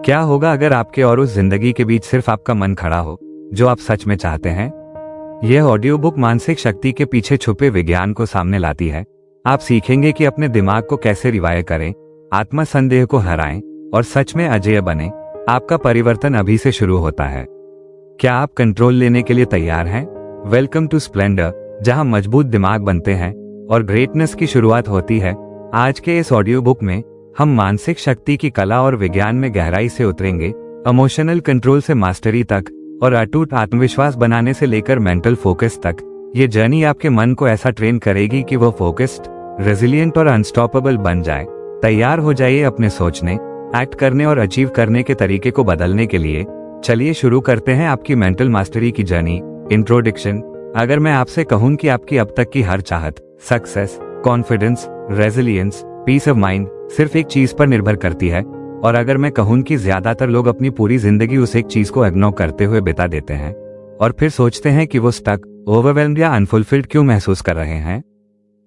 क्या होगा अगर आपके और उस जिंदगी के बीच सिर्फ आपका मन खड़ा हो जो आप सच में चाहते हैं? यह ऑडियो बुक मानसिक शक्ति के पीछे छुपे विज्ञान को सामने लाती है। आप सीखेंगे कि अपने दिमाग को कैसे रिवायर करें, आत्मसंदेह को हराएं और सच में अजेय बने। आपका परिवर्तन अभी से शुरू होता है। क्या आप कंट्रोल लेने के लिए तैयार हैं? वेलकम टू स्प्लेंडर, जहां मजबूत दिमाग बनते हैं और ग्रेटनेस की शुरुआत होती है। आज के इस ऑडियो बुक में हम मानसिक शक्ति की कला और विज्ञान में गहराई से उतरेंगे। इमोशनल कंट्रोल से मास्टरी तक और अटूट आत्मविश्वास बनाने से लेकर मेंटल फोकस तक, ये जर्नी आपके मन को ऐसा ट्रेन करेगी कि वो फोकस्ड, रेजिलिएंट और अनस्टॉपेबल बन जाए। तैयार हो जाइए अपने सोचने, एक्ट करने और अचीव करने के तरीके को बदलने के लिए। चलिए शुरू करते हैं आपकी मेंटल मास्टरी की जर्नी। इंट्रोडक्शन। अगर मैं आपसे कहूं कि आपकी अब तक की हर चाहत, success, confidence, resilience, peace of mind सिर्फ एक चीज पर निर्भर करती है, और अगर मैं कहूं कि ज्यादातर लोग अपनी पूरी जिंदगी उस एक चीज को इग्नोर करते हुए बिता देते हैं और फिर सोचते हैं कि वो स्टक, ओवरवेल्म्ड या अनफुलफिल्ड क्यों महसूस कर रहे हैं,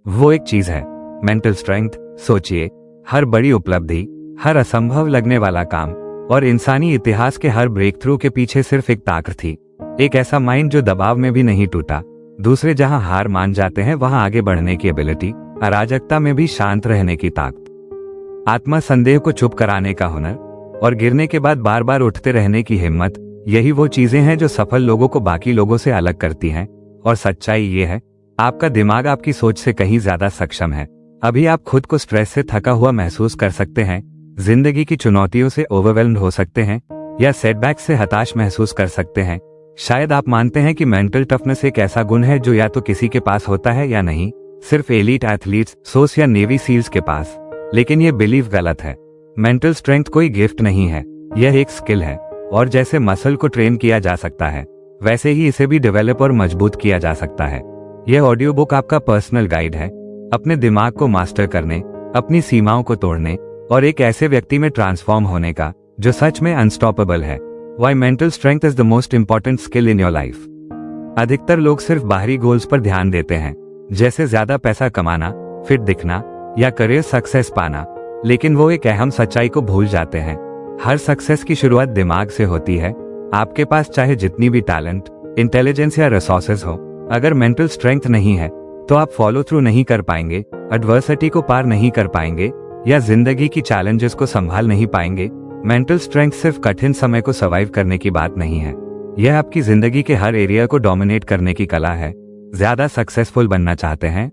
वो एक चीज है मेंटल स्ट्रेंथ। सोचिए, हर बड़ी उपलब्धि, हर असंभव लगने वाला काम और इंसानी इतिहास के हर ब्रेक थ्रू के पीछे सिर्फ एक ताकत थी, एक ऐसा माइंड जो दबाव में भी नहीं टूटा। दूसरे जहां हार मान जाते हैं वहां आगे बढ़ने की एबिलिटी, अराजकता में भी शांत रहने की ताकत, आत्मसंदेह को चुप कराने का हुनर और गिरने के बाद बार बार उठते रहने की हिम्मत। यही वो चीजें हैं जो सफल लोगों को बाकी लोगों से अलग करती हैं। और सच्चाई ये है, आपका दिमाग आपकी सोच से कहीं ज्यादा सक्षम है। अभी आप खुद को स्ट्रेस से थका हुआ महसूस कर सकते हैं, जिंदगी की चुनौतियों से ओवरवेल्म्ड हो सकते हैं या सेटबैक से हताश महसूस कर सकते हैं। शायद आप मानते हैं कि मेंटल टफनेस एक ऐसा गुण है जो या तो किसी के पास होता है या नहीं, सिर्फ एलीट एथलीट्स, सोस या नेवी सील्स के पास। लेकिन ये बिलीफ गलत है। मेंटल स्ट्रेंथ कोई गिफ्ट नहीं है, यह एक स्किल है, और जैसे मसल को ट्रेन किया जा सकता है वैसे ही इसे भी डेवलप और मजबूत किया जा सकता है। यह ऑडियो बुक आपका पर्सनल गाइड है अपने दिमाग को मास्टर करने, अपनी सीमाओं को तोड़ने और एक ऐसे व्यक्ति में ट्रांसफॉर्म होने का जो सच में अनस्टॉपेबल है। Why mental strength is the most important skill in your life. अधिकतर लोग सिर्फ बाहरी गोल्स पर ध्यान देते हैं, जैसे ज्यादा पैसा कमाना, फिट दिखना या करियर सक्सेस पाना, लेकिन वो एक अहम सच्चाई को भूल जाते हैं। हर सक्सेस की शुरुआत दिमाग से होती है। आपके पास चाहे जितनी भी टैलेंट, इंटेलिजेंस या रिसोर्सेज हो, अगर मेंटल स्ट्रेंथ नहीं है तो आप फॉलो थ्रू नहीं कर पाएंगे, एडवर्सिटी को पार नहीं कर पाएंगे या जिंदगी की चैलेंजेस को संभाल नहीं पाएंगे। मेंटल स्ट्रेंथ सिर्फ कठिन समय को सर्वाइव करने की बात नहीं है, यह आपकी जिंदगी के हर एरिया को डोमिनेट करने की कला है। ज्यादा सक्सेसफुल बनना चाहते हैं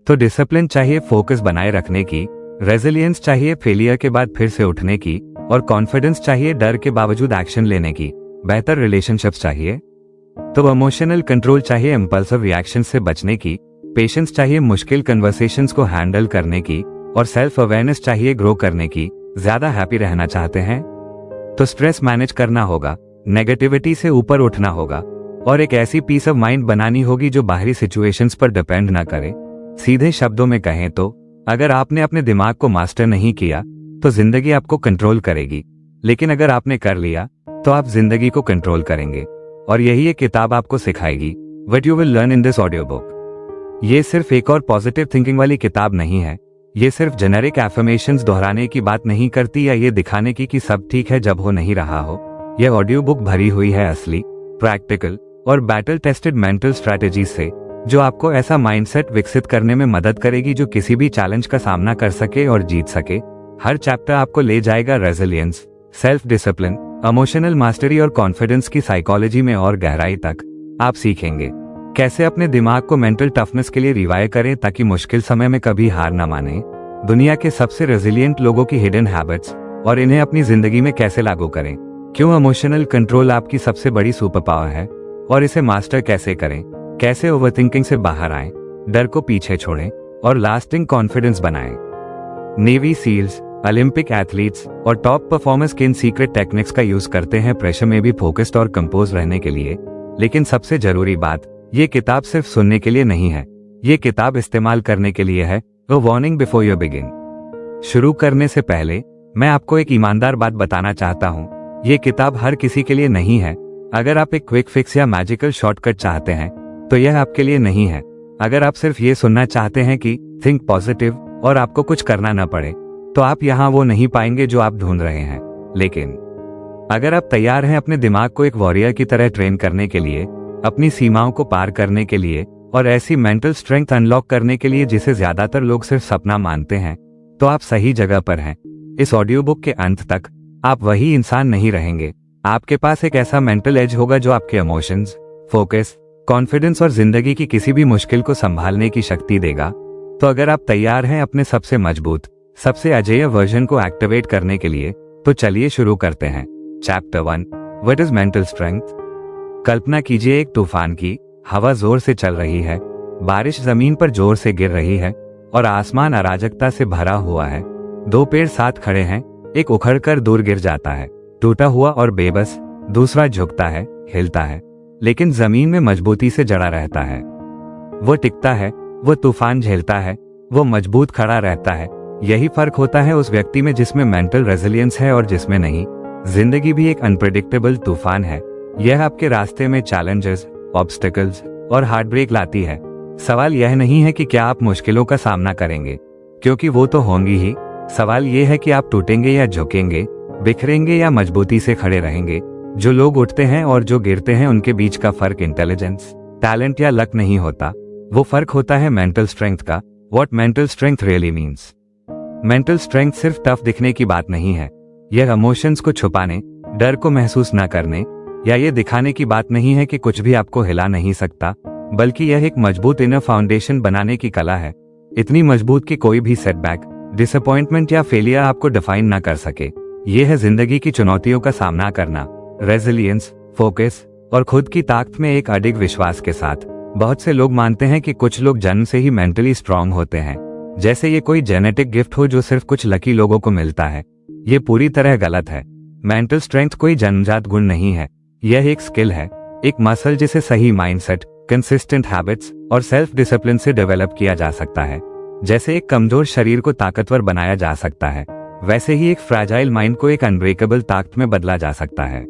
तो डिसिप्लिन चाहिए फोकस बनाए रखने की, रेजिलियंस चाहिए फेलियर के बाद फिर से उठने की, और कॉन्फिडेंस चाहिए डर के बावजूद एक्शन लेने की। बेहतर रिलेशनशिप्स चाहिए तो इमोशनल कंट्रोल चाहिए इम्पल्सिव रिएक्शन से बचने की, पेशेंस चाहिए मुश्किल कन्वर्सेशंस को हैंडल करने की, और सेल्फ अवेयरनेस चाहिए ग्रो करने की। ज्यादा हैप्पी रहना चाहते हैं तो स्ट्रेस मैनेज करना होगा, नेगेटिविटी से ऊपर उठना होगा और एक ऐसी पीस ऑफ माइंड बनानी होगी जो बाहरी सिचुएशंस पर डिपेंड ना करे। सीधे शब्दों में कहें तो अगर आपने अपने दिमाग को मास्टर नहीं किया तो जिंदगी आपको कंट्रोल करेगी, लेकिन अगर आपने कर लिया तो आप जिंदगी को कंट्रोल करेंगे। और यही ये किताब आपको सिखाएगी, what you will learn in this audio book. ये सिर्फ एक और पॉजिटिव थिंकिंग वाली किताब नहीं है। ये सिर्फ जेनेरिक एफर्मेशंस दोहराने की बात नहीं करती या ये दिखाने की कि सब ठीक है जब हो नहीं रहा हो। यह ऑडियो बुक भरी हुई है असली, प्रैक्टिकल और बैटल टेस्टेड मेंटल स्ट्रैटेजी से, जो आपको ऐसा माइंडसेट विकसित करने में मदद करेगी जो किसी भी चैलेंज का सामना कर सके और जीत सके। हर चैप्टर आपको ले जाएगा resilience, self discipline, emotional mastery और कॉन्फिडेंस की साइकोलॉजी में और गहराई तक। आप सीखेंगे कैसे अपने दिमाग को मेंटल टफनेस के लिए रिवायर करें ताकि मुश्किल समय में कभी हार न माने, दुनिया के सबसे रेजिलिएंट लोगों की हिडन हैबिट्स और इन्हें अपनी जिंदगी में कैसे लागू करें, क्यों इमोशनल कंट्रोल आपकी सबसे बड़ी सुपर पावर है और इसे मास्टर कैसे करें, कैसे ओवरथिंकिंग से बाहर आएं, डर को पीछे छोड़ें और लास्टिंग कॉन्फिडेंस बनाएं। नेवी सील्स, ओलंपिक एथलीट्स और टॉप परफॉर्मर्स किन सीक्रेट टेक्निक्स का यूज करते हैं प्रेशर में भी फोकस्ड और कंपोज रहने के लिए। लेकिन सबसे जरूरी बात, ये किताब सिर्फ सुनने के लिए नहीं है, ये किताब इस्तेमाल करने के लिए है। A warning before you begin. शुरू करने से पहले मैं आपको एक ईमानदार बात बताना चाहता हूँ, ये किताब हर किसी के लिए नहीं है। अगर आप एक क्विक फिक्स या मैजिकल शॉर्टकट चाहते हैं तो यह आपके लिए नहीं है। अगर आप सिर्फ ये सुनना चाहते हैं कि थिंक पॉजिटिव और आपको कुछ करना न पड़े, तो आप यहाँ वो नहीं पाएंगे जो आप ढूंढ रहे हैं। लेकिन अगर आप तैयार हैं अपने दिमाग को एक वॉरियर की तरह ट्रेन करने के लिए, अपनी सीमाओं को पार करने के लिए और ऐसी मेंटल स्ट्रेंथ अनलॉक करने के लिए जिसे ज्यादातर लोग सिर्फ सपना मानते हैं, तो आप सही जगह पर हैं। इस ऑडियो बुक के अंत तक आप वही इंसान नहीं रहेंगे। आपके पास एक ऐसा मेंटल एज होगा जो आपके इमोशंस, फोकस, कॉन्फिडेंस और जिंदगी की किसी भी मुश्किल को संभालने की शक्ति देगा। तो अगर आप तैयार हैं अपने सबसे मजबूत, सबसे अजेय वर्जन को एक्टिवेट करने के लिए, तो चलिए शुरू करते हैं। Chapter 1, what is mental strength. कल्पना कीजिए एक तूफान की। हवा जोर से चल रही है, बारिश जमीन पर जोर से गिर रही है और आसमान अराजकता से भरा हुआ है। दो पेड़ साथ खड़े हैं, एक उखड़कर दूर गिर जाता है, टूटा हुआ और बेबस। दूसरा झुकता है, हिलता है, लेकिन जमीन में मजबूती से जड़ा रहता है। वो टिकता है, वो तूफान झेलता है, वो मजबूत खड़ा रहता है। यही फर्क होता है उस व्यक्ति में जिसमें मेंटल रेजिलियंस है और जिसमें नहीं। जिंदगी भी एक अनप्रेडिक्टेबल तूफान है। यह आपके रास्ते में चैलेंजेस, ऑब्स्टिकल्स और हार्टब्रेक लाती है। सवाल यह नहीं है कि क्या आप मुश्किलों का सामना करेंगे, क्योंकि वो तो होंगी ही। सवाल यह है कि आप टूटेंगे या झुकेंगे, बिखरेंगे या मजबूती से खड़े रहेंगे। जो लोग उठते हैं और जो गिरते हैं, उनके बीच का फर्क इंटेलिजेंस, टैलेंट या लक नहीं होता। वो फर्क होता है मेंटल स्ट्रेंथ का। What mental strength really means. Mental strength सिर्फ टफ दिखने की बात नहीं है। यह इमोशंस को छुपाने, डर को महसूस न करने या ये दिखाने की बात नहीं है कि कुछ भी आपको हिला नहीं सकता, बल्कि यह एक मजबूत इनर फाउंडेशन बनाने की कला है। इतनी मजबूत कि कोई भी सेटबैक, डिसअपॉइंटमेंट या फेलियर आपको डिफाइन ना कर सके। यह है जिंदगी की चुनौतियों का सामना करना, रेजिलियंस, फोकस और खुद की ताकत में एक अडिग विश्वास के साथ। बहुत से लोग मानते हैं कि कुछ लोग जन्म से ही मेंटली स्ट्रांग होते हैं, जैसे ये कोई जेनेटिक गिफ्ट हो जो सिर्फ कुछ लकी लोगों को मिलता है। ये पूरी तरह गलत है। मेंटल स्ट्रेंथ कोई जन्मजात गुण नहीं है, यह एक स्किल है, एक मसल जिसे सही माइंडसेट, कंसिस्टेंट हैबिट्स और सेल्फ डिसिप्लिन से डेवलप किया जा सकता है। जैसे एक कमजोर शरीर को ताकतवर बनाया जा सकता है, वैसे ही एक फ्रैजाइल माइंड को एक अनब्रेकेबल ताकत में बदला जा सकता है।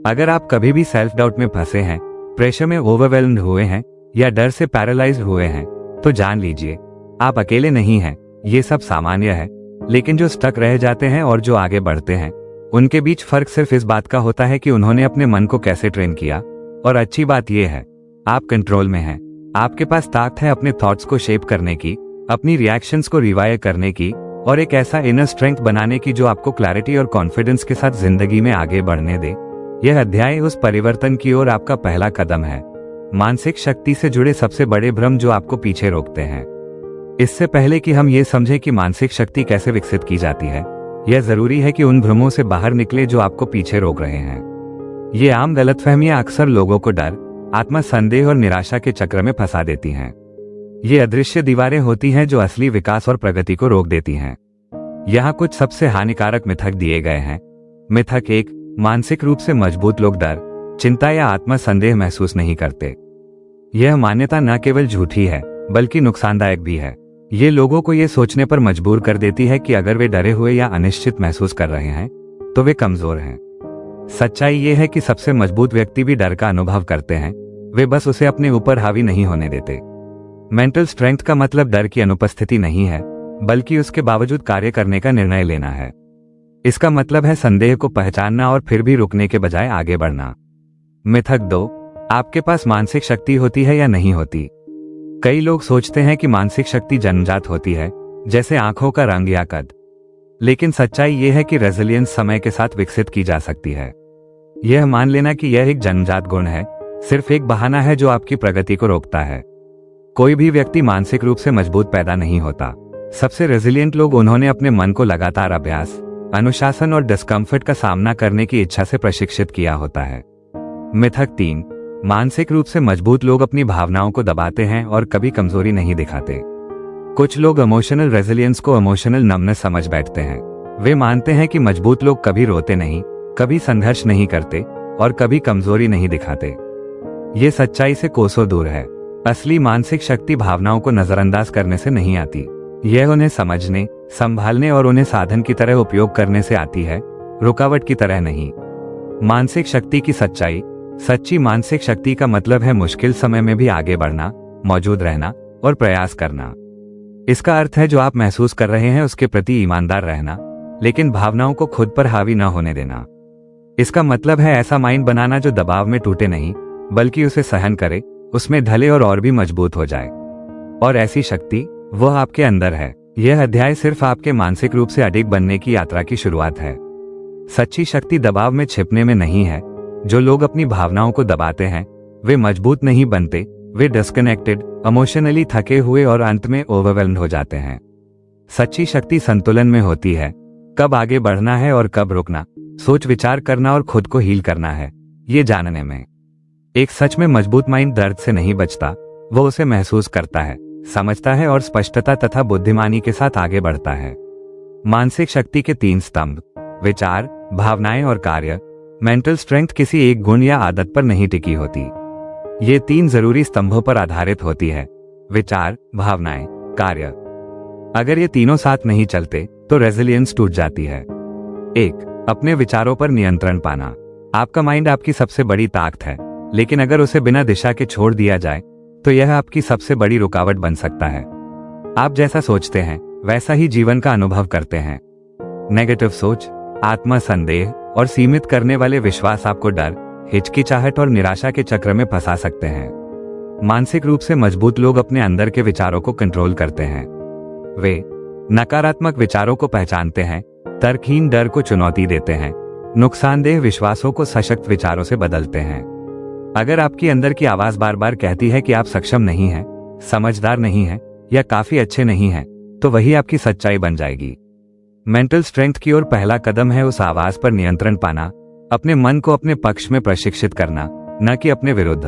अगर आप कभी भी सेल्फ डाउट में फंसे हैं, प्रेशर में ओवरवेल्म्ड हुए हैं या डर से पैरालाइज्ड हुए हैं, तो जान लीजिए आप अकेले नहीं हैं। ये सब सामान्य है, लेकिन जो स्टक रह जाते हैं और जो आगे बढ़ते हैं, उनके बीच फर्क सिर्फ इस बात का होता है कि उन्होंने अपने मन को कैसे ट्रेन किया। और अच्छी बात यह है, आप कंट्रोल में हैं। आपके पास ताकत है अपने थॉट्स को शेप करने की, अपनी रिएक्शंस को रिवायर करने की और एक ऐसा इनर स्ट्रेंथ बनाने की जो आपको क्लैरिटी और कॉन्फिडेंस के साथ जिंदगी में आगे बढ़ने दे। यह अध्याय उस परिवर्तन की ओर आपका पहला कदम है। मानसिक शक्ति से जुड़े सबसे बड़े भ्रम जो आपको पीछे रोकते हैं। इससे पहले कि हम ये समझें कि मानसिक शक्ति कैसे विकसित की जाती है, यह जरूरी है कि उन भ्रमों से बाहर निकले जो आपको पीछे रोक रहे हैं। ये आम गलतफहमियां अक्सर लोगों को डर, आत्मसंदेह और निराशा के चक्र में फंसा देती हैं। ये अदृश्य दीवारें होती हैं जो असली विकास और प्रगति को रोक देती हैं। यहाँ कुछ सबसे हानिकारक मिथक दिए गए हैं। मिथक 1, मानसिक रूप से मजबूत लोग डर, चिंता या आत्मसंदेह महसूस नहीं करते। यह मान्यता न केवल झूठी है, बल्कि नुकसानदायक भी है। ये लोगों को ये सोचने पर मजबूर कर देती है कि अगर वे डरे हुए या अनिश्चित महसूस कर रहे हैं, तो वे कमजोर हैं। सच्चाई ये है कि सबसे मजबूत व्यक्ति भी डर का अनुभव करते हैं, वे बस उसे अपने ऊपर हावी नहीं होने देते। मेंटल स्ट्रेंथ का मतलब डर की अनुपस्थिति नहीं है, बल्कि उसके बावजूद कार्य करने का निर्णय लेना है। इसका मतलब है संदेह को पहचानना और फिर भी रुकने के बजाय आगे बढ़ना। मिथक 2, आपके पास मानसिक शक्ति होती है या नहीं होती। कई लोग सोचते हैं कि मानसिक शक्ति जन्मजात होती है, जैसे आंखों का रंग या कद। लेकिन सच्चाई यह है कि रेजिलियंस समय के साथ विकसित की जा सकती है। यह मान लेना कि यह एक जन्मजात गुण है, सिर्फ एक बहाना है जो आपकी प्रगति को रोकता है। कोई भी व्यक्ति मानसिक रूप से मजबूत पैदा नहीं होता। सबसे रेजिलियंट लोग उन्होंने अपने मन को लगातार अभ्यास, अनुशासन और डिस्कम्फर्ट का सामना करने की इच्छा से प्रशिक्षित किया होता है। मिथक 3, मानसिक रूप से मजबूत लोग अपनी भावनाओं को दबाते हैं और कभी कमजोरी नहीं दिखाते। कुछ लोग इमोशनल रेजिलियंस को इमोशनल नमनेस समझ बैठते हैं। वे मानते हैं कि मजबूत लोग कभी रोते नहीं, कभी संघर्ष नहीं करते और कभी कमजोरी नहीं दिखाते। ये सच्चाई से कोसों दूर है। असली मानसिक शक्ति भावनाओं को नजरअंदाज करने से नहीं आती, यह उन्हें समझने, संभालने और उन्हें साधन की तरह उपयोग करने से आती है, रुकावट की तरह नहीं। मानसिक शक्ति की सच्चाई, सच्ची मानसिक शक्ति का मतलब है मुश्किल समय में भी आगे बढ़ना, मौजूद रहना और प्रयास करना। इसका अर्थ है जो आप महसूस कर रहे हैं उसके प्रति ईमानदार रहना, लेकिन भावनाओं को खुद पर हावी न होने देना। इसका मतलब है ऐसा माइंड बनाना जो दबाव में टूटे नहीं, बल्कि उसे सहन करे, उसमें ढले और भी मजबूत हो जाए। और ऐसी शक्ति वह आपके अंदर है। यह अध्याय सिर्फ आपके मानसिक रूप से अडिग बनने की यात्रा की शुरुआत है। सच्ची शक्ति दबाव में छिपने में नहीं है। जो लोग अपनी भावनाओं को दबाते हैं वे मजबूत नहीं बनते, वे डिस्कनेक्टेड, इमोशनली थके हुए और अंत में ओवरवेल्म्ड हो जाते हैं। सच्ची शक्ति संतुलन में होती है। कब आगे बढ़ना है और कब रुकना, सोच विचार करना और खुद को हील करना है, ये जानने में। एक सच में मजबूत माइंड दर्द से नहीं बचता, वो उसे महसूस करता है, समझता है और स्पष्टता तथा बुद्धिमानी के साथ आगे बढ़ता है। मानसिक शक्ति के 3 स्तंभ: विचार, भावनाएं और कार्य। मेंटल स्ट्रेंथ किसी एक गुण या आदत पर नहीं टिकी होती। ये 3 जरूरी स्तंभों पर आधारित होती है: विचार, भावनाएं, कार्य। अगर ये तीनों साथ नहीं चलते तो रेजिलियंस टूट जाती है। 1. अपने विचारों पर नियंत्रण पाना। आपका माइंड आपकी सबसे बड़ी ताकत है, लेकिन अगर उसे बिना दिशा के छोड़ दिया जाए तो यह आपकी सबसे बड़ी रुकावट बन सकता है। आप जैसा सोचते हैं वैसा ही जीवन का अनुभव करते हैं। नेगेटिव सोच, आत्मसंदेह और सीमित करने वाले विश्वास आपको डर, हिचकिचाहट और निराशा के चक्र में फंसा सकते हैं। मानसिक रूप से मजबूत लोग अपने अंदर के विचारों को कंट्रोल करते हैं। वे नकारात्मक विचारों को पहचानते हैं, तर्कहीन डर को चुनौती देते हैं, नुकसानदेह विश्वासों को सशक्त विचारों से बदलते हैं। अगर आपकी अंदर की आवाज बार बार कहती है कि आप सक्षम नहीं हैं, समझदार नहीं हैं या काफी अच्छे नहीं हैं, तो वही आपकी सच्चाई बन जाएगी। मेंटल स्ट्रेंथ की ओर पहला कदम है उस आवाज पर नियंत्रण पाना, अपने मन को अपने पक्ष में प्रशिक्षित करना, न कि अपने विरुद्ध।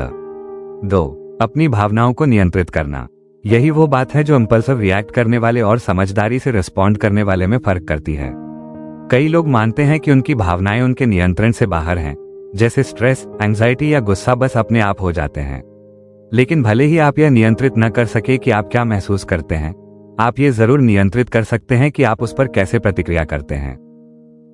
2. अपनी भावनाओं को नियंत्रित करना। यही वो बात है जो इंपल्सिव रिएक्ट करने वाले और समझदारी से रिस्पॉन्ड करने वाले में फर्क करती है। कई लोग मानते हैं कि उनकी भावनाएं उनके नियंत्रण से बाहर हैं, जैसे स्ट्रेस, एंजाइटी या गुस्सा बस अपने आप हो जाते हैं। लेकिन भले ही आप यह नियंत्रित न कर सके कि आप क्या महसूस करते हैं, आप ये जरूर नियंत्रित कर सकते हैं कि आप उस पर कैसे प्रतिक्रिया करते हैं।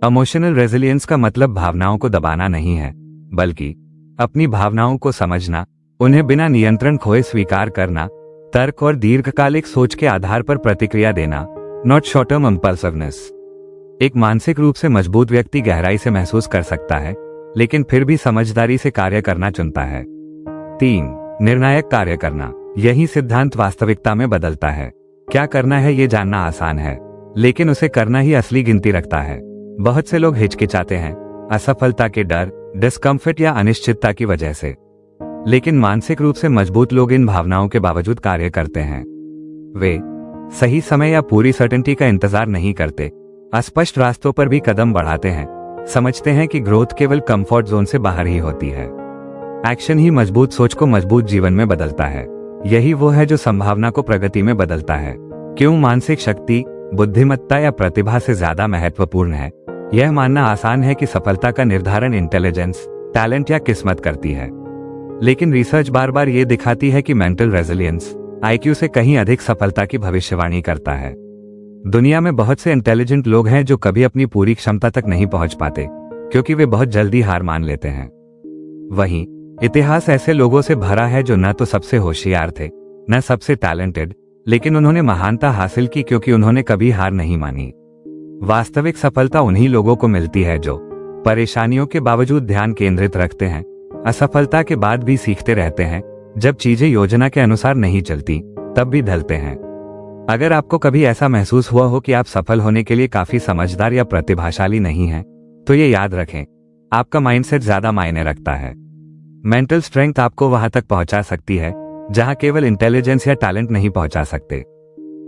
इमोशनल रेजिलियंस का मतलब भावनाओं को दबाना नहीं है, बल्कि अपनी भावनाओं को समझना, उन्हें बिना नियंत्रण खोए स्वीकार करना, तर्क और दीर्घकालिक सोच के आधार पर प्रतिक्रिया देना, नॉट शॉर्ट टर्म इंपल्सिवनेस। एक मानसिक रूप से मजबूत व्यक्ति गहराई से महसूस कर सकता है, लेकिन फिर भी समझदारी से कार्य करना चुनता है। 3. निर्णायक कार्य करना। यही सिद्धांत वास्तविकता में बदलता है। क्या करना है ये जानना आसान है, लेकिन उसे करना ही असली गिनती रखता है। बहुत से लोग हिचकिचाते हैं, असफलता के डर, डिस्कम्फर्ट या अनिश्चितता की वजह से। लेकिन मानसिक रूप से मजबूत लोग इन भावनाओं के बावजूद कार्य करते हैं। वे सही समय या पूरी सर्टेनिटी का इंतजार नहीं करते, अस्पष्ट रास्तों पर भी कदम बढ़ाते हैं, समझते हैं कि ग्रोथ केवल कंफर्ट जोन से बाहर ही होती है। एक्शन ही मजबूत सोच को मजबूत जीवन में बदलता है। यही वो है जो संभावना को प्रगति में बदलता है। क्यों मानसिक शक्ति बुद्धिमत्ता या प्रतिभा से ज्यादा महत्वपूर्ण है? यह मानना आसान है कि सफलता का निर्धारण इंटेलिजेंस, टैलेंट या किस्मत करती है, लेकिन रिसर्च बार बार ये दिखाती है कि मेंटल रेजिलियंस आईक्यू से कहीं अधिक सफलता की भविष्यवाणी करता है। दुनिया में बहुत से इंटेलिजेंट लोग हैं जो कभी अपनी पूरी क्षमता तक नहीं पहुंच पाते, क्योंकि वे बहुत जल्दी हार मान लेते हैं। वहीं इतिहास ऐसे लोगों से भरा है जो न तो सबसे होशियार थे, न सबसे टैलेंटेड, लेकिन उन्होंने महानता हासिल की क्योंकि उन्होंने कभी हार नहीं मानी। वास्तविक सफलता उन्हीं लोगों को मिलती है जो परेशानियों के बावजूद ध्यान केंद्रित रखते हैं, असफलता के बाद भी सीखते रहते हैं, जब चीजें योजना के अनुसार नहीं चलती तब भी ढलते हैं। अगर आपको कभी ऐसा महसूस हुआ हो कि आप सफल होने के लिए काफी समझदार या प्रतिभाशाली नहीं हैं, तो ये याद रखें, आपका माइंडसेट ज्यादा मायने रखता है। मेंटल स्ट्रेंथ आपको वहां तक पहुंचा सकती है जहां केवल इंटेलिजेंस या टैलेंट नहीं पहुंचा सकते।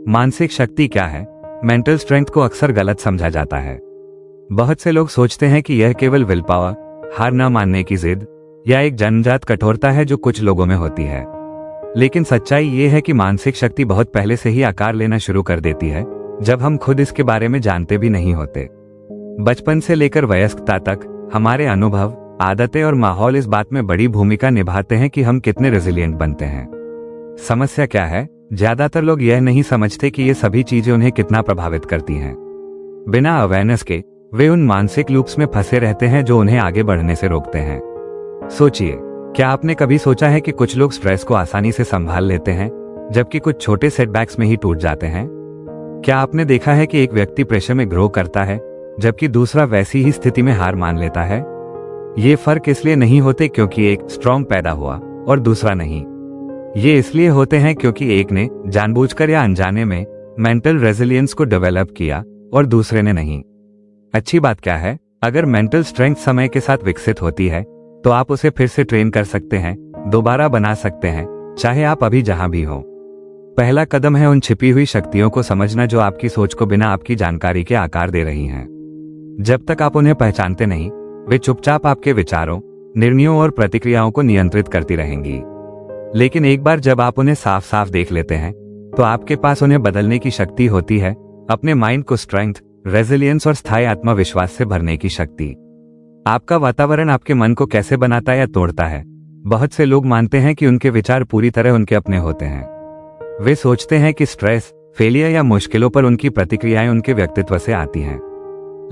मानसिक शक्ति क्या है? मेंटल स्ट्रेंथ को अक्सर गलत समझा जाता है। बहुत से लोग सोचते हैं कि यह केवल विल पावर, हार न मानने की जिद या एक जन्मजात कठोरता है जो कुछ लोगों में होती है। लेकिन सच्चाई ये है कि मानसिक शक्ति बहुत पहले से ही आकार लेना शुरू कर देती है, जब हम खुद इसके बारे में जानते भी नहीं होते। बचपन से लेकर वयस्कता तक हमारे अनुभव, आदतें और माहौल इस बात में बड़ी भूमिका निभाते हैं कि हम कितने रेजिलिएंट बनते हैं। समस्या क्या है? ज्यादातर लोग यह नहीं समझते कि ये सभी चीजें उन्हें कितना प्रभावित करती हैं। बिना अवेयरनेस के वे उन मानसिक लूप्स में फंसे रहते हैं जो उन्हें आगे बढ़ने से रोकते हैं। सोचिए, क्या आपने कभी सोचा है कि कुछ लोग स्ट्रेस को आसानी से संभाल लेते हैं, जबकि कुछ छोटे सेटबैक्स में ही टूट जाते हैं? क्या आपने देखा है कि एक व्यक्ति प्रेशर में ग्रो करता है जबकि दूसरा वैसी ही स्थिति में हार मान लेता है। ये फर्क इसलिए नहीं होते क्योंकि एक स्ट्रॉन्ग पैदा हुआ और दूसरा नहीं। ये इसलिए होते हैं क्योंकि एक ने जानबूझकर या अनजाने में मेंटल रेजिलियंस को डेवलप किया और दूसरे ने नहीं। अच्छी बात क्या है, अगर मेंटल स्ट्रेंथ समय के साथ विकसित होती है तो आप उसे फिर से ट्रेन कर सकते हैं, दोबारा बना सकते हैं, चाहे आप अभी जहां भी हो। पहला कदम है उन छिपी हुई शक्तियों को समझना जो आपकी सोच को बिना आपकी जानकारी के आकार दे रही हैं। जब तक आप उन्हें पहचानते नहीं, वे चुपचाप आपके विचारों, निर्णयों और प्रतिक्रियाओं को नियंत्रित करती रहेंगी। लेकिन एक बार जब आप उन्हें साफ साफ देख लेते हैं तो आपके पास उन्हें बदलने की शक्ति होती है, अपने माइंड को स्ट्रेंथ, रेजिलियंस और स्थायी आत्मविश्वास से भरने की शक्ति। आपका वातावरण आपके मन को कैसे बनाता या तोड़ता है। बहुत से लोग मानते हैं कि उनके विचार पूरी तरह उनके अपने होते हैं। वे सोचते हैं कि स्ट्रेस, फेलियर या मुश्किलों पर उनकी प्रतिक्रियाएं उनके व्यक्तित्व से आती हैं।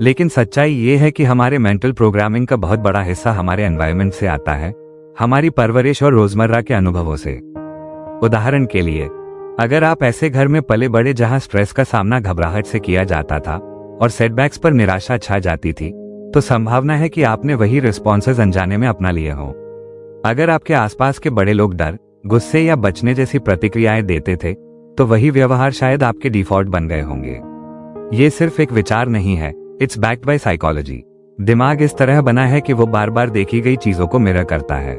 लेकिन सच्चाई ये है कि हमारे मेंटल प्रोग्रामिंग का बहुत बड़ा हिस्सा हमारे एनवायरनमेंट से आता है, हमारी परवरिश और रोजमर्रा के अनुभवों से। उदाहरण के लिए, अगर आप ऐसे घर में पले बड़े जहां स्ट्रेस का सामना घबराहट से किया जाता था और सेटबैक्स पर निराशा छा जाती थी, तो संभावना है कि आपने वही रिस्पॉन्सेज अनजाने में अपना लिए हों। अगर आपके आसपास के बड़े लोग डर, गुस्से या बचने जैसी प्रतिक्रियाएं देते थे, तो वही व्यवहार शायद आपके डिफॉल्ट बन गए होंगे। ये सिर्फ एक विचार नहीं है, इट्स बैक्ड बाय साइकोलॉजी। दिमाग इस तरह बना है कि वो बार बार देखी गई चीजों को मिरर करता है।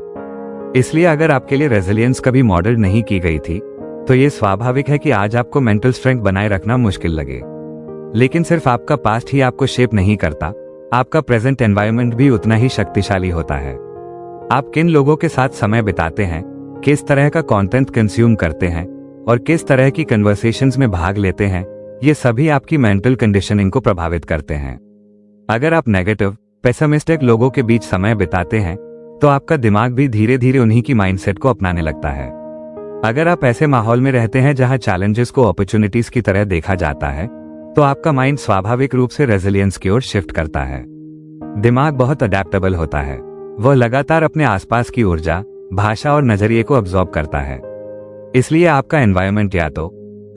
इसलिए अगर आपके लिए रेजिलियंस कभी मॉडल नहीं की गई थी, तो ये स्वाभाविक है कि आज आपको मेंटल स्ट्रेंथ बनाए रखना मुश्किल लगे। लेकिन सिर्फ आपका पास्ट ही आपको शेप नहीं करता, आपका प्रेजेंट एनवायरनमेंट भी उतना ही शक्तिशाली होता है। आप किन लोगों के साथ समय बिताते हैं, किस तरह का कंटेंट कंज्यूम करते हैं और किस तरह की कन्वर्सेशंस में भाग लेते हैं, ये सभी आपकी मेंटल कंडीशनिंग को प्रभावित करते हैं। अगर आप नेगेटिव, पेसिमिस्टिक लोगों के बीच समय बिताते हैं, तो आपका दिमाग भी धीरे धीरे उन्हीं की माइंडसेट को अपनाने लगता है। अगर आप ऐसे माहौल में रहते हैं जहां चैलेंजेस को अपॉर्चुनिटीज की तरह देखा जाता है, तो आपका माइंड स्वाभाविक रूप से रेजिलियंस की ओर शिफ्ट करता है। दिमाग बहुत अडेप्टेबल होता है, वह लगातार अपने आसपास की ऊर्जा, भाषा और नजरिए को अब्सॉर्ब करता है। इसलिए आपका एनवायरनमेंट या तो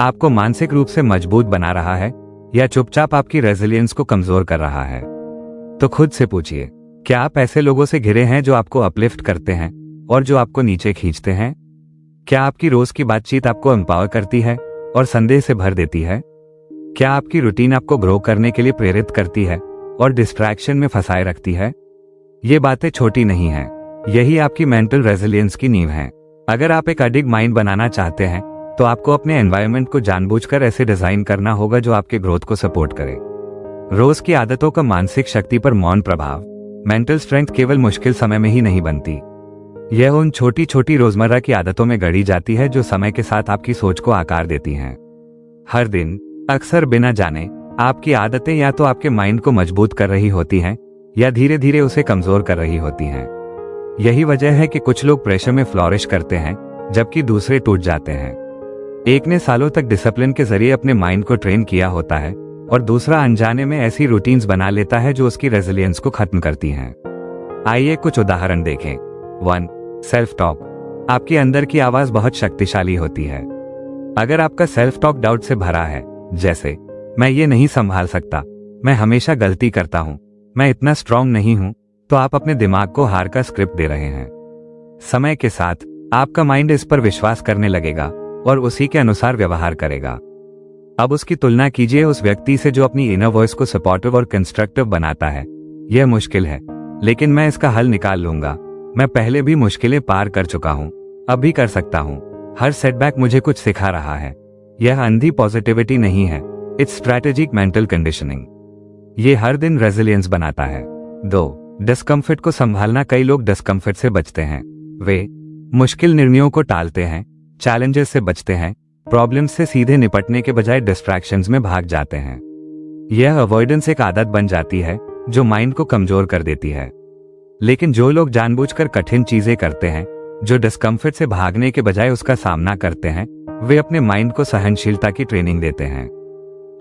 आपको मानसिक रूप से मजबूत बना रहा है या चुपचाप आपकी रेजिलियंस को कमजोर कर रहा है। तो खुद से पूछिए, क्या आप ऐसे लोगों से घिरे हैं जो आपको अपलिफ्ट करते हैं और जो आपको नीचे खींचते हैं? क्या आपकी रोज की बातचीत आपको एम्पावर करती है और संदेह से भर देती है? क्या आपकी रूटीन आपको ग्रो करने के लिए प्रेरित करती है और डिस्ट्रैक्शन में फंसाए रखती है? ये बातें छोटी नहीं हैं, यही आपकी मेंटल रेजिलियंस की नींव है। अगर आप एक एडिक्ट माइंड बनाना चाहते हैं, तो आपको अपने एनवायरनमेंट को जानबूझकर ऐसे डिजाइन करना होगा जो आपके ग्रोथ को सपोर्ट करे। रोज की आदतों का मानसिक शक्ति पर मौन प्रभाव। मेंटल स्ट्रेंथ केवल मुश्किल समय में ही नहीं बनती, यह उन छोटी छोटी रोजमर्रा की आदतों में गढ़ी जाती है जो समय के साथ आपकी सोच को आकार देती हैं। हर दिन, अक्सर बिना जाने, आपकी आदतें या तो आपके माइंड को मजबूत कर रही होती हैं या धीरे धीरे उसे कमजोर कर रही होती हैं। यही वजह है कि कुछ लोग प्रेशर में फ्लॉरिश करते हैं जबकि दूसरे टूट जाते हैं। एक ने सालों तक डिसिप्लिन के जरिए अपने माइंड को ट्रेन किया होता है और दूसरा अनजाने में ऐसी रूटीन्स बना लेता है जो उसकी रेजिलियंस को खत्म करती हैं। आइए कुछ उदाहरण देखें। 1. Self talk. आपके अंदर की आवाज बहुत शक्तिशाली होती है। अगर आपका सेल्फ टॉक डाउट से भरा है, जैसे मैं ये नहीं संभाल सकता, मैं हमेशा गलती करता हूं, मैं इतना स्ट्रांग नहीं हूं, तो आप अपने दिमाग को हार का स्क्रिप्ट दे रहे हैं। समय के साथ आपका माइंड इस पर विश्वास करने लगेगा और उसी के अनुसार व्यवहार करेगा। अब उसकी तुलना कीजिए उस व्यक्ति से जो अपनी इनर वॉइस को सपोर्टिव और कंस्ट्रक्टिव बनाता है। यह मुश्किल है, लेकिन मैं इसका हल निकाल लूंगा। मैं पहले भी मुश्किलें पार कर चुका हूं, अब भी कर सकता हूं। हर सेटबैक मुझे कुछ सिखा रहा है। यह अंधी पॉजिटिविटी नहीं है, इट्स स्ट्रैटेजिक मेंटल कंडीशनिंग। ये हर दिन रेजिलियंस बनाता है। 2. डिस्कम्फर्ट को संभालना। कई लोग डिस्कम्फर्ट से बचते हैं। वे मुश्किल निर्णयों को टालते हैं, चैलेंजेस से बचते हैं, प्रॉब्लम्स से सीधे निपटने के बजाय डिस्ट्रैक्शंस में भाग जाते हैं। यह अवॉइडेंस एक आदत बन जाती है जो माइंड को कमजोर कर देती है। लेकिन जो लोग जानबूझकर कठिन चीजें करते हैं, जो डिस्कम्फर्ट से भागने के बजाय उसका सामना करते हैं, वे अपने माइंड को सहनशीलता की ट्रेनिंग देते हैं।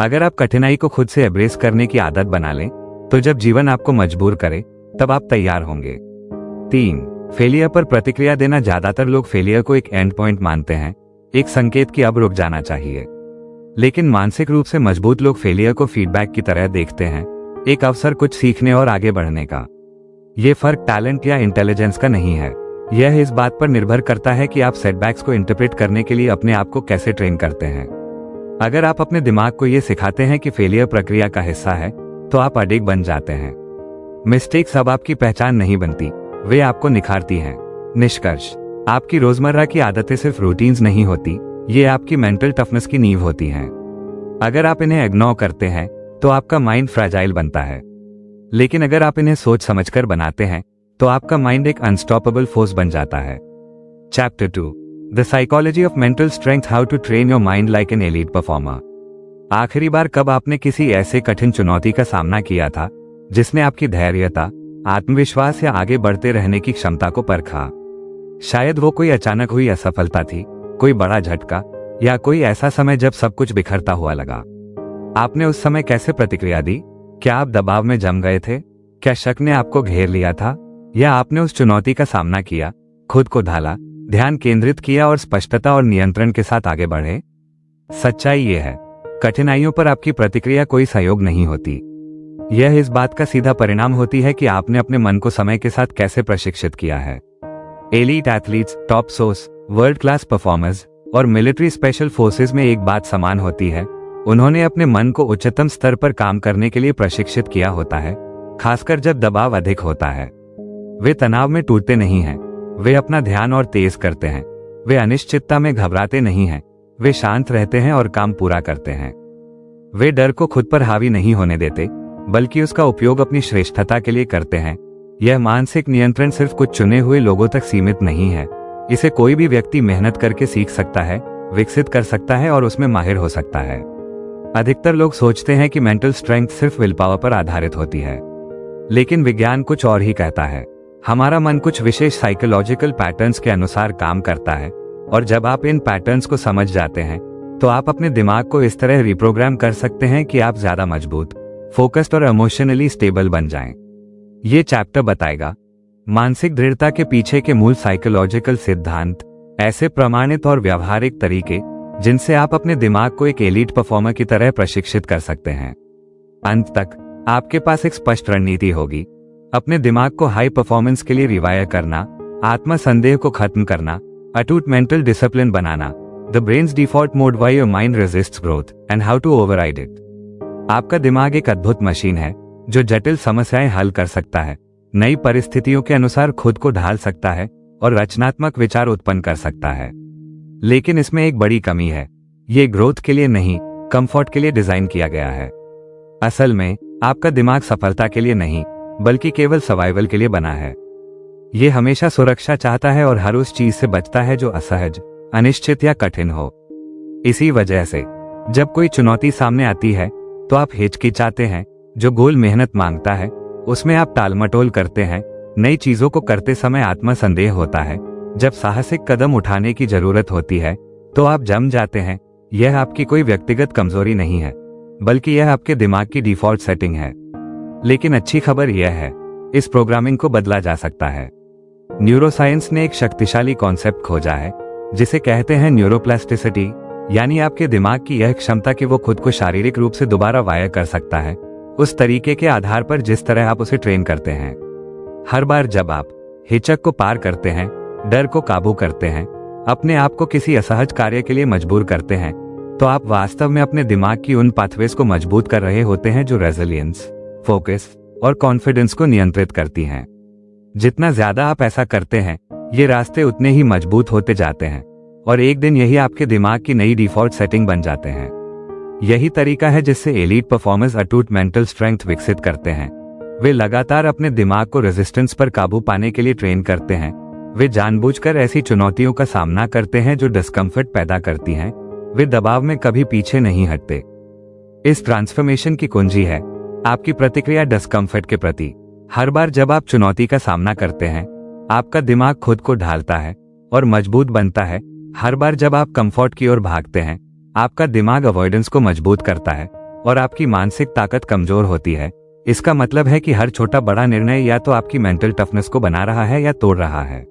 अगर आप कठिनाई को खुद से एब्रेस करने की आदत बना लें, तो जब जीवन आपको मजबूर करे, तब आप तैयार होंगे। 3. फेलियर पर प्रतिक्रिया देना। ज्यादातर लोग फेलियर को एक एंड पॉइंट मानते हैं, एक संकेत कि अब रुक जाना चाहिए। लेकिन मानसिक रूप से मजबूत लोग फेलियर को फीडबैक की तरह देखते हैं, एक अवसर कुछ सीखने और आगे बढ़ने का। ये फर्क टैलेंट या इंटेलिजेंस का नहीं है, यह इस बात पर निर्भर करता है कि आप सेटबैक्स को इंटरप्रेट करने के लिए अपने आप को कैसे ट्रेन करते हैं। अगर आप अपने दिमाग को ये सिखाते हैं कि फेलियर प्रक्रिया का हिस्सा है, तो आप अडिग बन जाते हैं। मिस्टेक्स अब आपकी पहचान नहीं बनती, वे आपको निखारती हैं। निष्कर्ष, आपकी रोजमर्रा की आदतें सिर्फ रूटीन्स नहीं होती, ये आपकी मेंटल टफनेस की नींव होती हैं। अगर आप इन्हें इग्नोर करते हैं तो आपका माइंड फ्रैजाइल बनता है, लेकिन अगर आप इन्हें सोच समझकर बनाते हैं तो आपका माइंड एक अनस्टॉपेबल फोर्स बन जाता है। Chapter 2, the psychology of mental strength, how to train your mind like an elite performer. आखिरी बार कब आपने किसी ऐसे कठिन चुनौती का सामना किया था जिसने आपकी धैर्यता, आत्मविश्वास या आगे बढ़ते रहने की क्षमता को परखा? शायद वो कोई अचानक हुई असफलता थी, कोई बड़ा झटका, या कोई ऐसा समय जब सब कुछ बिखरता हुआ लगा। आपने उस समय कैसे प्रतिक्रिया दी? क्या आप दबाव में जम गए थे? क्या शक ने आपको घेर लिया था? या आपने उस चुनौती का सामना किया, खुद को ढाला, ध्यान केंद्रित किया और स्पष्टता और नियंत्रण के साथ आगे बढ़े? सच्चाई ये है, कठिनाइयों पर आपकी प्रतिक्रिया कोई सहयोग नहीं होती। यह इस बात का सीधा परिणाम होती है कि आपने अपने मन को समय के साथ कैसे प्रशिक्षित किया है। Elite athletes, top source, world class performers और मिलिट्री स्पेशल फोर्सेस में एक बात समान होती है, उन्होंने अपने मन को उच्चतम स्तर पर काम करने के लिए प्रशिक्षित किया होता है, खासकर जब दबाव अधिक होता है। वे तनाव में टूटते नहीं हैं, वे अपना ध्यान और तेज करते हैं, वे अनिश्चितता में घबराते नहीं हैं, वे शांत रहते हैं और काम पूरा करते हैं। वे डर को खुद पर हावी नहीं होने देते, बल्कि उसका उपयोग अपनी श्रेष्ठता के लिए करते हैं। यह मानसिक नियंत्रण सिर्फ कुछ चुने हुए लोगों तक सीमित नहीं है, इसे कोई भी व्यक्ति मेहनत करके सीख सकता है, विकसित कर सकता है और उसमें माहिर हो सकता है। अधिकतर लोग सोचते हैं कि मेंटल स्ट्रेंथ सिर्फ विल पावर पर आधारित होती है, लेकिन विज्ञान कुछ और ही कहता है। हमारा मन कुछ विशेष साइकोलॉजिकल पैटर्न्स के अनुसार काम करता है, और जब आप इन पैटर्न्स को समझ जाते हैं तो आप अपने दिमाग को इस तरह रिप्रोग्राम कर सकते हैं कि आप ज्यादा मजबूत, फोकस्ड और इमोशनली स्टेबल बन जाएं। ये चैप्टर बताएगा मानसिक दृढ़ता के पीछे के मूल साइकोलॉजिकल सिद्धांत, ऐसे प्रमाणित और व्यावहारिक तरीके जिनसे आप अपने दिमाग को एक एलीट परफॉर्मर की तरह प्रशिक्षित कर सकते हैं। अंत तक आपके पास एक स्पष्ट रणनीति होगी, अपने दिमाग को हाई परफॉर्मेंस के लिए रिवायर करना, आत्मसंदेह को खत्म करना, अटूट मेंटल डिसिप्लिन बनाना, the brain's default mode why your mind resists growth and how to override it. आपका दिमाग एक अद्भुत मशीन है जो जटिल समस्याएं हल कर सकता है, नई परिस्थितियों के अनुसार खुद को ढाल सकता है और रचनात्मक विचार उत्पन्न कर सकता है। लेकिन इसमें एक बड़ी कमी है, ये ग्रोथ के लिए नहीं, कंफर्ट के लिए डिजाइन किया गया है। असल में आपका दिमाग सफलता के लिए नहीं, बल्कि केवल सर्वाइवल के लिए बना है। ये हमेशा सुरक्षा चाहता है और हर उस चीज से बचता है जो असहज, अनिश्चित या कठिन हो। इसी वजह से जब कोई चुनौती सामने आती है तो आप हिचकिचाते हैं, जो गोल मेहनत मांगता है उसमें आप टालमटोल करते हैं, नई चीजों को करते समय आत्मसंदेह होता है, जब साहसिक कदम उठाने की जरूरत होती है तो आप जम जाते हैं। यह आपकी कोई व्यक्तिगत कमजोरी नहीं है, बल्कि यह आपके दिमाग की डिफॉल्ट सेटिंग है। लेकिन अच्छी खबर यह है, इस प्रोग्रामिंग को बदला जा सकता है। न्यूरोसाइंस ने एक शक्तिशाली कॉन्सेप्ट खोजा है जिसे कहते हैं न्यूरोप्लास्टिसिटी, यानी आपके दिमाग की यह क्षमता कि वो खुद को शारीरिक रूप से दोबारा वायर कर सकता है, उस तरीके के आधार पर जिस तरह आप उसे ट्रेन करते हैं। हर बार जब आप हिचक को पार करते हैं, डर को काबू करते हैं, अपने आप को किसी असहज कार्य के लिए मजबूर करते हैं, तो आप वास्तव में अपने दिमाग की उन पाथवेज को मजबूत कर रहे होते हैं जो रेजिलियंस, फोकस और कॉन्फिडेंस को नियंत्रित करती हैं। जितना ज्यादा आप ऐसा करते हैं, ये रास्ते उतने ही मजबूत होते जाते हैं और एक दिन यही आपके दिमाग की नई डिफॉल्ट सेटिंग बन जाते हैं। यही तरीका है जिससे एलीट परफॉर्मर्स अटूट मेंटल स्ट्रेंथ विकसित करते हैं। वे लगातार अपने दिमाग को रेजिस्टेंस पर काबू पाने के लिए ट्रेन करते हैं। वे जानबूझकर ऐसी चुनौतियों का सामना करते हैं जो डिस्कम्फर्ट पैदा करती हैं। वे दबाव में कभी पीछे नहीं हटते। इस ट्रांसफॉर्मेशन की कुंजी है आपकी प्रतिक्रिया डिस्कम्फर्ट के प्रति। हर बार जब आप चुनौती का सामना करते हैं, आपका दिमाग खुद को ढालता है और मजबूत बनता है। हर बार जब आप कंफर्ट की ओर भागते हैं, आपका दिमाग अवॉइडेंस को मजबूत करता है और आपकी मानसिक ताकत कमजोर होती है। इसका मतलब है कि हर छोटा बड़ा निर्णय या तो आपकी मेंटल टफनेस को बना रहा है या तोड़ रहा है।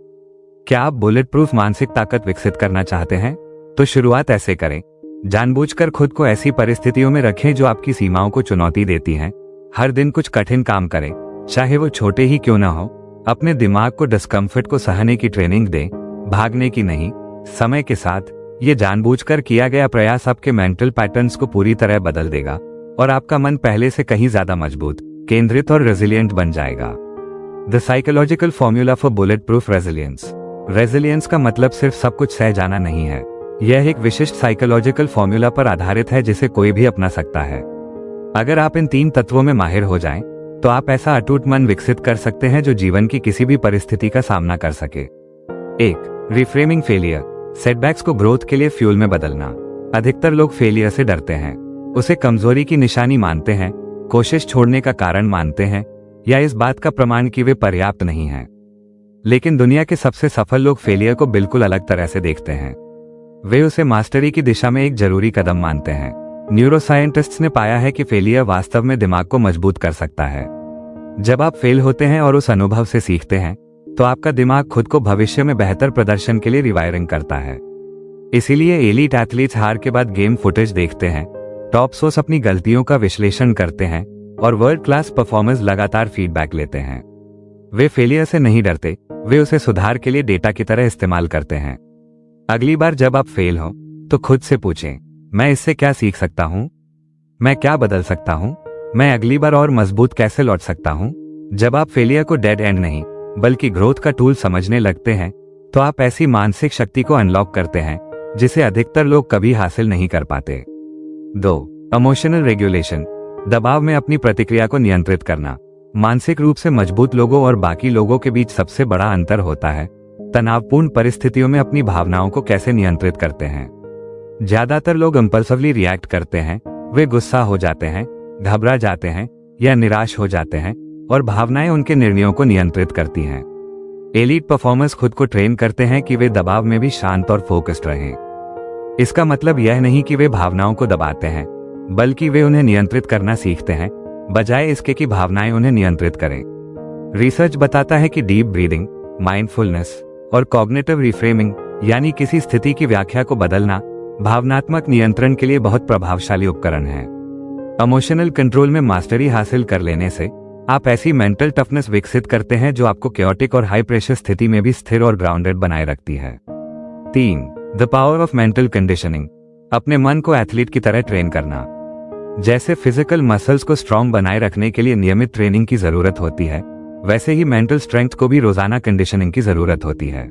क्या आप बुलेट प्रूफ मानसिक ताकत विकसित करना चाहते हैं? तो शुरुआत ऐसे करें। जानबूझकर खुद को ऐसी परिस्थितियों में रखें जो आपकी सीमाओं को चुनौती देती हैं। हर दिन कुछ कठिन काम करें, चाहे वो छोटे ही क्यों ना हो। अपने दिमाग को डिस्कम्फर्ट को सहने की ट्रेनिंग दें, भागने की नहीं। समय के साथ ये जानबूझकर किया गया प्रयास आपके मेंटल पैटर्न्स को पूरी तरह बदल देगा और आपका मन पहले से कहीं ज्यादा मजबूत, केंद्रित और रेजिलिएंट बन जाएगा। The psychological formula for bullet proof resilience. Resilience का मतलब सिर्फ सब कुछ सह जाना नहीं है। यह एक विशिष्ट साइकोलॉजिकल फॉर्मूला पर आधारित है जिसे कोई भी अपना सकता है। अगर आप इन 3 तत्वों में माहिर हो जाएं, तो आप ऐसा अटूट मन विकसित कर सकते हैं जो जीवन की किसी भी परिस्थिति का सामना कर सके। 1. Reframing failure. सेटबैक्स को ग्रोथ के लिए फ्यूल में बदलना। अधिकतर लोग फेलियर से डरते हैं, उसे कमजोरी की निशानी मानते हैं, कोशिश छोड़ने का कारण मानते हैं या इस बात का प्रमाण कि वे पर्याप्त नहीं हैं। लेकिन दुनिया के सबसे सफल लोग फेलियर को बिल्कुल अलग तरह से देखते हैं। वे उसे मास्टरी की दिशा में एक जरूरी कदम मानते हैं। न्यूरोसाइंटिस्ट्स ने पाया है कि फेलियर वास्तव में दिमाग को मजबूत कर सकता है। जब आप फेल होते हैं और उस अनुभव से सीखते हैं, तो आपका दिमाग खुद को भविष्य में बेहतर प्रदर्शन के लिए रिवायरिंग करता है। इसीलिए एलीट एथलीट्स हार के बाद गेम फुटेज देखते हैं, टॉप सोर्स अपनी गलतियों का विश्लेषण करते हैं और वर्ल्ड क्लास परफॉर्मर्स लगातार फीडबैक लेते हैं। वे फेलियर से नहीं डरते, वे उसे सुधार के लिए डेटा की तरह इस्तेमाल करते हैं। अगली बार जब आप फेल हो, तो खुद से पूछें, मैं इससे क्या सीख सकता हूं? मैं क्या बदल सकता हूं? मैं अगली बार और मजबूत कैसे लौट सकता हूं? जब आप फेलियर को डेड एंड नहीं, बल्कि ग्रोथ का टूल समझने लगते हैं, तो आप ऐसी मानसिक शक्ति को अनलॉक करते हैं जिसे अधिकतर लोग कभी हासिल नहीं कर पाते। 2. Emotional regulation. दबाव में अपनी प्रतिक्रिया को नियंत्रित करना। मानसिक रूप से मजबूत लोगों और बाकी लोगों के बीच सबसे बड़ा अंतर होता है तनावपूर्ण परिस्थितियों में अपनी भावनाओं को कैसे नियंत्रित करते हैं। ज्यादातर लोग इंपल्सिवली रिएक्ट करते हैं। वे गुस्सा हो जाते हैं, घबरा जाते हैं या निराश हो जाते हैं और भावनाएं उनके निर्णयों को नियंत्रित करती हैं। एलीट परफॉर्मर्स खुद को ट्रेन करते हैं कि वे दबाव में भी शांत और फोकस्ड रहें। इसका मतलब यह नहीं कि वे भावनाओं को दबाते हैं, बल्कि वे उन्हें नियंत्रित करना सीखते हैं, बजाय इसके कि भावनाएं उन्हें नियंत्रित करें। रिसर्च बताता है कि डीप ब्रीदिंग, माइंडफुलनेस और कॉग्निटिव रिफ्रेमिंग, यानी किसी स्थिति की व्याख्या को बदलना, भावनात्मक नियंत्रण के लिए बहुत प्रभावशाली उपकरण है। इमोशनल कंट्रोल में मास्टरी हासिल कर लेने से आप ऐसी मेंटल टफनेस विकसित करते हैं जो आपको कैओटिक और हाई प्रेशर स्थिति में भी स्थिर और ग्राउंडेड बनाए रखती है। 3. The power of mental conditioning. अपने मन को एथलीट की तरह ट्रेन करना। जैसे फिजिकल मसल्स को स्ट्रांग बनाए रखने के लिए नियमित ट्रेनिंग की जरूरत होती है, वैसे ही मेंटल स्ट्रेंथ को भी रोजाना कंडीशनिंग की जरूरत होती है।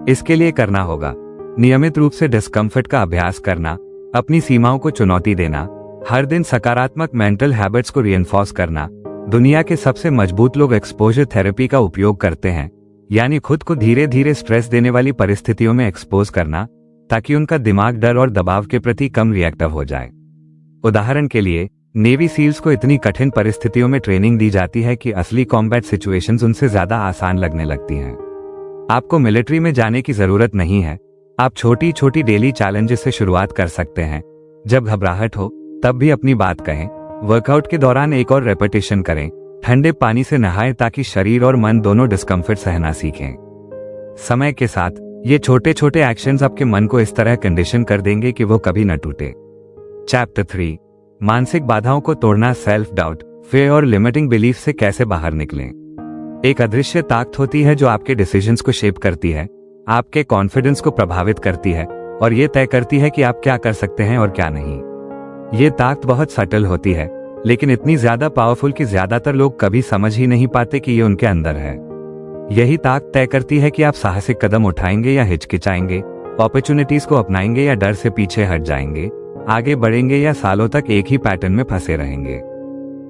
इसके लिए करना होगा नियमित रूप से डिस्कम्फर्ट का अभ्यास करना, अपनी सीमाओं को चुनौती देना, हर दिन सकारात्मक मेंटल हैबिट्स को रिइंफोर्स करना। दुनिया के सबसे मजबूत लोग एक्सपोजर थेरेपी का उपयोग करते हैं, यानी खुद को धीरे धीरे स्ट्रेस देने वाली परिस्थितियों में एक्सपोज करना, ताकि उनका दिमाग डर और दबाव के प्रति कम रिएक्टिव हो जाए। उदाहरण के लिए, नेवी सील्स को इतनी कठिन परिस्थितियों में ट्रेनिंग दी जाती है कि असली कॉम्बैट सिचुएशंस उनसे ज्यादा आसान लगने लगती हैं। आपको मिलिट्री में जाने की जरूरत नहीं है, आप छोटी छोटी डेली चैलेंजेस से शुरुआत कर सकते हैं। जब घबराहट हो, तब भी अपनी बात कहें। वर्कआउट के दौरान एक और रेपिटेशन करें, ठंडे पानी से नहाएं ताकि शरीर और मन दोनों डिस्कम्फर्ट सहना सीखें। समय के साथ ये छोटे छोटे एक्शंस आपके मन को इस तरह कंडीशन कर देंगे कि वो कभी न टूटे। चैप्टर 3, मानसिक बाधाओं को तोड़ना, सेल्फ डाउट, फियर और लिमिटिंग बिलीफ से कैसे बाहर निकलें। एक अदृश्य ताकत होती है जो आपके डिसीजंस को शेप करती है, आपके कॉन्फिडेंस को प्रभावित करती है और ये तय करती है कि आप क्या कर सकते हैं और क्या नहीं। ये ताकत बहुत सटल होती है, लेकिन इतनी ज्यादा पावरफुल कि ज्यादातर लोग कभी समझ ही नहीं पाते कि ये उनके अंदर है। यही ताकत तय करती है कि आप साहसिक कदम उठाएंगे या हिचकिचाएंगे, अपॉर्चुनिटीज को अपनाएंगे या डर से पीछे हट जाएंगे, आगे बढ़ेंगे या सालों तक एक ही पैटर्न में फंसे रहेंगे।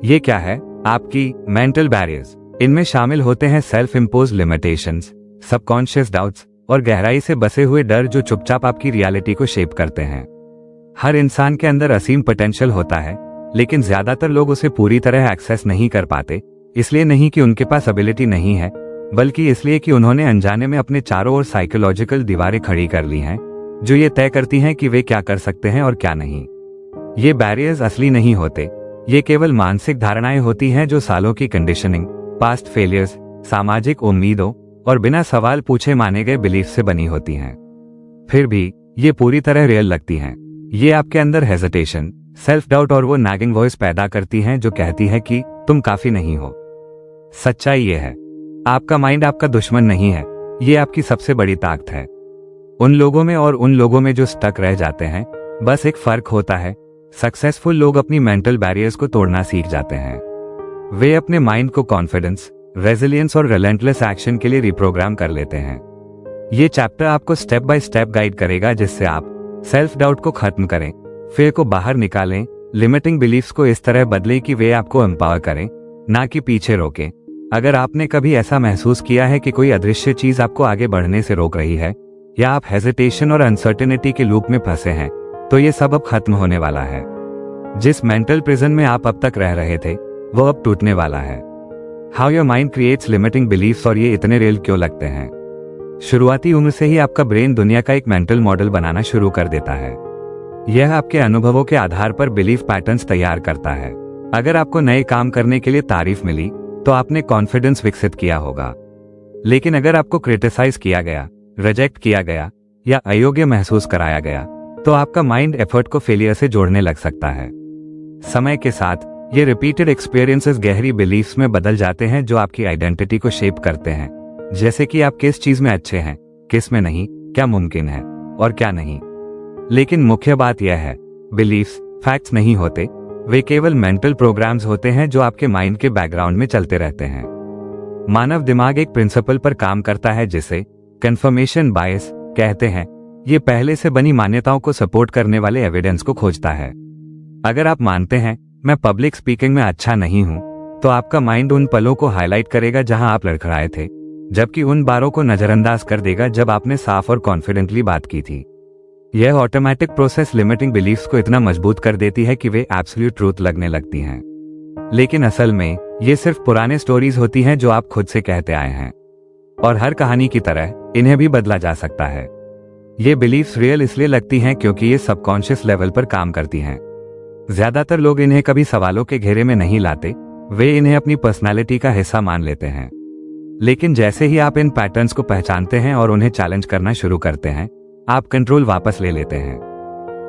ये क्या है? आपकी मेंटल बैरियर्स। इनमें शामिल होते हैं self impose limitations, subconscious doubts और गहराई से बसे हुए डर जो चुपचाप आपकी रियलिटी को शेप करते हैं। हर इंसान के अंदर असीम पोटेंशियल होता है, लेकिन ज्यादातर लोग उसे पूरी तरह एक्सेस नहीं कर पाते, इसलिए नहीं कि उनके पास एबिलिटी नहीं है, बल्कि इसलिए कि उन्होंने अनजाने में अपने चारों ओर साइकोलॉजिकल दीवारें खड़ी कर ली हैं, जो ये तय करती हैं कि वे क्या कर सकते हैं और क्या नहीं। ये बैरियर्स असली नहीं होते, ये केवल मानसिक धारणाएं होती हैं जो सालों की कंडीशनिंग, पास्ट फेलियर्स, सामाजिक उम्मीदों और बिना सवाल पूछे माने गए बिलीफ से बनी होती हैं। फिर भी ये पूरी तरह रियल लगती हैं। ये आपके अंदर हेजिटेशन, सेल्फ डाउट और वो नैगिंग वॉइस पैदा करती हैं जो कहती है कि तुम काफी नहीं हो। सच्चाई ये है, आपका माइंड आपका दुश्मन नहीं है, ये आपकी सबसे बड़ी ताकत है। उन लोगों में और उन लोगों में जो स्टक रह जाते हैं, बस एक फर्क होता है। सक्सेसफुल लोग अपनी मेंटल बैरियर्स को तोड़ना सीख जाते हैं। वे अपने माइंड को कॉन्फिडेंस, रेजिलियंस और रिलेंटलेस एक्शन के लिए रिप्रोग्राम कर लेते हैं। ये चैप्टर आपको स्टेप बाय स्टेप गाइड करेगा जिससे आप सेल्फ डाउट को खत्म करें, फियर को बाहर निकालें, लिमिटिंग बिलीफ्स को इस तरह बदलें कि वे आपको एम्पावर करें, ना कि पीछे रोकें। अगर आपने कभी ऐसा महसूस किया है कि कोई अदृश्य चीज आपको आगे बढ़ने से रोक रही है, या आप हेजिटेशन और अनसर्टेनिटी के लूप में फंसे हैं, तो ये सब अब खत्म होने वाला है। जिस मेंटल प्रिजन में आप अब तक रह रहे थे, वो अब टूटने वाला है। How your mind creates limiting beliefs और ये इतने रियल क्यों लगते हैं? शुरुआती उम्र से ही आपका ब्रेन दुनिया का एक मेंटल मॉडल बनाना शुरू कर देता है। यह आपके अनुभवों के आधार पर बिलीफ पैटर्न्स तैयार करता है। अगर आपको नए काम करने के लिए तारीफ मिली, तो आपने कॉन्फिडेंस विकसित किया होगा। लेकिन अगर आपको क्रिटिसाइज किया गया, रिजेक्ट किया गया या अयोग्य महसूस कराया गया, तो आपका माइंड एफर्ट को फेलियर से जोड़ने लग सकता है। समय के साथ ये रिपीटेड एक्सपीरियंसेस गहरी बिलीफ्स में बदल जाते हैं जो आपकी आइडेंटिटी को शेप करते हैं। जैसे कि आप किस चीज में अच्छे हैं, किस में नहीं, क्या मुमकिन है और क्या नहीं। लेकिन मुख्य बात यह है, बिलीफ्स फैक्ट्स नहीं होते, वे केवल मेंटल प्रोग्राम्स होते हैं जो आपके माइंड के बैकग्राउंड में चलते रहते हैं। मानव दिमाग एक प्रिंसिपल पर काम करता है जिसे कंफर्मेशन बायस कहते हैं। ये पहले से बनी मान्यताओं को सपोर्ट करने वाले एविडेंस को खोजता है। अगर आप मानते हैं मैं पब्लिक स्पीकिंग में अच्छा नहीं हूं, तो आपका माइंड उन पलों को हाईलाइट करेगा जहां आप लड़खड़ाए थे, जबकि उन बारों को नजरअंदाज कर देगा जब आपने साफ और कॉन्फिडेंटली बात की थी। यह ऑटोमेटिक प्रोसेस लिमिटिंग बिलीफ्स को इतना मजबूत कर देती है कि वे एब्सोल्यूट ट्रूथ लगने लगती हैं। लेकिन असल में ये सिर्फ पुराने स्टोरीज होती हैं जो आप खुद से कहते आए हैं, और हर कहानी की तरह इन्हें भी बदला जा सकता है। ये बिलीफ्स रियल इसलिए लगती हैं क्योंकि ये सबकॉन्शियस लेवल पर काम करती हैं। ज्यादातर लोग इन्हें कभी सवालों के घेरे में नहीं लाते, वे इन्हें अपनी पर्सनालिटी का हिस्सा मान लेते हैं। लेकिन जैसे ही आप इन पैटर्न्स को पहचानते हैं और उन्हें चैलेंज करना शुरू करते हैं, आप कंट्रोल वापस ले लेते हैं।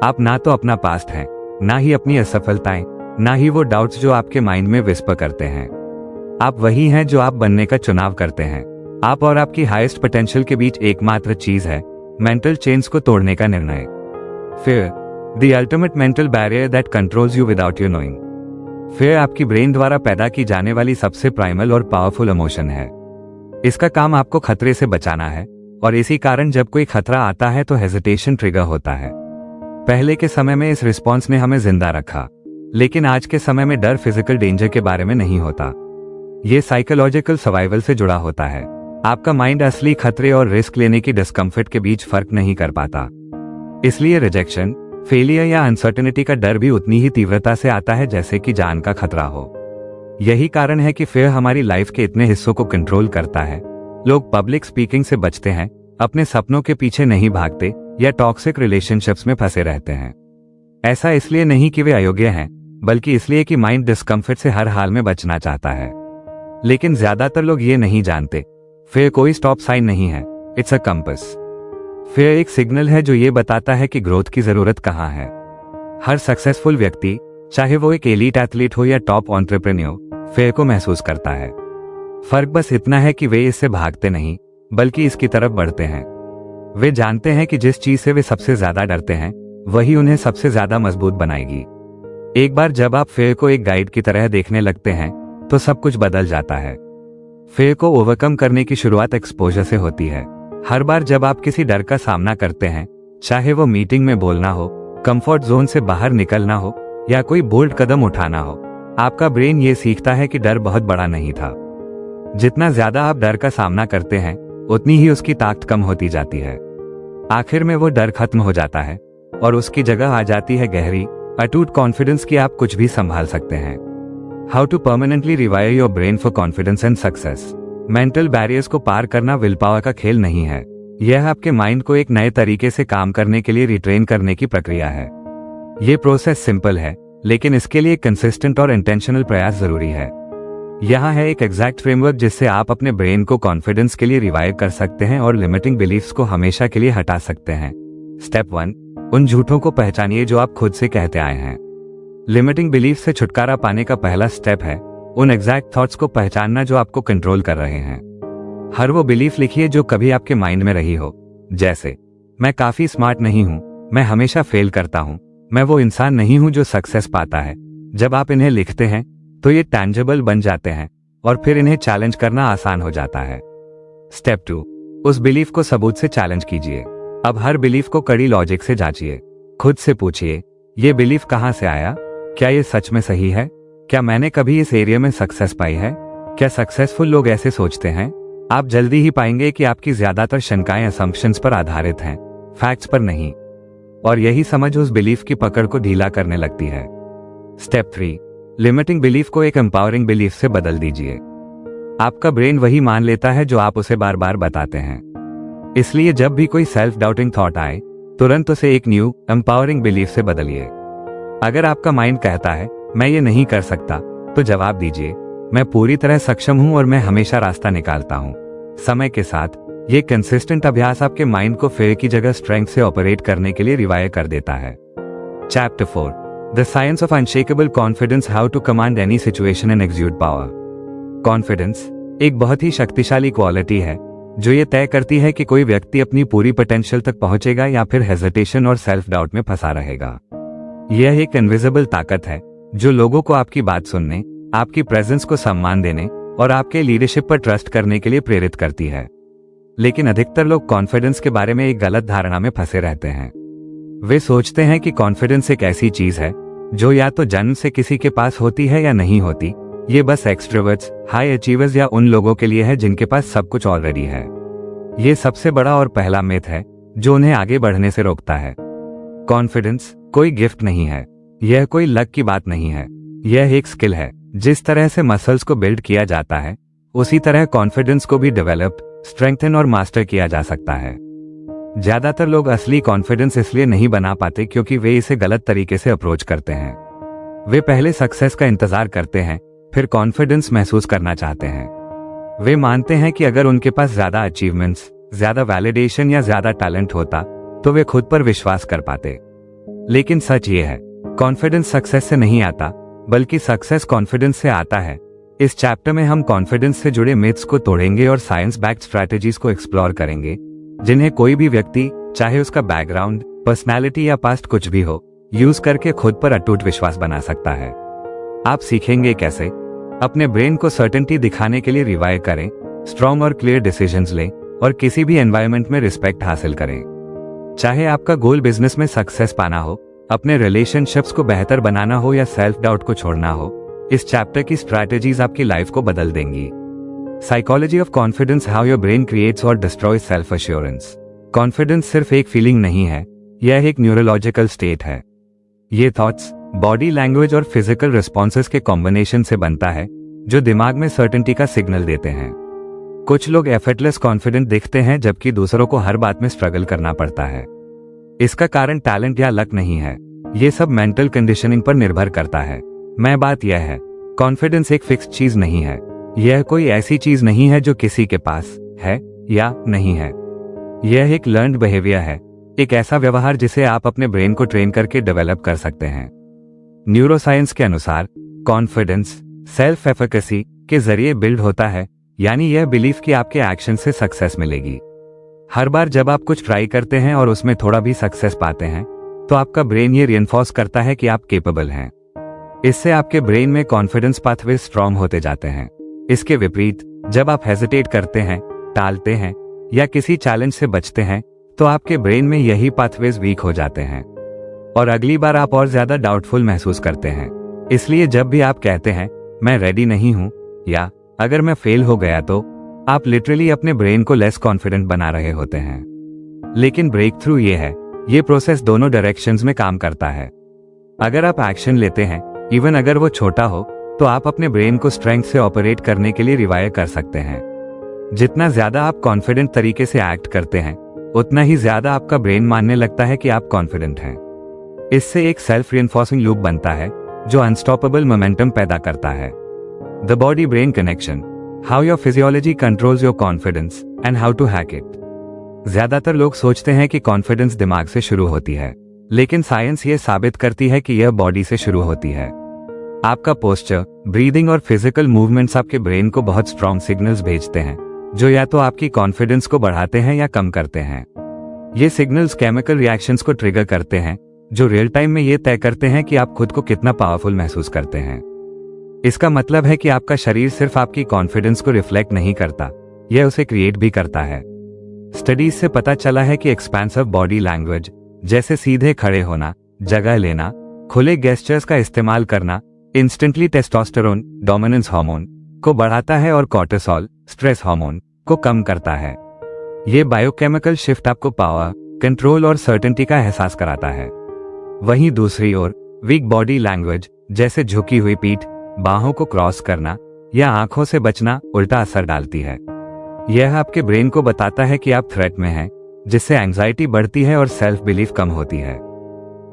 आप ना तो अपना पास्ट हैं, ना ही अपनी असफलताएं, ना ही वो डाउट्स जो आपके माइंड में विस्पर करते हैं। आप वही हैं जो आप बनने का चुनाव करते हैं। आप और आपकी हाईएस्ट पोटेंशियल के बीच एकमात्र चीज है मेंटल चेन्स को तोड़ने का निर्णय। Fear, the ultimate mental barrier that controls you without you knowing. Fear आपकी ब्रेन द्वारा पैदा की जाने वाली सबसे प्राइमल और पावरफुल इमोशन है। इसका काम आपको खतरे से बचाना है, और इसी कारण जब कोई खतरा आता है तो हेजिटेशन ट्रिगर होता है। पहले के समय में इस रिस्पॉन्स ने हमें जिंदा रखा, लेकिन आज के समय में डर फिजिकल डेंजर के बारे में नहीं होता, ये साइकोलॉजिकल सर्वाइवल से जुड़ा होता है। आपका माइंड असली खतरे और रिस्क लेने की डिस्कम्फर्ट के बीच फर्क नहीं कर पाता। इसलिए रिजेक्शन, फेलियर या अनसर्टेनिटी का डर भी उतनी ही तीव्रता से आता है जैसे कि जान का खतरा हो। यही कारण है कि फियर हमारी लाइफ के इतने हिस्सों को कंट्रोल करता है। लोग पब्लिक स्पीकिंग से बचते हैं, अपने सपनों के पीछे नहीं भागते या टॉक्सिक रिलेशनशिप्स में फंसे रहते हैं। ऐसा इसलिए नहीं कि वे अयोग्य हैं, बल्कि इसलिए कि माइंड डिस्कम्फर्ट से हर हाल में बचना चाहता है। लेकिन ज्यादातर लोग ये नहीं जानते, फिर कोई स्टॉप साइन नहीं है, इट्स अ कंपस। फिर एक सिग्नल है जो ये बताता है कि ग्रोथ की जरूरत कहाँ है। हर सक्सेसफुल व्यक्ति, चाहे वो एक एलीट एथलीट हो या टॉप एंटरप्रेन्योर, फिर को महसूस करता है। फर्क बस इतना है कि वे इससे भागते नहीं, बल्कि इसकी तरफ बढ़ते हैं। वे जानते हैं कि जिस चीज से वे सबसे ज्यादा डरते हैं, वही उन्हें सबसे ज्यादा मजबूत बनाएगी। एक बार जब आप फियर को एक गाइड की तरह देखने लगते हैं, तो सब कुछ बदल जाता है। फियर को ओवरकम करने की शुरुआत एक्सपोजर से होती है। हर बार जब आप किसी डर का सामना करते हैं, चाहे वो मीटिंग में बोलना हो, कंफर्ट जोन से बाहर निकलना हो या कोई बोल्ड कदम उठाना हो, आपका ब्रेन ये सीखता है कि डर बहुत बड़ा नहीं था। जितना ज्यादा आप डर का सामना करते हैं, उतनी ही उसकी ताकत कम होती जाती है। आखिर में वो डर खत्म हो जाता है और उसकी जगह आ जाती है गहरी, अटूट कॉन्फिडेंस कि आप कुछ भी संभाल सकते हैं। How to permanently rewire your brain for confidence and success. Mental barriers को पार करना विल पावर का खेल नहीं है, यह आपके माइंड को एक नए तरीके से काम करने के लिए रिट्रेन करने की प्रक्रिया है। ये प्रोसेस सिंपल है, लेकिन इसके लिए कंसिस्टेंट और इंटेंशनल प्रयास जरूरी है। यहाँ है एक एग्जैक्ट फ्रेमवर्क जिससे आप अपने ब्रेन को कॉन्फिडेंस के लिए रिवाइव कर सकते हैं और लिमिटिंग बिलीफ्स को हमेशा के लिए हटा सकते हैं। स्टेप 1, उन झूठों को पहचानिए जो आप खुद से कहते आए हैं। लिमिटिंग बिलीफ से छुटकारा पाने का पहला स्टेप है उन एग्जैक्ट थॉट्स को पहचानना जो आपको कंट्रोल कर रहे हैं। हर वो बिलीफ लिखिए जो कभी आपके माइंड में रही हो, जैसे मैं काफी स्मार्ट नहीं हूं, मैं हमेशा फेल करता हूं, मैं वो इंसान नहीं हूं जो सक्सेस पाता है। जब आप इन्हें लिखते हैं तो ये टैंजिबल बन जाते हैं और फिर इन्हें चैलेंज करना आसान हो जाता है। स्टेप 2, उस बिलीफ को सबूत से चैलेंज कीजिए। अब हर बिलीफ को कड़ी लॉजिक से जांचिए। खुद से पूछिए, ये बिलीफ कहां से आया? क्या ये सच में सही है? क्या मैंने कभी इस एरिया में सक्सेस पाई है? क्या सक्सेसफुल लोग ऐसे सोचते हैं? आप जल्दी ही पाएंगे कि आपकी ज्यादातर शंकाएं असम्पशंस पर आधारित हैं, फैक्ट्स पर नहीं। और यही समझ उस बिलीफ की पकड़ को ढीला करने लगती है। स्टेप 3, लिमिटिंग बिलीफ को एक एम्पावरिंग बिलीफ से बदल दीजिए। आपका ब्रेन वही मान लेता है जो आप उसे बार बार बताते हैं। इसलिए जब भी कोई सेल्फ डाउटिंग थॉट आए, तुरंत उसे एक न्यू एम्पावरिंग बिलीफ से बदलिए। अगर आपका माइंड कहता है मैं ये नहीं कर सकता, तो जवाब दीजिए मैं पूरी तरह सक्षम हूं और मैं हमेशा रास्ता निकालता हूं। समय के साथ ये कंसिस्टेंट अभ्यास आपके माइंड को फेयर की जगह स्ट्रेंथ से ऑपरेट करने के लिए रिवायर कर देता है। Chapter 4, the science of unshakable confidence, how to command any situation and exude power. Confidence एक बहुत ही शक्तिशाली क्वालिटी है जो ये तय करती है कि कोई व्यक्ति अपनी पूरी पोटेंशियल तक पहुंचेगा या फिर हेजिटेशन और सेल्फ डाउट में फंसा रहेगा। यह एक इनविजिबल ताकत है जो लोगों को आपकी बात सुनने, आपकी प्रेजेंस को सम्मान देने और आपके लीडरशिप पर ट्रस्ट करने के लिए प्रेरित करती है। लेकिन अधिकतर लोग कॉन्फिडेंस के बारे में एक गलत धारणा में फंसे रहते हैं। वे सोचते हैं कि कॉन्फिडेंस एक ऐसी चीज है जो या तो जन्म से किसी के पास होती है या नहीं होती। ये बस एक्सट्रोवर्ट्स, हाई अचीवर्स या उन लोगों के लिए है जिनके पास सब कुछ ऑलरेडी है। ये सबसे बड़ा और पहला मिथ है जो उन्हें आगे बढ़ने से रोकता है। कॉन्फिडेंस कोई गिफ्ट नहीं है, यह कोई लक की बात नहीं है, यह एक स्किल है। जिस तरह से मसल्स को बिल्ड किया जाता है, उसी तरह कॉन्फिडेंस को भी डेवलप, स्ट्रेंथन और मास्टर किया जा सकता है। ज्यादातर लोग असली कॉन्फिडेंस इसलिए नहीं बना पाते क्योंकि वे इसे गलत तरीके से अप्रोच करते हैं। वे पहले सक्सेस का इंतजार करते हैं, फिर कॉन्फिडेंस महसूस करना चाहते हैं। वे मानते हैं कि अगर उनके पास ज्यादा अचीवमेंट्स, ज्यादा वैलिडेशन या ज्यादा टैलेंट होता तो वे खुद पर विश्वास कर पाते। लेकिन सच ये है, कॉन्फिडेंस सक्सेस से नहीं आता, बल्कि सक्सेस कॉन्फिडेंस से आता है। इस चैप्टर में हम कॉन्फिडेंस से जुड़े मिथ्स को तोड़ेंगे और साइंस बैक्ड स्ट्रैटेजीज को एक्सप्लोर करेंगे, जिन्हें कोई भी व्यक्ति, चाहे उसका बैकग्राउंड, पर्सनैलिटी या पास्ट कुछ भी हो, यूज करके खुद पर अटूट विश्वास बना सकता है। आप सीखेंगे कैसे अपने ब्रेन को सर्टेनिटी दिखाने के लिए रिवायर करें, स्ट्रॉन्ग और क्लियर डिसीजंस लें और किसी भी एनवायरनमेंट में रिस्पेक्ट हासिल करें। चाहे आपका गोल बिजनेस में सक्सेस पाना हो, अपने रिलेशनशिप्स को बेहतर बनाना हो या सेल्फ डाउट को छोड़ना हो, इस चैप्टर की स्ट्रैटेजीज आपकी लाइफ को बदल देंगी। Psychology of confidence, how your brain creates और डिस्ट्रॉयज सेल्फ एश्योरेंस। कॉन्फिडेंस सिर्फ एक फीलिंग नहीं है, यह एक न्यूरोलॉजिकल स्टेट है। ये थॉट्स, बॉडी लैंग्वेज और फिजिकल रिस्पॉन्सेस के कॉम्बिनेशन से बनता है जो दिमाग में सर्टेनिटी का सिग्नल देते हैं। कुछ लोग एफर्टलेस कॉन्फिडेंट दिखते हैं जबकि दूसरों को हर बात में स्ट्रगल करना पड़ता है। इसका कारण टैलेंट या लक नहीं है, ये सब मेंटल कंडीशनिंग पर निर्भर करता है। मैं बात यह है, कॉन्फिडेंस एक फिक्स्ड चीज नहीं है, यह कोई ऐसी चीज नहीं है जो किसी के पास है या नहीं है। यह एक लर्न्ड बिहेवियर है, एक ऐसा व्यवहार जिसे आप अपने ब्रेन को ट्रेन करके डेवलप कर सकते हैं। न्यूरोसाइंस के अनुसार कॉन्फिडेंस सेल्फ एफिकेसी के जरिए बिल्ड होता है, यानी यह बिलीफ कि आपके एक्शन से सक्सेस मिलेगी। हर बार जब आप कुछ ट्राई करते हैं और उसमें थोड़ा भी सक्सेस पाते हैं, तो आपका ब्रेन ये रिइंफोर्स करता है कि आप केपेबल हैं। इससे आपके ब्रेन में कॉन्फिडेंस पाथवे स्ट्रांग होते जाते हैं। इसके विपरीत, जब आप हेजिटेट करते हैं, टालते हैं या किसी चैलेंज से बचते हैं, तो आपके ब्रेन में यही पाथवेज वीक हो जाते हैं और अगली बार आप और ज्यादा डाउटफुल महसूस करते हैं। इसलिए जब भी आप कहते हैं मैं रेडी नहीं हूं या अगर मैं फेल हो गया, तो आप लिटरली अपने ब्रेन को लेस कॉन्फिडेंट बना रहे होते हैं। लेकिन ब्रेक थ्रू ये है, ये प्रोसेस दोनों डायरेक्शंस में काम करता है। अगर आप एक्शन लेते हैं, इवन अगर वो छोटा हो, तो आप अपने ब्रेन को स्ट्रेंथ से ऑपरेट करने के लिए रिवायर कर सकते हैं। जितना ज्यादा आप कॉन्फिडेंट तरीके से एक्ट करते हैं, उतना ही ज्यादा आपका ब्रेन मानने लगता है कि आप कॉन्फिडेंट हैं। इससे एक सेल्फ रिइंफोर्सिंग लूप बनता है जो अनस्टॉपेबल मोमेंटम पैदा करता है। The body brain connection, how your physiology controls your confidence and how to hack it. ज्यादातर लोग सोचते हैं कि कॉन्फिडेंस दिमाग से शुरू होती है, लेकिन साइंस ये साबित करती है कि यह बॉडी से शुरू होती है। आपका पोस्चर, ब्रीदिंग और फिजिकल मूवमेंट्स आपके ब्रेन को बहुत स्ट्रॉन्ग सिग्नल्स भेजते हैं, जो या तो आपकी कॉन्फिडेंस को बढ़ाते हैं या कम करते हैं। ये सिग्नल्स केमिकल रिएक्शंस को ट्रिगर करते हैं, जो रियल टाइम में ये तय करते हैं कि आप खुद को कितना पावरफुल महसूस करते हैं। इसका मतलब है कि आपका शरीर सिर्फ आपकी कॉन्फिडेंस को रिफ्लेक्ट नहीं करता, यह उसे क्रिएट भी करता है। स्टडीज से पता चला है कि एक्सपेंसिव बॉडी लैंग्वेज, जैसे सीधे खड़े होना, जगह लेना, खुले गेस्चर्स का इस्तेमाल करना, इंस्टेंटली टेस्टोस्टेरोन, डोमिनेंस हार्मोन को बढ़ाता है और कॉर्टिसोल, स्ट्रेस हार्मोन को कम करता है। ये बायोकेमिकल शिफ्ट आपको पावर, कंट्रोल और सर्टेनिटी का एहसास कराता है। वहीं दूसरी ओर वीक बॉडी लैंग्वेज, जैसे झुकी हुई पीठ, बाहों को क्रॉस करना या आंखों से बचना, उल्टा असर डालती है। यह आपके ब्रेन को बताता है कि आप थ्रेट में हैं, जिससे एंजाइटी बढ़ती है और सेल्फ बिलीफ कम होती है।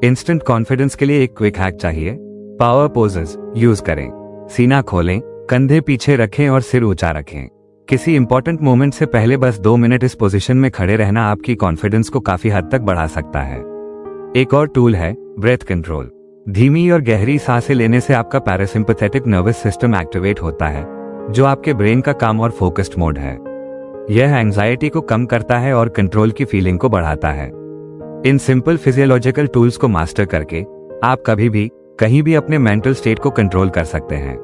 इंस्टेंट कॉन्फिडेंस के लिए एक क्विक हैक चाहिए। पावर पोजेस यूज करें। सीना खोलें, कंधे पीछे रखें और सिर ऊंचा रखें। किसी इंपॉर्टेंट मोमेंट से पहले बस 2 मिनट इस पोजीशन में खड़े रहना आपकी कॉन्फिडेंस को काफी हद तक बढ़ा सकता है। एक और टूल है ब्रेथ कंट्रोल। धीमी और गहरी सांसें लेने से आपका पैरासिम्पैथेटिक नर्वस सिस्टम एक्टिवेट होता है, जो आपके ब्रेन का काम और फोकस्ड मोड है। यह एंजाइटी को कम करता है और कंट्रोल की फीलिंग को बढ़ाता है। इन सिंपल फिजियोलॉजिकल टूल्स को मास्टर करके आप कभी भी कहीं भी अपने मेंटल स्टेट को कंट्रोल कर सकते हैं।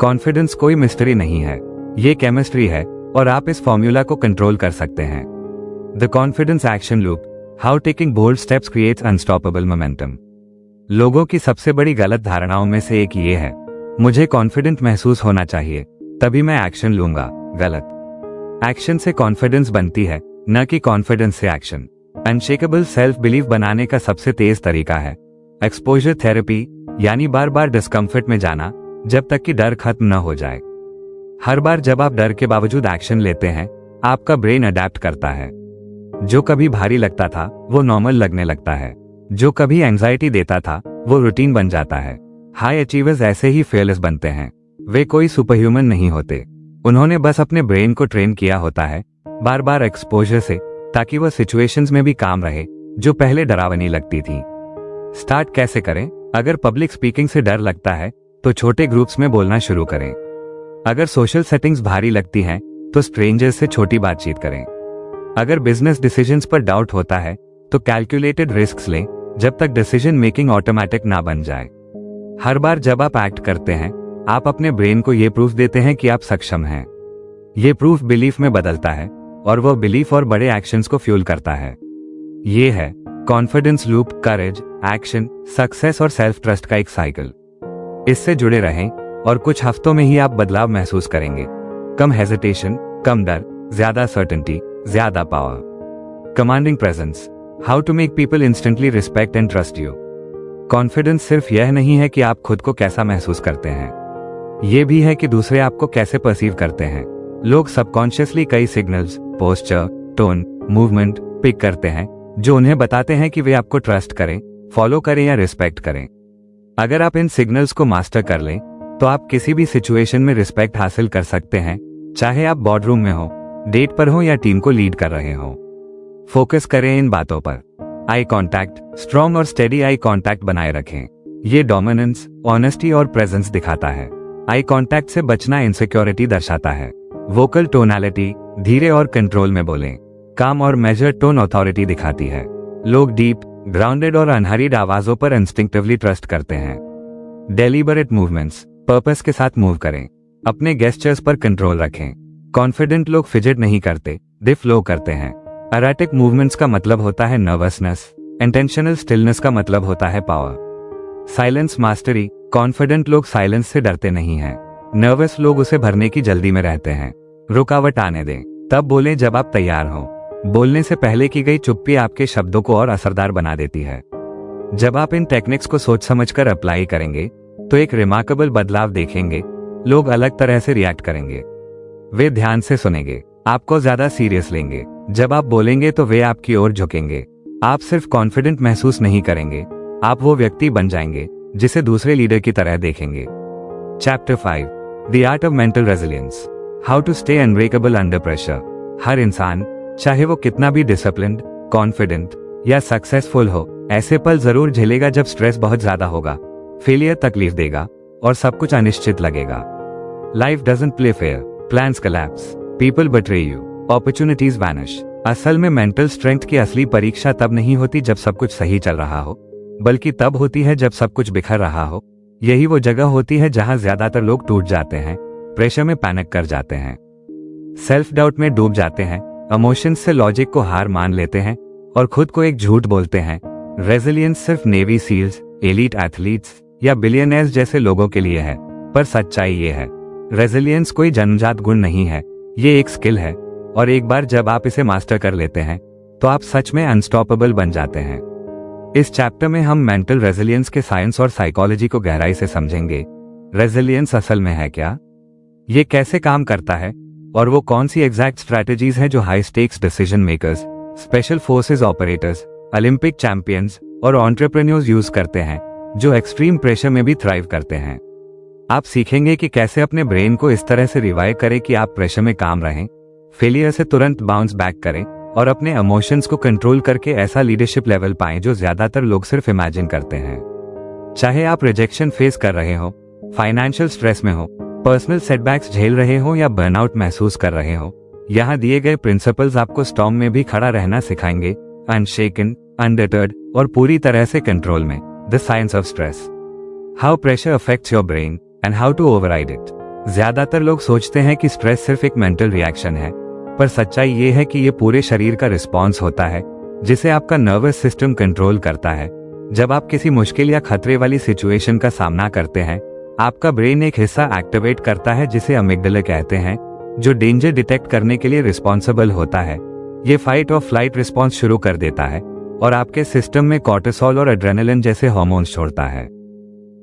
कॉन्फिडेंस कोई मिस्ट्री नहीं है, ये केमिस्ट्री है और आप इस फॉर्मूला को कंट्रोल कर सकते हैं। The confidence action loop, how taking bold steps creates unstoppable momentum. लोगों की सबसे बड़ी गलत धारणाओं में से एक ये है, मुझे कॉन्फिडेंट महसूस होना चाहिए तभी मैं एक्शन लूंगा। गलत। एक्शन से कॉन्फिडेंस बनती है, न कि कॉन्फिडेंस से एक्शन। अनशेकेबल सेल्फ बिलीफ बनाने का सबसे तेज तरीका है एक्सपोजर थेरेपी, यानी बार बार डिस्कम्फर्ट में जाना जब तक कि डर खत्म न हो जाए। हर बार जब आप डर के बावजूद एक्शन लेते हैं, आपका ब्रेन अडेप्ट करता है। जो कभी भारी लगता था वो नॉर्मल लगने लगता है, जो कभी एंजाइटी देता था वो रूटीन बन जाता है। हाई अचीवर्स ऐसे ही फेयरलेस बनते हैं। वे कोई सुपरह्यूमन नहीं होते, उन्होंने बस अपने ब्रेन को ट्रेन किया होता है बार बार एक्सपोजर से, ताकि वह सिचुएशंस में भी काम रहे जो पहले डरावनी लगती थी। स्टार्ट कैसे करें? अगर पब्लिक स्पीकिंग से डर लगता है तो छोटे ग्रुप्स में बोलना शुरू करें। अगर सोशल सेटिंग्स भारी लगती हैं तो स्ट्रेंजर्स से छोटी बातचीत करें। अगर बिजनेस डिसीजंस पर डाउट होता है तो कैलकुलेटेड रिस्क्स लें जब तक डिसीजन मेकिंग ऑटोमेटिक ना बन जाए। हर बार जब आप एक्ट करते हैं, आप अपने ब्रेन को यह प्रूफ देते हैं कि आप सक्षम हैं। ये प्रूफ बिलीफ में बदलता है और वह बिलीफ और बड़े एक्शंस को फ्यूल करता है। ये है कॉन्फिडेंस लूप, करेज, एक्शन, सक्सेस और सेल्फ ट्रस्ट का एक साइकिल। इससे जुड़े रहें और कुछ हफ्तों में ही आप बदलाव महसूस करेंगे। कम हेजिटेशन, कम डर, ज्यादा सर्टेनिटी, ज्यादा power. Commanding presence, how to make people instantly respect and trust you. Confidence सिर्फ यह नहीं है कि आप खुद को कैसा महसूस करते हैं, यह भी है कि दूसरे आपको कैसे परसीव करते हैं। लोग सबकॉन्शियसली कई signals, posture, tone, movement pick करते हैं जो उन्हें बताते हैं कि वे आपको ट्रस्ट करें, फॉलो करें या रिस्पेक्ट करें। अगर आप इन सिग्नल्स को मास्टर कर लें तो आप किसी भी सिचुएशन में रिस्पेक्ट हासिल कर सकते हैं, चाहे आप बोर्डरूम में हो, डेट पर हो या टीम को लीड कर रहे हो। फोकस करें इन बातों पर। आई कांटेक्ट, स्ट्रॉन्ग और स्टेडी आई कांटेक्ट बनाए रखें। ये डोमिनेंस, ऑनेस्टी और प्रेजेंस दिखाता है। आई कांटेक्ट से बचना इनसिक्योरिटी दर्शाता है। वोकल टोनालिटी, धीरे और कंट्रोल में बोलें। काम और मेजर टोन अथॉरिटी दिखाती है। लोग डीप, ग्राउंडेड और अनहरीड आवाजों पर इंस्टिंक्टिवली ट्रस्ट करते हैं। डेलिबरेट मूवमेंट्स, पर्पस के साथ मूव करें। अपने गेस्चर्स पर कंट्रोल रखें। कॉन्फिडेंट लोग फिजेट नहीं करते, दे फ्लो करते हैं। एराटिक मूवमेंट्स का मतलब होता है नर्वसनेस, इंटेंशनल स्टिलनेस का मतलब होता है पावर। साइलेंस मास्टरी, कॉन्फिडेंट लोग साइलेंस से डरते नहीं हैं, नर्वस लोग उसे भरने की जल्दी में रहते हैं। रुकावट आने दें, तब बोलें जब आप तैयार हो। बोलने से पहले की गई चुप्पी आपके शब्दों को और असरदार बना देती है। जब आप इन टेक्निक्स को सोच समझकर अप्लाई करेंगे तो एक रिमार्केबल बदलाव देखेंगे। लोग अलग तरह से रिएक्ट करेंगे, वे ध्यान से सुनेंगे, आपको ज्यादा सीरियस लेंगे। जब आप बोलेंगे तो वे आपकी ओर झुकेंगे। आप सिर्फ कॉन्फिडेंट महसूस नहीं करेंगे, आप वो व्यक्ति बन जाएंगे जिसे दूसरे लीडर की तरह देखेंगे। Chapter 5, the art of mental resilience, how to stay unbreakable under pressure. हर इंसान, चाहे वो कितना भी डिसिप्लिन्ड, कॉन्फिडेंट या सक्सेसफुल हो, ऐसे पल जरूर झेलेगा जब स्ट्रेस बहुत ज्यादा होगा, फेलियर तकलीफ देगा और सब कुछ अनिश्चित लगेगा। Life doesn't play fair, plans collapse, people betray you, opportunities vanish. असल में मेंटल स्ट्रेंथ की असली परीक्षा तब नहीं होती जब सब कुछ सही चल रहा हो, बल्कि तब होती है जब सब कुछ बिखर रहा हो। यही वो जगह होती है जहां ज्यादातर लोग टूट जाते हैं, प्रेशर में पैनिक कर जाते हैं, सेल्फ डाउट में डूब जाते हैं, इमोशंस से लॉजिक को हार मान लेते हैं और खुद को एक झूठ बोलते हैं। रेजिलियंस सिर्फ नेवी सील्स, एलीट एथलीट्स या बिलियनर्स जैसे लोगों के लिए है, पर सच्चाई ये है, रेजिलियंस कोई जन्मजात गुण नहीं है, ये एक स्किल है और एक बार जब आप इसे मास्टर कर लेते हैं तो आप सच में अनस्टॉपेबल बन जाते हैं। इस चैप्टर में हम मेंटल रेजिलियंस के साइंस और साइकोलॉजी को गहराई से समझेंगे। रेजिलियंस असल में है क्या, ये कैसे काम करता है और वो कौन सी एग्जैक्ट स्ट्रैटेजीज हैं जो high stakes decision makers, special forces operators, Olympic champions और एंटरप्रेन्योर्स यूज करते हैं जो एक्सट्रीम प्रेशर में भी थ्राइव करते हैं। आप सीखेंगे कि कैसे अपने ब्रेन को इस तरह से रिवाइव करें कि आप प्रेशर में काम रहें, फेलियर से तुरंत बाउंस बैक करें और अपने इमोशंस को कंट्रोल करके ऐसा लीडरशिप लेवल पाएं जो ज्यादातर लोग सिर्फ इमेजिन करते हैं। चाहे आप रिजेक्शन फेस कर रहे हो, फाइनेंशियल स्ट्रेस में हो, पर्सनल सेटबैक्स झेल रहे हो या बर्नआउट महसूस कर रहे हो, यहाँ दिए गए प्रिंसिपल्स आपको स्टॉर्म में भी खड़ा रहना सिखाएंगे, अनशेकन, अनडिटर्ड और पूरी तरह से कंट्रोल में। The science of stress, how pressure affects your brain and how to override it. ज्यादातर लोग सोचते हैं कि स्ट्रेस सिर्फ एक मेंटल रिएक्शन है, पर सच्चाई ये है कि ये पूरे शरीर का रिस्पॉन्स होता है जिसे आपका नर्वस सिस्टम कंट्रोल करता है। जब आप किसी मुश्किल या खतरे वाली सिचुएशन का सामना करते हैं, आपका ब्रेन एक हिस्सा एक्टिवेट करता है जिसे अमिगडाला कहते हैं, जो डेंजर डिटेक्ट करने के लिए रिस्पॉन्सिबल होता है। ये फाइट और फ्लाइट रिस्पॉन्स शुरू कर देता है और आपके सिस्टम में कॉर्टिसोल और एड्रेनालिन जैसे हार्मोन्स छोड़ता है।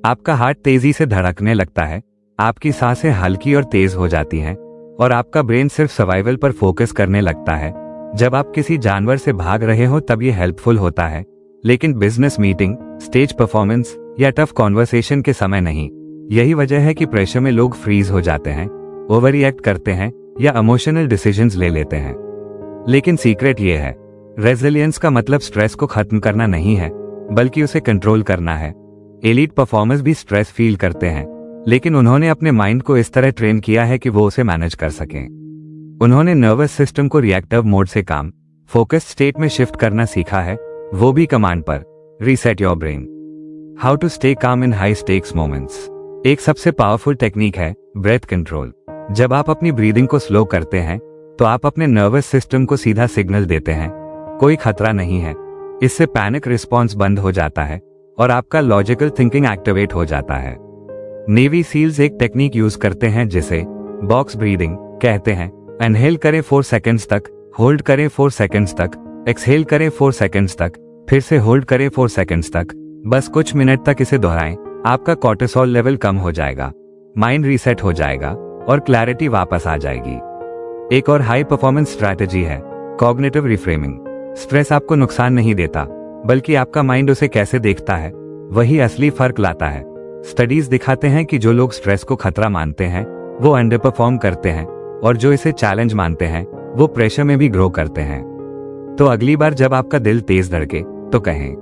आपका हार्ट तेजी से धड़कने लगता है, आपकी सांसें हल्की और तेज हो जाती हैं और आपका ब्रेन सिर्फ सर्वाइवल पर फोकस करने लगता है। जब आप किसी जानवर से भाग रहे हो तब ये हेल्पफुल होता है, लेकिन बिजनेस मीटिंग, स्टेज परफॉर्मेंस या टफ कॉन्वर्सेशन के समय नहीं। यही वजह है कि प्रेशर में लोग फ्रीज हो जाते हैं, ओवर रिएक्ट करते हैं या इमोशनल डिसीजंस ले लेते हैं। लेकिन सीक्रेट ये है, रेजिलियंस का मतलब स्ट्रेस को खत्म करना नहीं है, बल्कि उसे कंट्रोल करना है। एलीट परफॉर्मर्स भी स्ट्रेस फील करते हैं, लेकिन उन्होंने अपने माइंड को इस तरह ट्रेन किया है कि वो उसे मैनेज कर सकें। उन्होंने नर्वस सिस्टम को रिएक्टिव मोड से काम फोकस स्टेट में शिफ्ट करना सीखा है, वो भी कमांड पर। Reset your brain, how to stay calm in high stakes moments. एक सबसे पावरफुल टेक्निक है ब्रेथ कंट्रोल। जब आप अपनी ब्रीदिंग को स्लो करते हैं तो आप अपने नर्वस सिस्टम को सीधा सिग्नल देते हैं, कोई खतरा नहीं है। इससे पैनिक रिस्पॉन्स बंद हो जाता है और आपका लॉजिकल थिंकिंग एक्टिवेट हो जाता है। नेवी सील्स एक टेक्निक यूज करते हैं जिसे बॉक्स ब्रीदिंग कहते हैं। इनहेल करें 4 सेकंड्स तक, होल्ड करें 4 सेकंड्स तक, एक्सहेल करें 4 सेकंड्स तक, फिर से होल्ड करें 4 सेकंड्स तक। बस कुछ मिनट तक इसे दोहराएं, आपका कॉर्टिसोल लेवल कम हो जाएगा, माइंड रीसेट हो जाएगा और क्लैरिटी वापस आ जाएगी। एक और हाई परफॉर्मेंस स्ट्रैटेजी है कॉग्निटिव रिफ्रेमिंग। स्ट्रेस आपको नुकसान नहीं देता, बल्कि आपका माइंड उसे कैसे देखता है वही असली फर्क लाता है। स्टडीज दिखाते हैं कि जो लोग स्ट्रेस को खतरा मानते हैं वो अंडर परफॉर्म करते हैं और जो इसे चैलेंज मानते हैं वो प्रेशर में भी ग्रो करते हैं। तो अगली बार जब आपका दिल तेज धड़के तो कहें,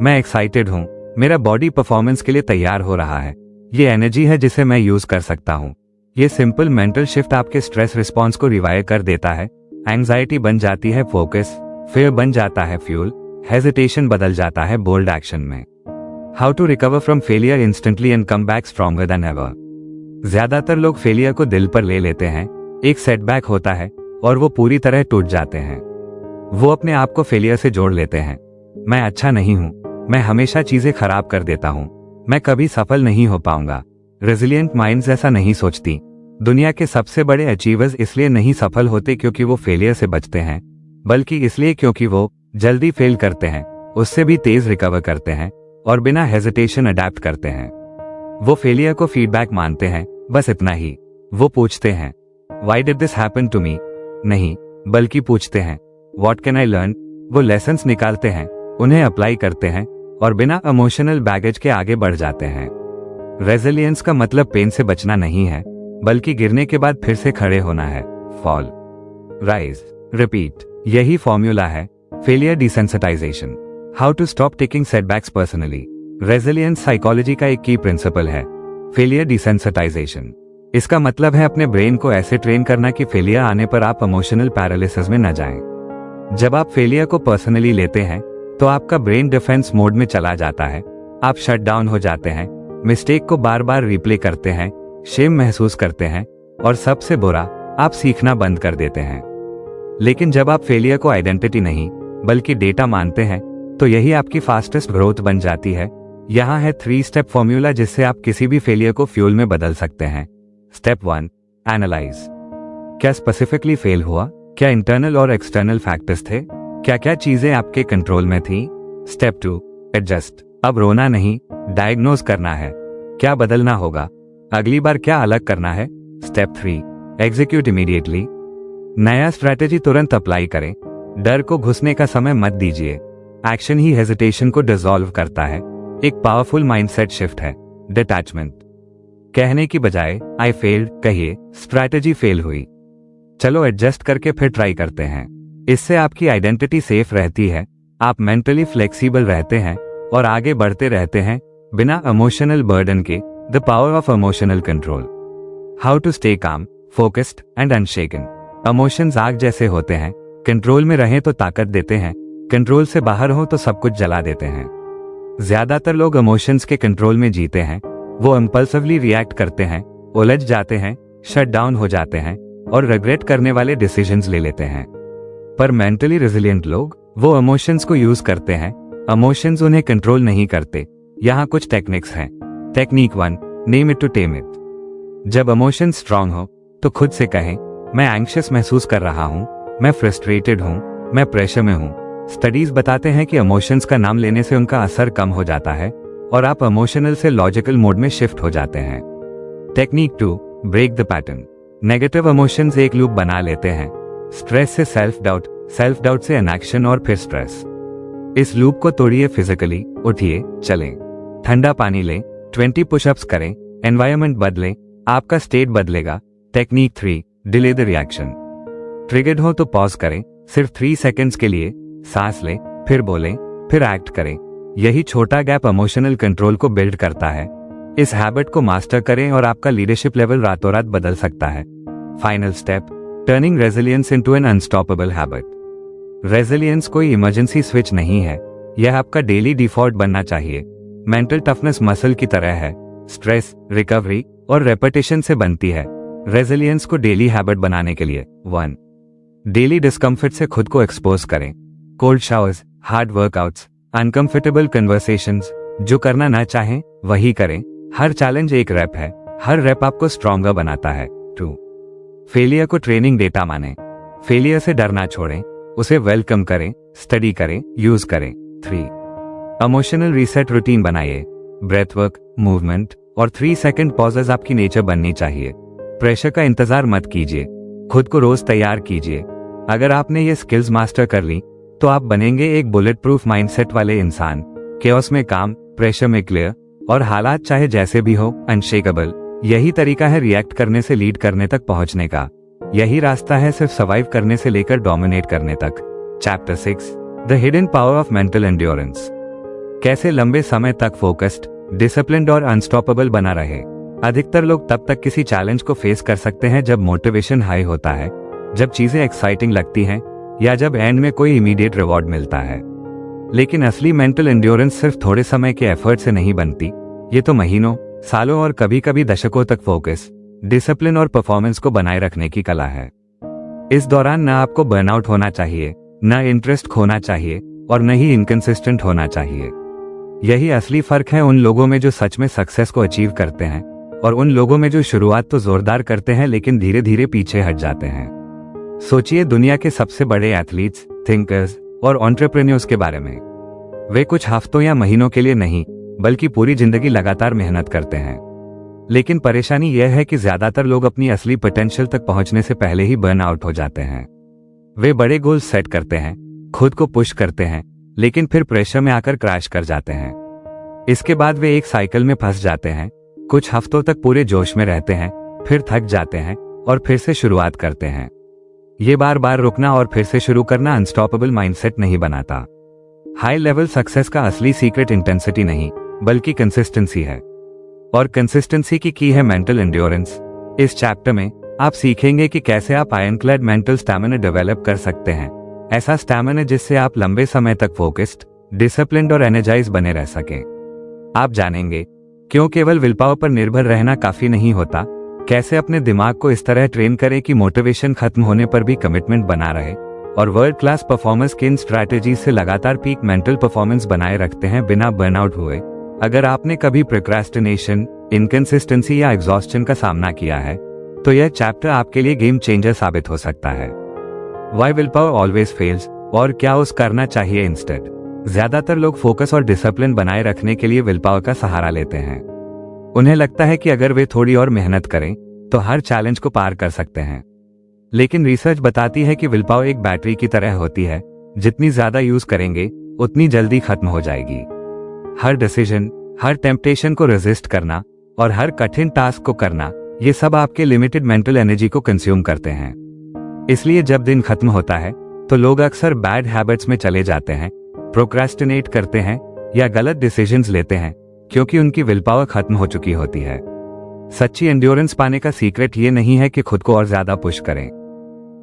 मैं एक्साइटेड हूं, मेरा बॉडी परफॉर्मेंस के लिए तैयार हो रहा है, ये एनर्जी है जिसे मैं यूज कर सकता हूं। ये सिंपल मेंटल शिफ्ट आपके स्ट्रेस रिस्पॉन्स को रिवाइव कर देता है। एंजाइटी बन जाती है फोकस, फियर बन जाता है फ्यूल, हेजिटेशन बदल जाता है बोल्ड एक्शन में। How to recover from failure instantly and come back stronger than ever. ज्यादातर लोग फेलियर को दिल पर ले लेते हैं, एक सेटबैक होता है और वो पूरी तरह टूट जाते हैं। वो अपने आप को फेलियर से जोड़ लेते हैं। मैं अच्छा नहीं हूं, मैं हमेशा चीजें खराब कर देता हूं, मैं कभी सफल नहीं हो पाऊंगा। रेजिलिएंट माइंड्स ऐसा नहीं सोचती। दुनिया के सबसे बड़े अचीवर्स इसलिए नहीं सफल होते क्योंकि वो फेलियर से बचते हैं, बल्कि इसलिए क्योंकि वो जल्दी फेल करते हैं, उससे भी तेज रिकवर करते हैं और बिना हेजिटेशन अडैप्ट करते हैं। वो फेलियर को फीडबैक मानते हैं, बस इतना ही। वो पूछते हैं, why did this happen to me, नहीं, बल्कि पूछते हैं, व्हाट कैन आई लर्न। वो लेसन्स निकालते हैं, उन्हें अप्लाई करते हैं और बिना इमोशनल बैगेज के आगे बढ़ जाते हैं। रेजिलियंस का मतलब पेन से बचना नहीं है, बल्कि गिरने के बाद फिर से खड़े होना है। फॉल, राइज, रिपीट, यही फॉर्मूला है failure desensitization. How to stop taking setbacks personally. Resilience psychology का एक की प्रिंसिपल है फेलियर डिसेंसिटाइजेशन। इसका मतलब है अपने ब्रेन को ऐसे ट्रेन करना कि फेलियर आने पर आप इमोशनल पैरालिसिस में न जाएं। जब आप फेलियर को पर्सनली लेते हैं तो आपका ब्रेन डिफेंस मोड में चला जाता है। आप शट डाउन हो जाते हैं, मिस्टेक को बार बार रिप्ले करते हैं, शेम महसूस करते हैं और सबसे बुरा, आप सीखना बंद कर देते हैं। लेकिन जब आप फेलियर को आइडेंटिटी नहीं बल्कि डेटा मानते हैं तो यही आपकी फास्टेस्ट ग्रोथ बन जाती है। यहाँ है 3 स्टेप फॉर्मूला जिससे आप किसी भी फेलियर को फ्यूल में बदल सकते हैं। Step 1, analyse. क्या स्पेसिफिकली फेल हुआ? क्या इंटरनल और एक्सटर्नल फैक्टर्स थे? क्या क्या चीजें आपके कंट्रोल में थी? Step 2, adjust. अब रोना नहीं, डायग्नोज करना है। क्या बदलना होगा? अगली बार क्या अलग करना है? Step 3, execute immediately. नया स्ट्रैटेजी तुरंत अप्लाई करें। डर को घुसने का समय मत दीजिए। एक्शन ही हेजिटेशन को डिसॉल्व करता है। एक पावरफुल माइंडसेट शिफ्ट है डिटैचमेंट। कहने की बजाय आई फेल्ड कहिए स्ट्रैटेजी फेल हुई, चलो एडजस्ट करके फिर ट्राई करते हैं। इससे आपकी आइडेंटिटी सेफ रहती है, आप मेंटली फ्लेक्सिबल रहते हैं और आगे बढ़ते रहते हैं बिना इमोशनल बर्डन के। The power of emotional control. How to stay calm, focused and unshaken. Emotions आग जैसे होते हैं, कंट्रोल में रहें तो ताकत देते हैं, कंट्रोल से बाहर हो तो सब कुछ जला देते हैं। ज्यादातर लोग इमोशंस के कंट्रोल में जीते हैं। वो इंपल्सिवली रिएक्ट करते हैं, उलझ जाते हैं, शट डाउन हो जाते हैं और रिग्रेट करने वाले डिसीजंस ले लेते हैं। पर मेंटली रेजिलिएंट लोग वो इमोशंस को यूज करते हैं, इमोशंस उन्हें कंट्रोल नहीं करते। यहाँ कुछ टेक्निक्स हैं। Technique 1, name it to tame it. जब इमोशन स्ट्रांग हो तो खुद से कहें, मैं एंग्शियस महसूस कर रहा हूं, मैं फ्रस्ट्रेटेड हूं, मैं प्रेशर में हूं। स्टडीज बताते हैं कि इमोशंस का नाम लेने से उनका असर कम हो जाता है और आप इमोशनल से लॉजिकल मोड में शिफ्ट हो जाते हैं। Technique 2, break the pattern. Negative emotions एक लूप बना लेते हैं। स्ट्रेस से सेल्फ डाउट से इनएक्शन और फिर स्ट्रेस। इस लूप को तोड़िए फिजिकली। उठिए, चलें, ठंडा पानी लें, 20 पुशअप्स करें, एनवायरनमेंट बदलें, आपका स्टेट बदलेगा। Technique 3, delay the reaction. Triggered हो तो पॉज करें, सिर्फ 3 सेकेंड्स के लिए सांस लें, फिर बोलें, फिर एक्ट करें। यही छोटा गैप इमोशनल कंट्रोल को बिल्ड करता है। इस हैबिट को मास्टर करें और आपका लीडरशिप लेवल रातों रात बदल सकता है। Final step, turning resilience into an unstoppable habit. Resilience कोई इमरजेंसी स्विच नहीं है, यह आपका डेली डिफॉल्ट बनना चाहिए। मेंटल टफनेस मसल की तरह है, स्ट्रेस, रिकवरी और रेपिटेशन से बनती है। रेजिलियंस को डेली हैबिट बनाने के लिए 1, डेली डिस्कम्फर्ट से खुद को एक्सपोज करें। Cold showers, hard workouts, uncomfortable conversations, जो करना ना चाहें वही करें। हर चैलेंज एक रैप है, हर रैप आपको स्ट्रॉन्गर बनाता है। 2, फेलियर को ट्रेनिंग डेटा माने। फेलियर से डरना छोड़ें, उसे वेलकम करें, स्टडी करें, यूज करें। 3, इमोशनल रीसेट रूटीन बनाइए। ब्रेथ वर्क, मूवमेंट और 3 सेकंड पॉजेज आपकी नेचर बननी चाहिए। प्रेशर का इंतजार मत कीजिए, खुद को रोज तैयार कीजिए। अगर आपने ये स्किल्स मास्टर कर ली तो आप बनेंगे एक बुलेट प्रूफ माइंडसेट वाले इंसान। केओस में काम, प्रेशर में क्लियर और हालात चाहे जैसे भी हो अनशेकेबल। यही तरीका है रिएक्ट करने से लीड करने तक पहुंचने का। यही रास्ता है सिर्फ सर्वाइव करने से लेकर डोमिनेट करने तक। Chapter 6, the hidden power of mental endurance. कैसे लंबे समय तक फोकस्ड, डिसिप्लिन्ड और अनस्टॉपेबल बना रहे। अधिकतर लोग तब तक किसी चैलेंज को फेस कर सकते हैं जब मोटिवेशन हाई होता है, जब चीजें एक्साइटिंग लगती हैं या जब एंड में कोई इमीडिएट रिवॉर्ड मिलता है। लेकिन असली मेंटल एंड्योरेंस सिर्फ थोड़े समय के एफर्ट से नहीं बनती, ये तो महीनों, सालों और कभी कभी दशकों तक फोकस, डिसिप्लिन और परफॉर्मेंस को बनाए रखने की कला है। इस दौरान न आपको बर्नआउट होना चाहिए, न इंटरेस्ट खोना चाहिए और न ही इनकंसिस्टेंट होना चाहिए। यही असली फर्क है उन लोगों में जो सच में सक्सेस को अचीव करते हैं और उन लोगों में जो शुरुआत तो जोरदार करते हैं लेकिन धीरे धीरे पीछे हट जाते हैं। सोचिए दुनिया के सबसे बड़े एथलीट्स, थिंकर्स और एंटरप्रेन्योर्स के बारे में। वे कुछ हफ्तों या महीनों के लिए नहीं बल्कि पूरी जिंदगी लगातार मेहनत करते हैं। लेकिन परेशानी यह है कि ज्यादातर लोग अपनी असली पोटेंशियल तक पहुंचने से पहले ही बर्न आउट हो जाते हैं। वे बड़े गोल सेट करते हैं, खुद को पुश करते हैं, लेकिन फिर प्रेशर में आकर क्रैश कर जाते हैं। इसके बाद वे एक साइकिल में फंस जाते हैं, कुछ हफ्तों तक पूरे जोश में रहते हैं, फिर थक जाते हैं और फिर से शुरुआत करते हैं। ये बार बार रुकना और फिर से शुरू करना अनस्टॉपेबल माइंडसेट नहीं बनाता। हाई लेवल सक्सेस का असली सीक्रेट इंटेंसिटी नहीं बल्कि कंसिस्टेंसी है, और कंसिस्टेंसी की है मेंटल एंड्योरेंस। इस चैप्टर में आप सीखेंगे कि कैसे आप आयरनक्लेड मेंटल स्टैमिना डेवलप कर सकते हैं, ऐसा स्टैमिना जिससे आप लंबे समय तक फोकस्ड, डिसिप्लिन्ड और एनर्जाइज बने रह सकें। आप जानेंगे क्यों केवल विल पावर पर निर्भर रहना काफी नहीं होता, कैसे अपने दिमाग को इस तरह ट्रेन करें कि मोटिवेशन खत्म होने पर भी कमिटमेंट बना रहे, और वर्ल्ड क्लास परफॉर्मेंस किन स्ट्रैटेजी से लगातार पीक मेंटल परफॉर्मेंस बनाए रखते हैं बिना बर्नआउट हुए। अगर आपने कभी प्रोक्रेस्टिनेशन, इनकंसिस्टेंसी या एग्जॉस्शन का सामना किया है तो यह चैप्टर आपके लिए गेम चेंजर साबित हो सकता है। Why willpower always fails, और क्या उस करना चाहिए इंस्टेड। ज्यादातर लोग फोकस और डिसिप्लिन बनाए रखने के लिए विल पावर का सहारा लेते हैं। उन्हें लगता है कि अगर वे थोड़ी और मेहनत करें तो हर चैलेंज को पार कर सकते हैं। लेकिन रिसर्च बताती है कि विल पावर एक बैटरी की तरह होती है, जितनी ज्यादा यूज करेंगे उतनी जल्दी खत्म हो जाएगी। हर डिसीजन, हर टेम्पटेशन को रेजिस्ट करना और हर कठिन टास्क को करना, ये सब आपके लिमिटेड मेंटल एनर्जी को कंज्यूम करते हैं। इसलिए जब दिन खत्म होता है तो लोग अक्सर बैड हैबिट्स में चले जाते हैं, प्रोक्रेस्टिनेट करते हैं या गलत डिसीजंस लेते हैं क्योंकि उनकी विल पावर खत्म हो चुकी होती है। सच्ची एंड्योरेंस पाने का सीक्रेट ये नहीं है कि खुद को और ज्यादा पुश करें।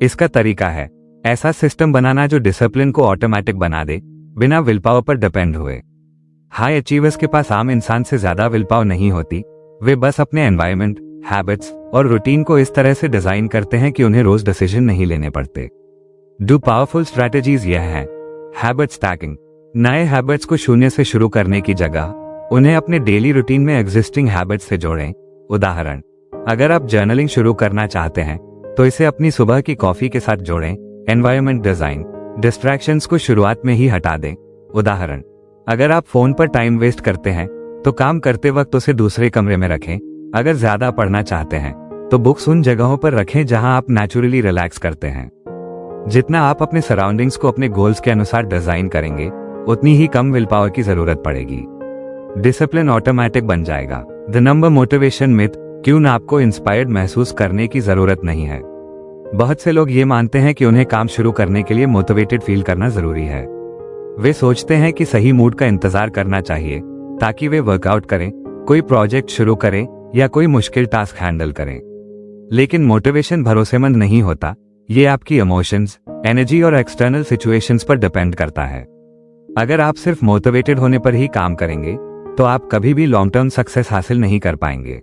इसका तरीका है ऐसा सिस्टम बनाना जो डिसिप्लिन को ऑटोमेटिक बना दे, बिना विल पावर पर डिपेंड हुए। हाई अचीवर्स के पास आम इंसान से ज्यादा विल पावर नहीं होती, वे बस अपने एनवायरनमेंट, हैबिट्स और रूटीन को इस तरह से डिजाइन करते हैं कि उन्हें रोज डिसीजन नहीं लेने पड़ते। दो पावरफुल स्ट्रैटेजीज यह हैं। हैबिट स्टैकिंग, नए हैबिट्स को शून्य से शुरू करने की जगह उन्हें अपने डेली रूटीन में एग्जिस्टिंग हैबिट्स से जोड़ें। उदाहरण, अगर आप जर्नलिंग शुरू करना चाहते हैं तो इसे अपनी सुबह की कॉफी के साथ जोड़ें। एनवायरनमेंट डिजाइन, डिस्ट्रैक्शंस को शुरुआत में ही हटा दें। उदाहरण, अगर आप फोन पर टाइम वेस्ट करते हैं तो काम करते वक्त उसे दूसरे कमरे में रखें। अगर ज्यादा पढ़ना चाहते हैं तो बुक्स उन जगहों पर रखें जहां आप नेचुरली रिलैक्स करते हैं। जितना आप अपने सराउंडिंग्स को अपने गोल्स के अनुसार डिजाइन करेंगे, उतनी ही कम विल पावर की जरूरत पड़ेगी। डिसिप्लिन ऑटोमेटिक बन जाएगा। द नंबर मोटिवेशन मिथ, क्यों आपको इंस्पायर्ड महसूस करने की जरूरत नहीं है। बहुत से लोग ये मानते हैं कि उन्हें काम शुरू करने के लिए मोटिवेटेड फील करना जरूरी है। वे सोचते हैं कि सही मूड का इंतजार करना चाहिए ताकि वे वर्कआउट करें, कोई प्रोजेक्ट शुरू करें या कोई मुश्किल टास्क हैंडल करें। लेकिन मोटिवेशन भरोसेमंद नहीं होता, ये आपकी इमोशंस, एनर्जी और एक्सटर्नल सिचुएशंस पर डिपेंड करता है। अगर आप सिर्फ मोटिवेटेड होने पर ही काम करेंगे तो आप कभी भी लॉन्ग टर्म सक्सेस हासिल नहीं कर पाएंगे।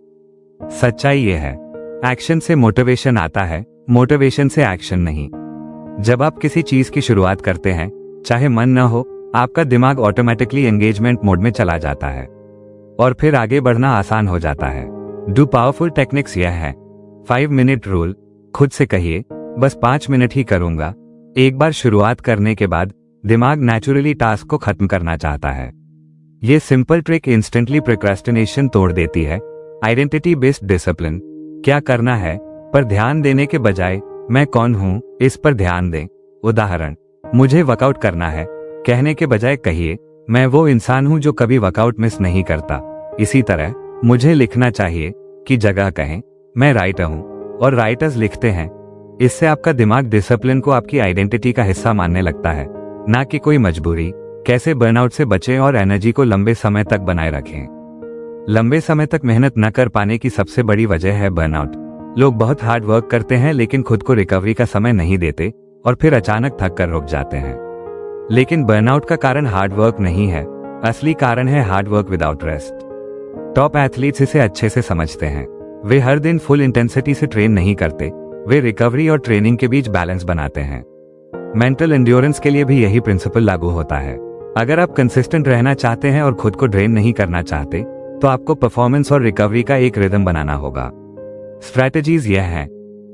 सच्चाई ये है, एक्शन से मोटिवेशन आता है, मोटिवेशन से एक्शन नहीं। जब आप किसी चीज की शुरुआत करते हैं, चाहे मन न हो, आपका दिमाग ऑटोमेटिकली एंगेजमेंट मोड में चला जाता है और फिर आगे बढ़ना आसान हो जाता है। दो पावरफुल टेक्निक्स यह है। 5 मिनट रूल, खुद से कहिए बस 5 मिनट ही करूंगा। एक बार शुरुआत करने के बाद दिमाग नेचुरली टास्क को खत्म करना चाहता है। ये सिंपल ट्रिक इंस्टेंटली प्रोक्रेस्टिनेशन तोड़ देती है। आइडेंटिटी बेस्ड डिसिप्लिन, क्या करना है पर ध्यान देने के बजाय मैं कौन हूं इस पर ध्यान दें। उदाहरण, मुझे वर्कआउट करना है कहने के बजाय कहिए मैं वो इंसान हूं जो कभी वर्कआउट मिस नहीं करता। इसी तरह मुझे लिखना चाहिए की जगह कहें मैं राइटर हूं और राइटर्स लिखते हैं। इससे आपका दिमाग डिसिप्लिन को आपकी आइडेंटिटी का हिस्सा मानने लगता है, ना कि कोई मजबूरी। कैसे बर्नआउट से बचें और एनर्जी को लंबे समय तक बनाए रखें। लंबे समय तक मेहनत न कर पाने की सबसे बड़ी वजह है बर्नआउट। लोग बहुत हार्ड वर्क करते हैं लेकिन खुद को रिकवरी का समय नहीं देते और फिर अचानक थक कर रुक जाते हैं। लेकिन बर्नआउट का कारण हार्ड वर्क नहीं है, असली कारण है hard work without rest. Top athletes इसे अच्छे से समझते हैं। वे हर दिन फुल इंटेंसिटी से ट्रेन नहीं करते, वे रिकवरी और ट्रेनिंग के बीच बैलेंस बनाते हैं। मेंटल एंड्योरेंस के लिए भी यही प्रिंसिपल लागू होता है। अगर आप कंसिस्टेंट रहना चाहते हैं और खुद को ड्रेन नहीं करना चाहते तो आपको परफॉर्मेंस और रिकवरी का एक रिदम बनाना होगा। स्ट्रैटेजीज यह है।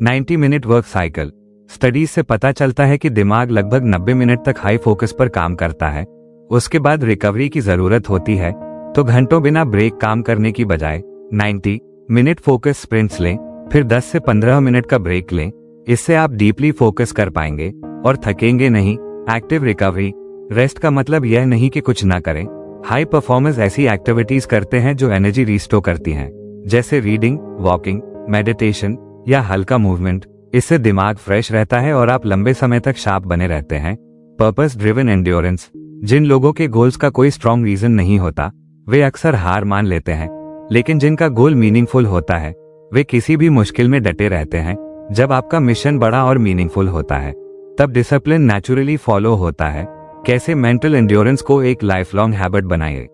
90 मिनट वर्क साइकिल, स्टडीज से पता चलता है कि दिमाग लगभग 90 मिनट तक हाई फोकस पर काम करता है। उसके बाद रिकवरी की जरूरत होती है, तो घंटों बिना ब्रेक काम करने की बजाय 90 मिनट फोकस स्प्रिंट्स लें, फिर 10 से 15 मिनट का ब्रेक लें। इससे आप डीपली फोकस कर पाएंगे और थकेंगे नहीं। एक्टिव रिकवरी, रेस्ट का मतलब यह नहीं कि कुछ ना करें। हाई परफॉर्मर्स ऐसी एक्टिविटीज करते हैं जो एनर्जी रिस्टोर करती हैं, जैसे रीडिंग, वॉकिंग, मेडिटेशन या हल्का मूवमेंट। इससे दिमाग फ्रेश रहता है और आप लंबे समय तक शार्प बने रहते हैं। पर्पस ड्रिवन एंड्योरेंस, जिन लोगों के गोल्स का कोई स्ट्रॉन्ग रीजन नहीं होता वे अक्सर हार मान लेते हैं, लेकिन जिनका गोल मीनिंगफुल होता है वे किसी भी मुश्किल में डटे रहते हैं। जब आपका मिशन बड़ा और मीनिंगफुल होता है तब डिसिप्लिन नेचुरली फॉलो होता है। कैसे मेंटल एंड्योरेंस को एक लाइफ लॉन्ग हैबिट बनाए।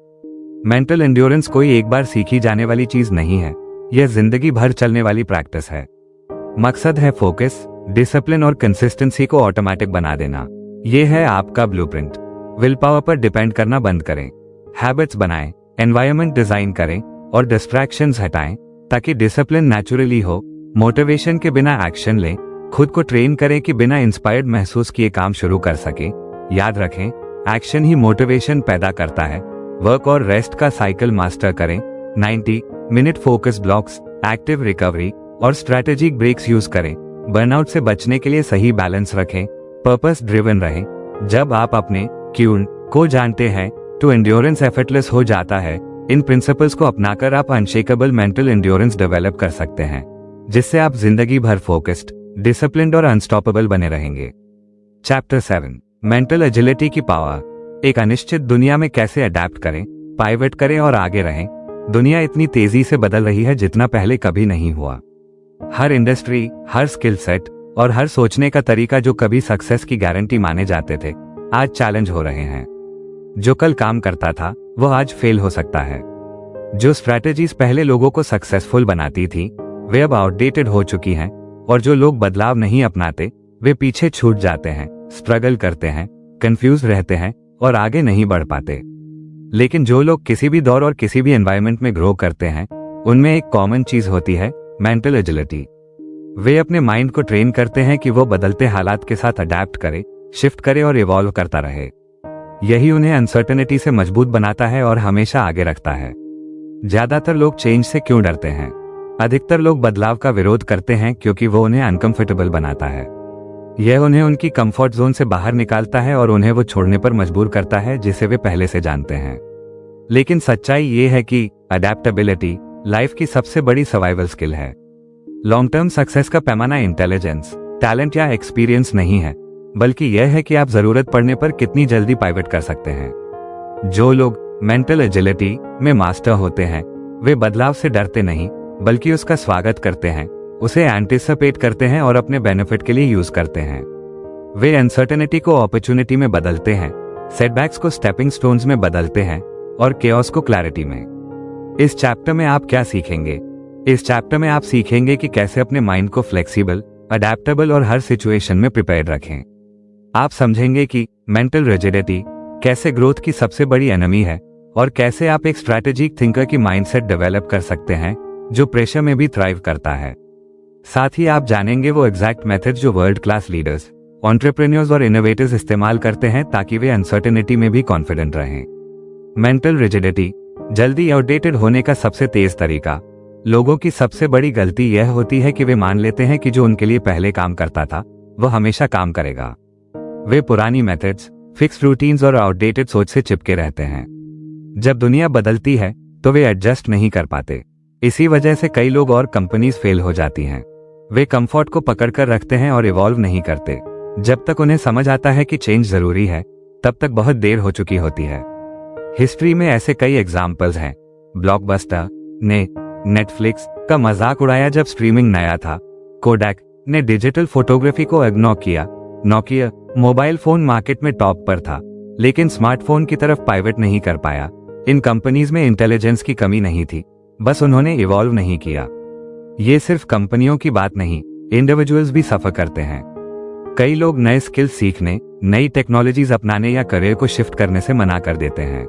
मेंटल एंड्योरेंस कोई एक बार सीखी जाने वाली चीज नहीं है, यह जिंदगी भर चलने वाली प्रैक्टिस है। मकसद है फोकस, डिसिप्लिन और कंसिस्टेंसी को ऑटोमेटिक बना देना। यह है आपका ब्लूप्रिंट। विल पावर पर डिपेंड करना बंद करें, हैबिट्स बनाएं, एनवायरनमेंट डिजाइन करें और डिस्ट्रैक्शंस हटाएं ताकि डिसिप्लिन नेचुरली हो। मोटिवेशन के बिना एक्शन लें, खुद को ट्रेन करें कि बिना इंस्पायर्ड महसूस किए काम शुरू कर सके। याद रखें, एक्शन ही मोटिवेशन पैदा करता है। वर्क और रेस्ट का साइकिल मास्टर करें। 90 minute focus blocks, active recovery और स्ट्रैटेजिक ब्रेक्स यूज करें। बर्नआउट से बचने के लिए सही बैलेंस रखें, पर्पस ड्रिवन रहें। जब आप अपने क्यून को जानते हैं तो एंड्योरेंस एफर्टलेस हो जाता है। इन प्रिंसिपल्स को अपनाकर आप अनशेकेबल मेंटल एंड्योरेंस डेवलप कर सकते हैं, जिससे आप जिंदगी भर फोकस्ड, डिसिप्लिन्ड और अनस्टॉपेबल बने रहेंगे। चैप्टर 7, मेंटल एजिलिटी की पावर। एक अनिश्चित दुनिया में कैसे अडेप्ट करें, पाइवट करें और आगे रहें। दुनिया इतनी तेजी से बदल रही है जितना पहले कभी नहीं हुआ। हर इंडस्ट्री, हर स्किल सेट और हर सोचने का तरीका जो कभी सक्सेस की गारंटी माने जाते थे आज चैलेंज हो रहे हैं। जो कल काम करता था वो आज फेल हो सकता है। जो स्ट्रैटेजीज पहले लोगों को सक्सेसफुल बनाती थी वे अब आउटडेटेड हो चुकी हैं, और जो लोग बदलाव नहीं अपनाते वे पीछे छूट जाते हैं, स्ट्रगल करते हैं, कंफ्यूज रहते हैं और आगे नहीं बढ़ पाते। लेकिन जो लोग किसी भी दौर और किसी भी एनवायरनमेंट में ग्रो करते हैं उनमें एक कॉमन चीज होती है, मेंटल एजिलिटी। वे अपने माइंड को ट्रेन करते हैं कि वो बदलते हालात के साथ अडेप्ट करे, शिफ्ट करे और इवॉल्व करता रहे। यही उन्हें अनसर्टेनिटी से मजबूत बनाता है और हमेशा आगे रखता है। ज्यादातर लोग चेंज से क्यों डरते हैं? अधिकतर लोग बदलाव का विरोध करते हैं क्योंकि वो उन्हें अनकंफर्टेबल बनाता है। यह उन्हें उनकी कंफर्ट जोन से बाहर निकालता है और उन्हें वो छोड़ने पर मजबूर करता है जिसे वे पहले से जानते हैं। लेकिन सच्चाई ये है कि अडेप्टेबिलिटी लाइफ की सबसे बड़ी सर्वाइवल स्किल है। लॉन्ग टर्म सक्सेस का पैमाना इंटेलिजेंस, टैलेंट या एक्सपीरियंस नहीं है, बल्कि यह है कि आप जरूरत पड़ने पर कितनी जल्दी पाइवट कर सकते हैं। जो लोग मेंटल एजिलिटी में मास्टर होते हैं वे बदलाव से डरते नहीं बल्कि उसका स्वागत करते हैं, उसे एंटिसिपेट करते हैं और अपने बेनिफिट के लिए यूज करते हैं। वे अनसर्टेनिटी को अपॉर्चुनिटी में बदलते हैं, सेटबैक्स को स्टेपिंग स्टोन्स में बदलते हैं और केओस को क्लैरिटी में। इस चैप्टर में आप क्या सीखेंगे? इस चैप्टर में आप सीखेंगे कि कैसे अपने माइंड को फ्लेक्सिबल, अडेप्टेबल और हर सिचुएशन में प्रिपेयर्ड रखें। आप समझेंगे कि मेंटल रिजिडिटी कैसे ग्रोथ की सबसे बड़ी एनिमी है और कैसे आप एक स्ट्रैटेजिक थिंकर की माइंडसेट डेवलप कर सकते हैं जो प्रेशर में भी थ्राइव करता है। साथ ही आप जानेंगे वो एग्जैक्ट मेथड जो वर्ल्ड क्लास लीडर्स, एंटरप्रेन्योर्स और इनोवेटर्स इस्तेमाल करते हैं ताकि वे अनसर्टेनिटी में भी कॉन्फिडेंट रहें। मेंटल रिजिडिटी जल्दी आउटडेटेड होने का सबसे तेज तरीका। लोगों की सबसे बड़ी गलती यह होती है कि वे मान लेते हैं कि जो उनके लिए पहले काम करता था वो हमेशा काम करेगा। वे पुरानी मेथड्स, फिक्स्ड रूटीन्स और आउटडेटेड सोच से चिपके रहते हैं। जब दुनिया बदलती है तो वे एडजस्ट नहीं कर पाते। इसी वजह से कई लोग और कंपनीज फेल हो जाती हैं। वे कंफर्ट को पकड़कर रखते हैं और इवॉल्व नहीं करते। जब तक उन्हें समझ आता है कि चेंज जरूरी है तब तक बहुत देर हो चुकी होती है। हिस्ट्री में ऐसे कई एग्जाम्पल्स हैं। ब्लॉकबस्टर ने नेटफ्लिक्स का मजाक उड़ाया जब स्ट्रीमिंग नया था। कोडैक ने डिजिटल फोटोग्राफी को इग्नोर किया। नोकिया मोबाइल फोन मार्केट में टॉप पर था लेकिन स्मार्टफोन की तरफ पाइवट नहीं कर पाया। इन कंपनीज में इंटेलिजेंस की कमी नहीं थी, बस उन्होंने इवॉल्व नहीं किया। ये सिर्फ कंपनियों की बात नहीं, इंडिविजुअल्स भी सफर करते हैं। कई लोग नए स्किल्स सीखने, नई टेक्नोलॉजीज अपनाने या करियर को शिफ्ट करने से मना कर देते हैं।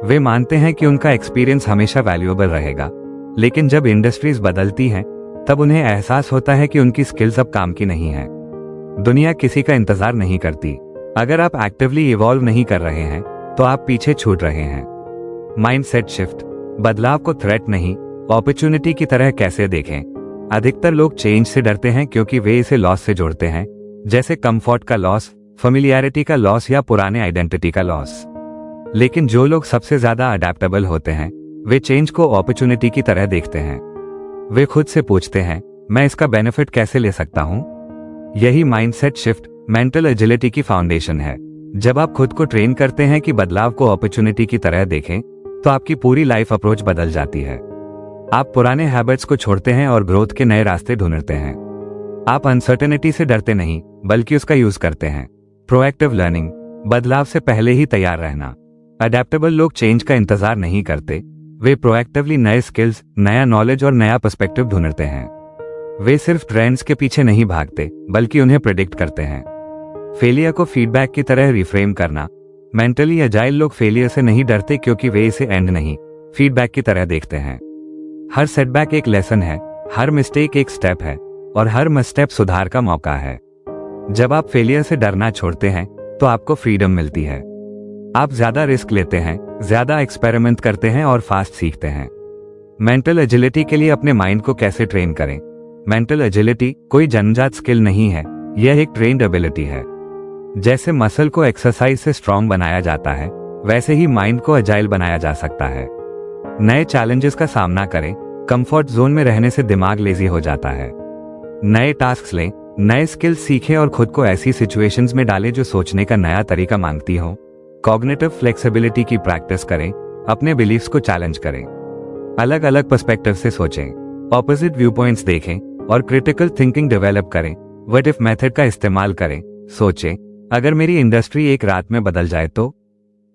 वे मानते हैं कि उनका एक्सपीरियंस हमेशा वैल्यूएबल रहेगा, लेकिन जब इंडस्ट्रीज बदलती हैं तब उन्हें एहसास होता है कि उनकी स्किल्स अब काम की नहीं है। दुनिया किसी का इंतजार नहीं करती। अगर आप एक्टिवली इवॉल्व नहीं कर रहे हैं तो आप पीछे छूट रहे हैं। माइंडसेट शिफ्ट, बदलाव को थ्रेट नहीं अपॉर्चुनिटी की तरह कैसे देखें? अधिकतर लोग चेंज से डरते हैं क्योंकि वे इसे लॉस से जोड़ते हैं, जैसे कंफर्ट का लॉस, फेमिलियरिटी का लॉस या पुराने आइडेंटिटी का लॉस। लेकिन जो लोग सबसे ज्यादा अडेप्टेबल होते हैं वे चेंज को अपॉर्चुनिटी की तरह देखते हैं। वे खुद से पूछते हैं, मैं इसका बेनिफिट कैसे ले सकता हूं? यही माइंडसेट शिफ्ट मेंटल एजिलिटी की फाउंडेशन है। जब आप खुद को ट्रेन करते हैं कि बदलाव को अपॉर्चुनिटी की तरह देखें, तो आपकी पूरी लाइफ अप्रोच बदल जाती है। आप पुराने हैबिट्स को छोड़ते हैं और ग्रोथ के नए रास्ते ढूंढते हैं। आप अनसर्टेनिटी से डरते नहीं, बल्कि उसका यूज करते हैं। प्रोएक्टिव लर्निंग, बदलाव से पहले ही तैयार रहना। अडेप्टेबल लोग चेंज का इंतजार नहीं करते, वे प्रोएक्टिवली नए स्किल्स, नया नॉलेज और नया पर्सपेक्टिव ढूंढते हैं। वे सिर्फ ट्रेंड्स के पीछे नहीं भागते, बल्कि उन्हें प्रेडिक्ट करते हैं। फेलियर को फीडबैक की तरह रिफ्रेम करना। मेंटली अजाइल लोग फेलियर से नहीं डरते, क्योंकि वे इसे एंड नहीं, फीडबैक की तरह देखते हैं। हर सेटबैक एक लेसन है, हर मिस्टेक एक स्टेप है, और हर मिसस्टेप सुधार का मौका है। जब आप फेलियर से डरना छोड़ते हैं, तो आपको फ्रीडम मिलती है। आप ज्यादा रिस्क लेते हैं, ज्यादा एक्सपेरिमेंट करते हैं और फास्ट सीखते हैं। मेंटल एजिलिटी के लिए अपने माइंड को कैसे ट्रेन करें? मेंटल एजिलिटी कोई जन्मजात स्किल नहीं है, यह एक ट्रेन्ड एबिलिटी है। जैसे मसल को एक्सरसाइज से स्ट्रांग बनाया जाता है, वैसे ही माइंड को अजाइल बनाया जा सकता है। नए चैलेंजेस का सामना करें, कंफर्ट जोन में रहने से दिमाग लेजी हो जाता है। नए टास्क लें, नए स्किल्स सीखें और खुद को ऐसी सिचुएशंस में डालें जो सोचने का नया तरीका मांगती हो। कॉग्निटिव फ्लेक्सिबिलिटी की प्रैक्टिस करें, अपने बिलीफ्स को चैलेंज करें, अलग अलग पर्सपेक्टिव से सोचें, ऑपोजिट व्यू पॉइंट्स देखें और क्रिटिकल थिंकिंग डेवलप करें। व्हाट इफ मेथड का इस्तेमाल करें, सोचें अगर मेरी इंडस्ट्री एक रात में बदल जाए तो,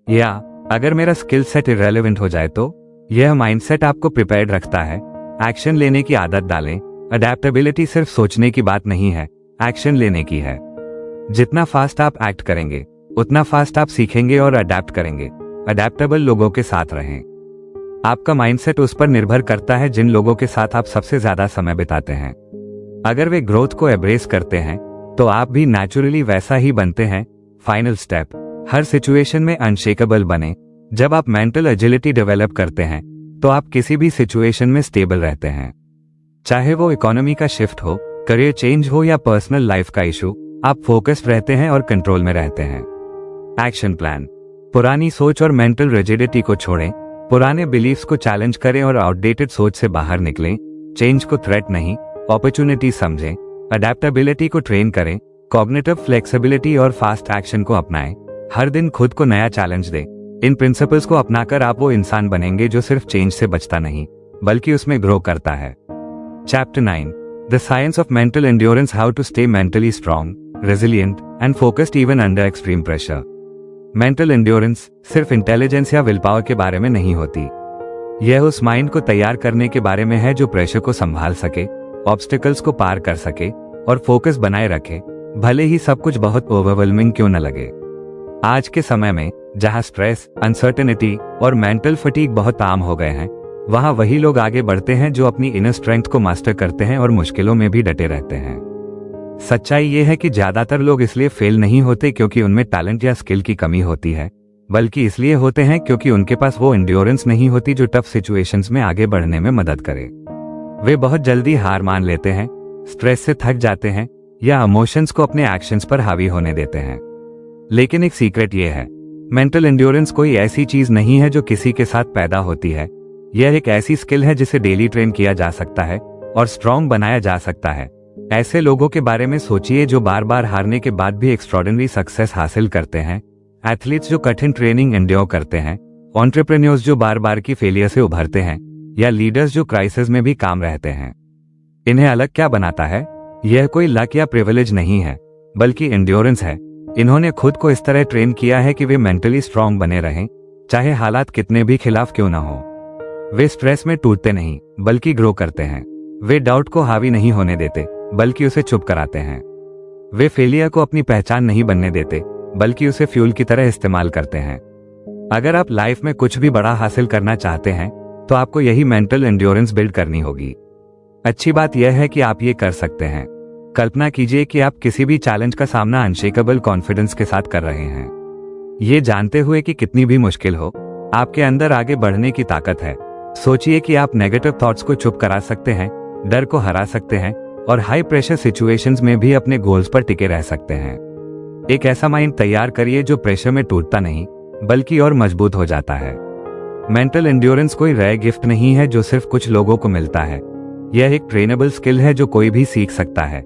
या अगर मेरा स्किल सेट इररेलेवेंट हो जाए तो। यह माइंडसेट आपको प्रिपेयर्ड रखता है। एक्शन लेने की आदत डालें। अडेप्टेबिलिटी सिर्फ सोचने की बात नहीं है, एक्शन लेने की है। जितना फास्ट आप एक्ट करेंगे, उतना फास्ट आप सीखेंगे और अडेप्ट करेंगे। अडेप्टेबल लोगों के साथ रहें। आपका माइंडसेट उस पर निर्भर करता है जिन लोगों के साथ आप सबसे ज्यादा समय बिताते हैं। अगर वे ग्रोथ को एब्रेस करते हैं, तो आप भी नेचुरली वैसा ही बनते हैं। फाइनल स्टेप, हर सिचुएशन में अनशेकेबल बने। जब आप मेंटल एजिलिटी डेवलप करते हैं, तो आप किसी भी सिचुएशन में स्टेबल रहते हैं। चाहे वो इकोनॉमी का शिफ्ट हो, करियर चेंज हो या पर्सनल लाइफ का इशू, आप फोकस्ड रहते हैं और कंट्रोल में रहते हैं। एक्शन प्लान, पुरानी सोच और मेंटल रिजिडिटी को छोड़ें, पुराने बिलीफ्स को चैलेंज करें और आउटडेटेड सोच से बाहर निकलें। चेंज को थ्रेट नहीं, अपॉर्चुनिटी समझें। अडेप्टेबिलिटी को ट्रेन करें, कॉग्निटिव फ्लेक्सिबिलिटी और फास्ट एक्शन को अपनाएं। हर दिन खुद को नया चैलेंज दें। इन प्रिंसिपल्स को अपनाकर आप वो इंसान बनेंगे जो सिर्फ चेंज से बचता नहीं, बल्कि उसमें ग्रो करता है। Chapter 9, the science of mental endurance, how to stay mentally strong, resilient and focused even under extreme pressure. Mental endurance सिर्फ इंटेलिजेंस या विल पावर के बारे में नहीं होती। यह उस माइंड को तैयार करने के बारे में है जो प्रेशर को संभाल सके, ऑब्स्टिकल्स को पार कर सके और फोकस बनाए रखे, भले ही सब कुछ बहुत ओवरवेलमिंग क्यों न लगे। आज के समय में जहां स्ट्रेस, अनसर्टेनिटी और मेंटल फटीग बहुत आम हो गए हैं, वहां वही लोग आगे बढ़ते हैं जो अपनी इनर स्ट्रेंथ को मास्टर करते हैं और मुश्किलों में भी डटे रहते हैं। सच्चाई यह है कि ज्यादातर लोग इसलिए फेल नहीं होते क्योंकि उनमें टैलेंट या स्किल की कमी होती है, बल्कि इसलिए होते हैं क्योंकि उनके पास वो एंड्योरेंस नहीं होती जो टफ सिचुएशंस में आगे बढ़ने में मदद करे। वे बहुत जल्दी हार मान लेते हैं, स्ट्रेस से थक जाते हैं या इमोशंस को अपने एक्शंस पर हावी होने देते हैं। लेकिन एक सीक्रेट ये है, मेंटल एंड्योरेंस कोई ऐसी चीज नहीं है जो किसी के साथ पैदा होती है। यह एक ऐसी स्किल है जिसे डेली ट्रेन किया जा सकता है और स्ट्रांग बनाया जा सकता है। ऐसे लोगों के बारे में सोचिए जो बार बार हारने के बाद भी एक्स्ट्रॉर्डिनरी सक्सेस हासिल करते हैं, एथलीट्स जो कठिन ट्रेनिंग एंड्योर करते हैं, एंटरप्रेन्योर्स जो बार बार की फेलियर से उभरते हैं, या लीडर्स जो क्राइसिस में भी काम रहते हैं। इन्हें अलग क्या बनाता है? यह कोई लक या प्रिविलेज नहीं है, बल्कि एंड्योरेंस है। इन्होंने खुद को इस तरह ट्रेन किया है कि वे मेंटली स्ट्रांग बने रहें, चाहे हालात कितने भी खिलाफ क्यों न हो। वे स्ट्रेस में टूटते नहीं, बल्कि ग्रो करते हैं। वे डाउट को हावी नहीं होने देते, बल्कि उसे चुप कराते हैं। वे फेलियर को अपनी पहचान नहीं बनने देते, बल्कि उसे फ्यूल की तरह इस्तेमाल करते हैं। अगर आप लाइफ में कुछ भी बड़ा हासिल करना चाहते हैं, तो आपको यही मेंटल एंड्योरेंस बिल्ड करनी होगी। अच्छी बात यह है कि आप ये कर सकते हैं। कल्पना कीजिए कि आप किसी भी चैलेंज का सामना अनशेकेबल कॉन्फिडेंस के साथ कर रहे हैं, ये जानते हुए कि कितनी भी मुश्किल हो, आपके अंदर आगे बढ़ने की ताकत है। सोचिए कि आप नेगेटिव थॉट्स को चुप करा सकते हैं, डर को हरा सकते हैं और हाई प्रेशर सिचुएशंस में भी अपने गोल्स पर टिके रह सकते हैं। एक ऐसा माइंड तैयार करिए जो प्रेशर में टूटता नहीं, बल्कि और मजबूत हो जाता है। मेंटल एंड्योरेंस कोई रेयर गिफ्ट नहीं है जो सिर्फ कुछ लोगों को मिलता है। यह एक ट्रेनेबल स्किल है जो कोई भी सीख सकता है।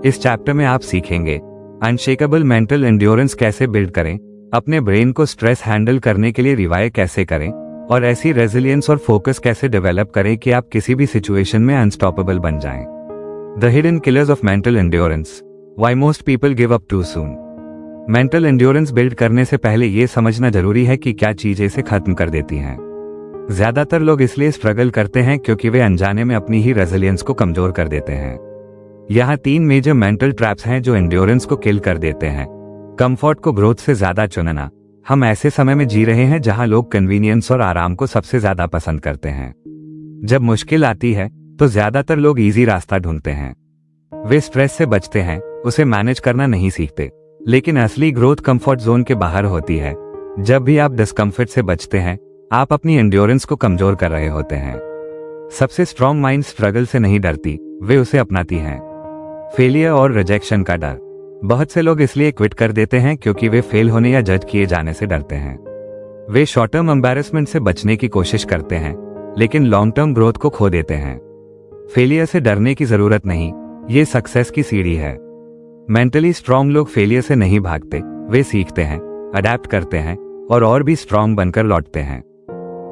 इस चैप्टर में आप सीखेंगे अनशेकेबल मेंटल एंड्योरेंस कैसे बिल्ड करें, अपने ब्रेन को स्ट्रेस हैंडल करने के लिए रिवायर कैसे करें और ऐसी रेजिलियंस और फोकस कैसे डेवलप करें कि आप किसी भी सिचुएशन में अनस्टॉपेबल बन जाएं। The hidden killers of mental endurance, why most people give up too soon. Mental endurance build करने से पहले यह समझना जरूरी है कि क्या चीजें इसे खत्म कर देती हैं। ज्यादातर लोग इसलिए स्ट्रगल करते हैं क्योंकि वे अनजाने में अपनी ही रेजिलियंस को कमजोर कर देते हैं। यहाँ 3 मेजर मेंटल ट्रैप्स हैं जो एंड्योरेंस को किल कर देते हैं। कंफर्ट को ग्रोथ से ज्यादा चुनना। हम ऐसे समय में जी रहे हैं जहां लोग कन्वीनियंस और आराम को सबसे ज्यादा पसंद करते हैं। जब मुश्किल आती है तो ज्यादातर लोग इजी रास्ता ढूंढते हैं। वे स्ट्रेस से बचते हैं, उसे मैनेज करना नहीं सीखते। लेकिन असली ग्रोथ कंफर्ट जोन के बाहर होती है। जब भी आप डिस्कम्फर्ट से बचते हैं, आप अपनी एंड्योरेंस को कमजोर कर रहे होते हैं। सबसे स्ट्रॉन्ग माइंड स्ट्रगल से नहीं डरती, वे उसे अपनाती हैं। फेलियर और रिजेक्शन का डर। बहुत से लोग इसलिए क्विट कर देते हैं क्योंकि वे फेल होने या जज किए जाने से डरते हैं। वे शॉर्ट टर्म एम्बैरेसमेंट से बचने की कोशिश करते हैं, लेकिन लॉन्ग टर्म ग्रोथ को खो देते हैं। फेलियर से डरने की जरूरत नहीं, ये सक्सेस की सीढ़ी है। मेंटली स्ट्रांग लोग फेलियर से नहीं भागते, वे सीखते हैं, अडेप्ट करते हैं और भी स्ट्रांग बनकर लौटते हैं।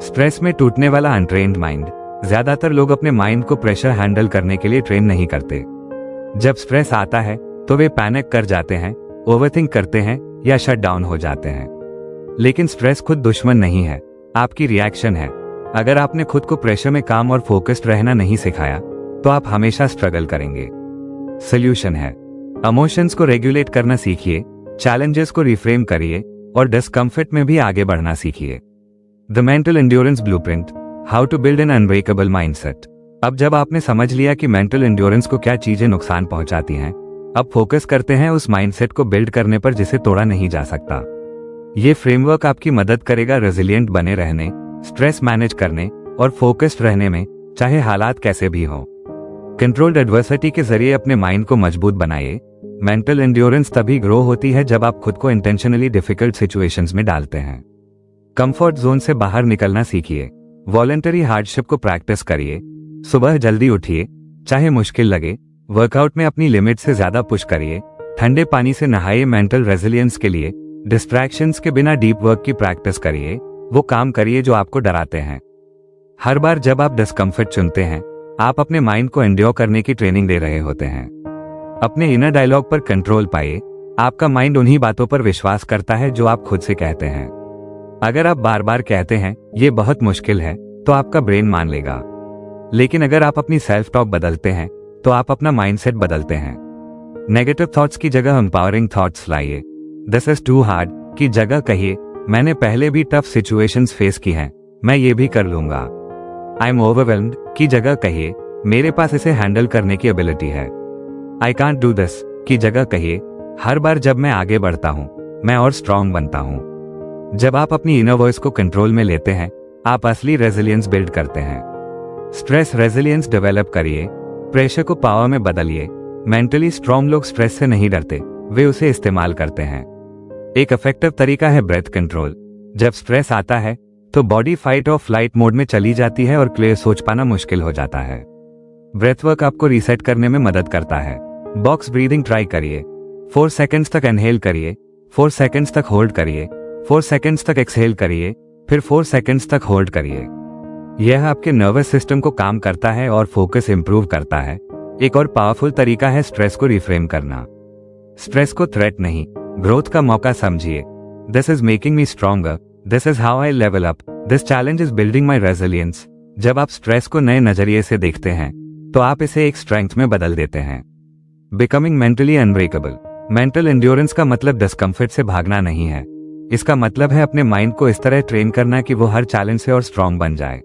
स्ट्रेस में टूटने वाला अनट्रेन्ड माइंड। ज्यादातर लोग अपने माइंड को प्रेशर हैंडल करने के लिए ट्रेन नहीं करते। जब स्ट्रेस आता है तो वे पैनिक कर जाते हैं, ओवरथिंक करते हैं या शट डाउन हो जाते हैं। लेकिन स्ट्रेस खुद दुश्मन नहीं है, आपकी रिएक्शन है। अगर आपने खुद को प्रेशर में काम और फोकस्ड रहना नहीं सिखाया तो आप हमेशा स्ट्रगल करेंगे। सोल्यूशन है, इमोशंस को रेगुलेट करना सीखिए, चैलेंजेस को रिफ्रेम करिए और डिस्कम्फर्ट में भी आगे बढ़ना सीखिए। The mental endurance blueprint, how to build an unbreakable mindset. अब जब आपने समझ लिया कि मेंटल एंड्योरेंस को क्या चीजें नुकसान पहुंचाती हैं, अब फोकस करते हैं उस माइंडसेट को बिल्ड करने पर जिसे तोड़ा नहीं जा सकता। ये फ्रेमवर्क आपकी मदद करेगा रेजिलिएंट बने रहने, स्ट्रेस मैनेज करने और फोकस्ड रहने में, चाहे हालात कैसे भी हों। कंट्रोल्ड एडवर्सिटी के जरिए अपने माइंड को मजबूत बनाइए। मेंटल एंड्योरेंस तभी ग्रो होती है जब आप खुद को इंटेंशनली डिफिकल्ट सिचुएशंस में डालते हैं। कंफर्ट जोन से बाहर निकलना सीखिए, वॉलंटरी हार्डशिप को प्रैक्टिस करिए, सुबह जल्दी उठिए, चाहे मुश्किल लगे, वर्कआउट में अपनी लिमिट से ज्यादा पुश करिए, ठंडे पानी से नहाइए। मेंटल रेजिलियंस के लिए डिस्ट्रैक्शंस के बिना डीप वर्क की प्रैक्टिस करिए, वो काम करिए जो आपको डराते हैं। हर बार जब आप डिस्कम्फर्ट चुनते हैं, आप अपने माइंड को एंड्योर करने की ट्रेनिंग दे रहे होते हैं। अपने इनर डायलॉग पर कंट्रोल पाइए। आपका माइंड उन्हीं बातों पर विश्वास करता है जो आप खुद से कहते हैं। अगर आप बार बार कहते हैं ये बहुत मुश्किल है, तो आपका ब्रेन मान लेगा। लेकिन अगर आप अपनी सेल्फ टॉक बदलते हैं तो आप अपना माइंडसेट बदलते हैं। नेगेटिव थॉट्स की जगह एम्पावरिंग थॉट्स लाइए। दिस इज टू हार्ड की जगह कहिए मैंने पहले भी टफ सिचुएशंस फेस की हैं, मैं ये भी कर लूंगा। आई एम ओवरवेल्म्ड की जगह कहिए मेरे पास इसे हैंडल करने की एबिलिटी है। आई कांट डू दिस की जगह कहिए हर बार जब मैं आगे बढ़ता हूं मैं और स्ट्रांग बनता हूं। जब आप अपनी इनर वॉइस को कंट्रोल में लेते हैं, आप असली रेजिलियंस बिल्ड करते हैं। स्ट्रेस रेजिलियंस डेवलप करिए, प्रेशर को पावर में बदलिए। मेंटली स्ट्रांग लोग स्ट्रेस से नहीं डरते, वे उसे इस्तेमाल करते हैं। एक इफेक्टिव तरीका है ब्रेथ कंट्रोल। जब स्ट्रेस आता है तो बॉडी फाइट और फ्लाइट मोड में चली जाती है और क्लियर सोच पाना मुश्किल हो जाता है। ब्रेथ वर्क आपको रीसेट करने में मदद करता है। बॉक्स ब्रीदिंग ट्राई करिए। 4 सेकंड्स तक इनहेल करिए, 4 सेकंड्स तक होल्ड करिए, 4 सेकंड्स तक एक्सहेल करिए, फिर 4 सेकंड्स तक होल्ड करिए। यह आपके नर्वस सिस्टम को काम करता है और फोकस इंप्रूव करता है। एक और पावरफुल तरीका है स्ट्रेस को रिफ्रेम करना। स्ट्रेस को थ्रेट नहीं, ग्रोथ का मौका समझिए। This is making me stronger, this is how I level up, this challenge is building my resilience. जब आप स्ट्रेस को नए नजरिए से देखते हैं तो आप इसे एक स्ट्रेंथ में बदल देते हैं। Becoming mentally unbreakable. Mental endurance का मतलब डिस्कम्फर्ट से भागना नहीं है। इसका मतलब है अपने माइंड को इस तरह ट्रेन करना कि वो हर चैलेंज से और स्ट्रांग बन जाए।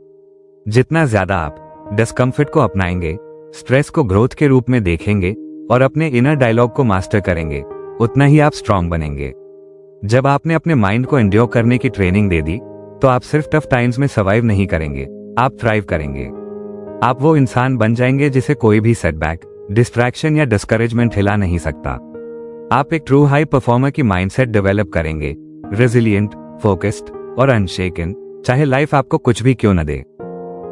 जितना ज्यादा आप डिस्कम्फर्ट को अपनाएंगे, स्ट्रेस को ग्रोथ के रूप में देखेंगे और अपने इनर डायलॉग को मास्टर करेंगे, उतना ही आप स्ट्रांग बनेंगे। जब आपने अपने माइंड को एंड्योर करने की ट्रेनिंग दे दी तो आप सिर्फ टफ टाइम्स में सर्वाइव नहीं करेंगे, आप थ्राइव करेंगे। आप वो इंसान बन जाएंगे जिसे कोई भी सेटबैक, डिस्ट्रैक्शन या डिस्करेजमेंट हिला नहीं सकता। आप एक ट्रू हाई परफॉर्मर की माइंडसेट डेवलप करेंगे, रेजिलिएंट, फोकस्ड और अनशेकन, चाहे लाइफ आपको कुछ भी क्यों न दे।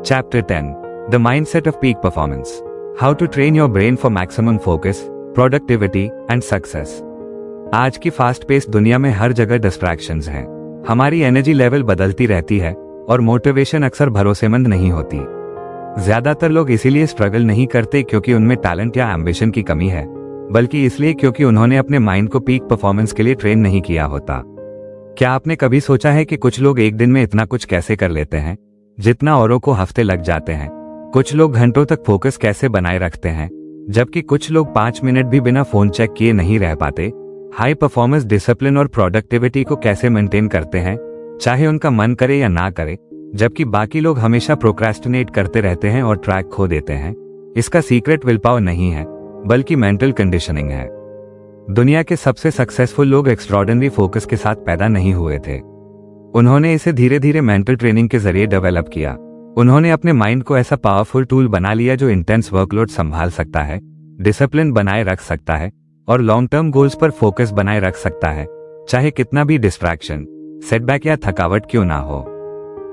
Chapter 10, the mindset of peak performance, how to train your brain for maximum focus, productivity and success. आज की फास्ट पेस दुनिया में हर जगह डिस्ट्रैक्शंस हैं। हमारी एनर्जी लेवल बदलती रहती है और मोटिवेशन अक्सर भरोसेमंद नहीं होती। ज्यादातर लोग इसीलिए स्ट्रगल नहीं करते क्योंकि उनमें टैलेंट या एम्बिशन की कमी है, बल्कि इसलिए क्योंकि उन्होंने अपने माइंड को पीक परफॉर्मेंस के लिए ट्रेन नहीं किया होता। क्या आपने कभी सोचा है कि कुछ लोग एक दिन में इतना कुछ कैसे कर लेते हैं जितना औरों को हफ्ते लग जाते हैं? कुछ लोग घंटों तक फोकस कैसे बनाए रखते हैं, जबकि कुछ लोग 5 मिनट भी बिना फोन चेक किए नहीं रह पाते? हाई परफॉर्मेंस डिसिप्लिन और प्रोडक्टिविटी को कैसे मेंटेन करते हैं, चाहे उनका मन करे या ना करे, जबकि बाकी लोग हमेशा प्रोक्रेस्टिनेट करते रहते हैं और ट्रैक खो देते हैं? इसका सीक्रेट विल पावर नहीं है, बल्कि मेंटल कंडीशनिंग है। दुनिया के सबसे सक्सेसफुल लोग एक्स्ट्रॉर्डिनरी फोकस के साथ पैदा नहीं हुए थे। उन्होंने इसे धीरे धीरे मेंटल ट्रेनिंग के जरिए डेवलप किया। उन्होंने अपने माइंड को ऐसा पावरफुल टूल बना लिया जो इंटेंस वर्कलोड संभाल सकता है, डिसिप्लिन बनाए रख सकता है और लॉन्ग टर्म गोल्स पर फोकस बनाए रख सकता है, चाहे कितना भी डिस्ट्रैक्शन, सेटबैक या थकावट क्यों ना हो।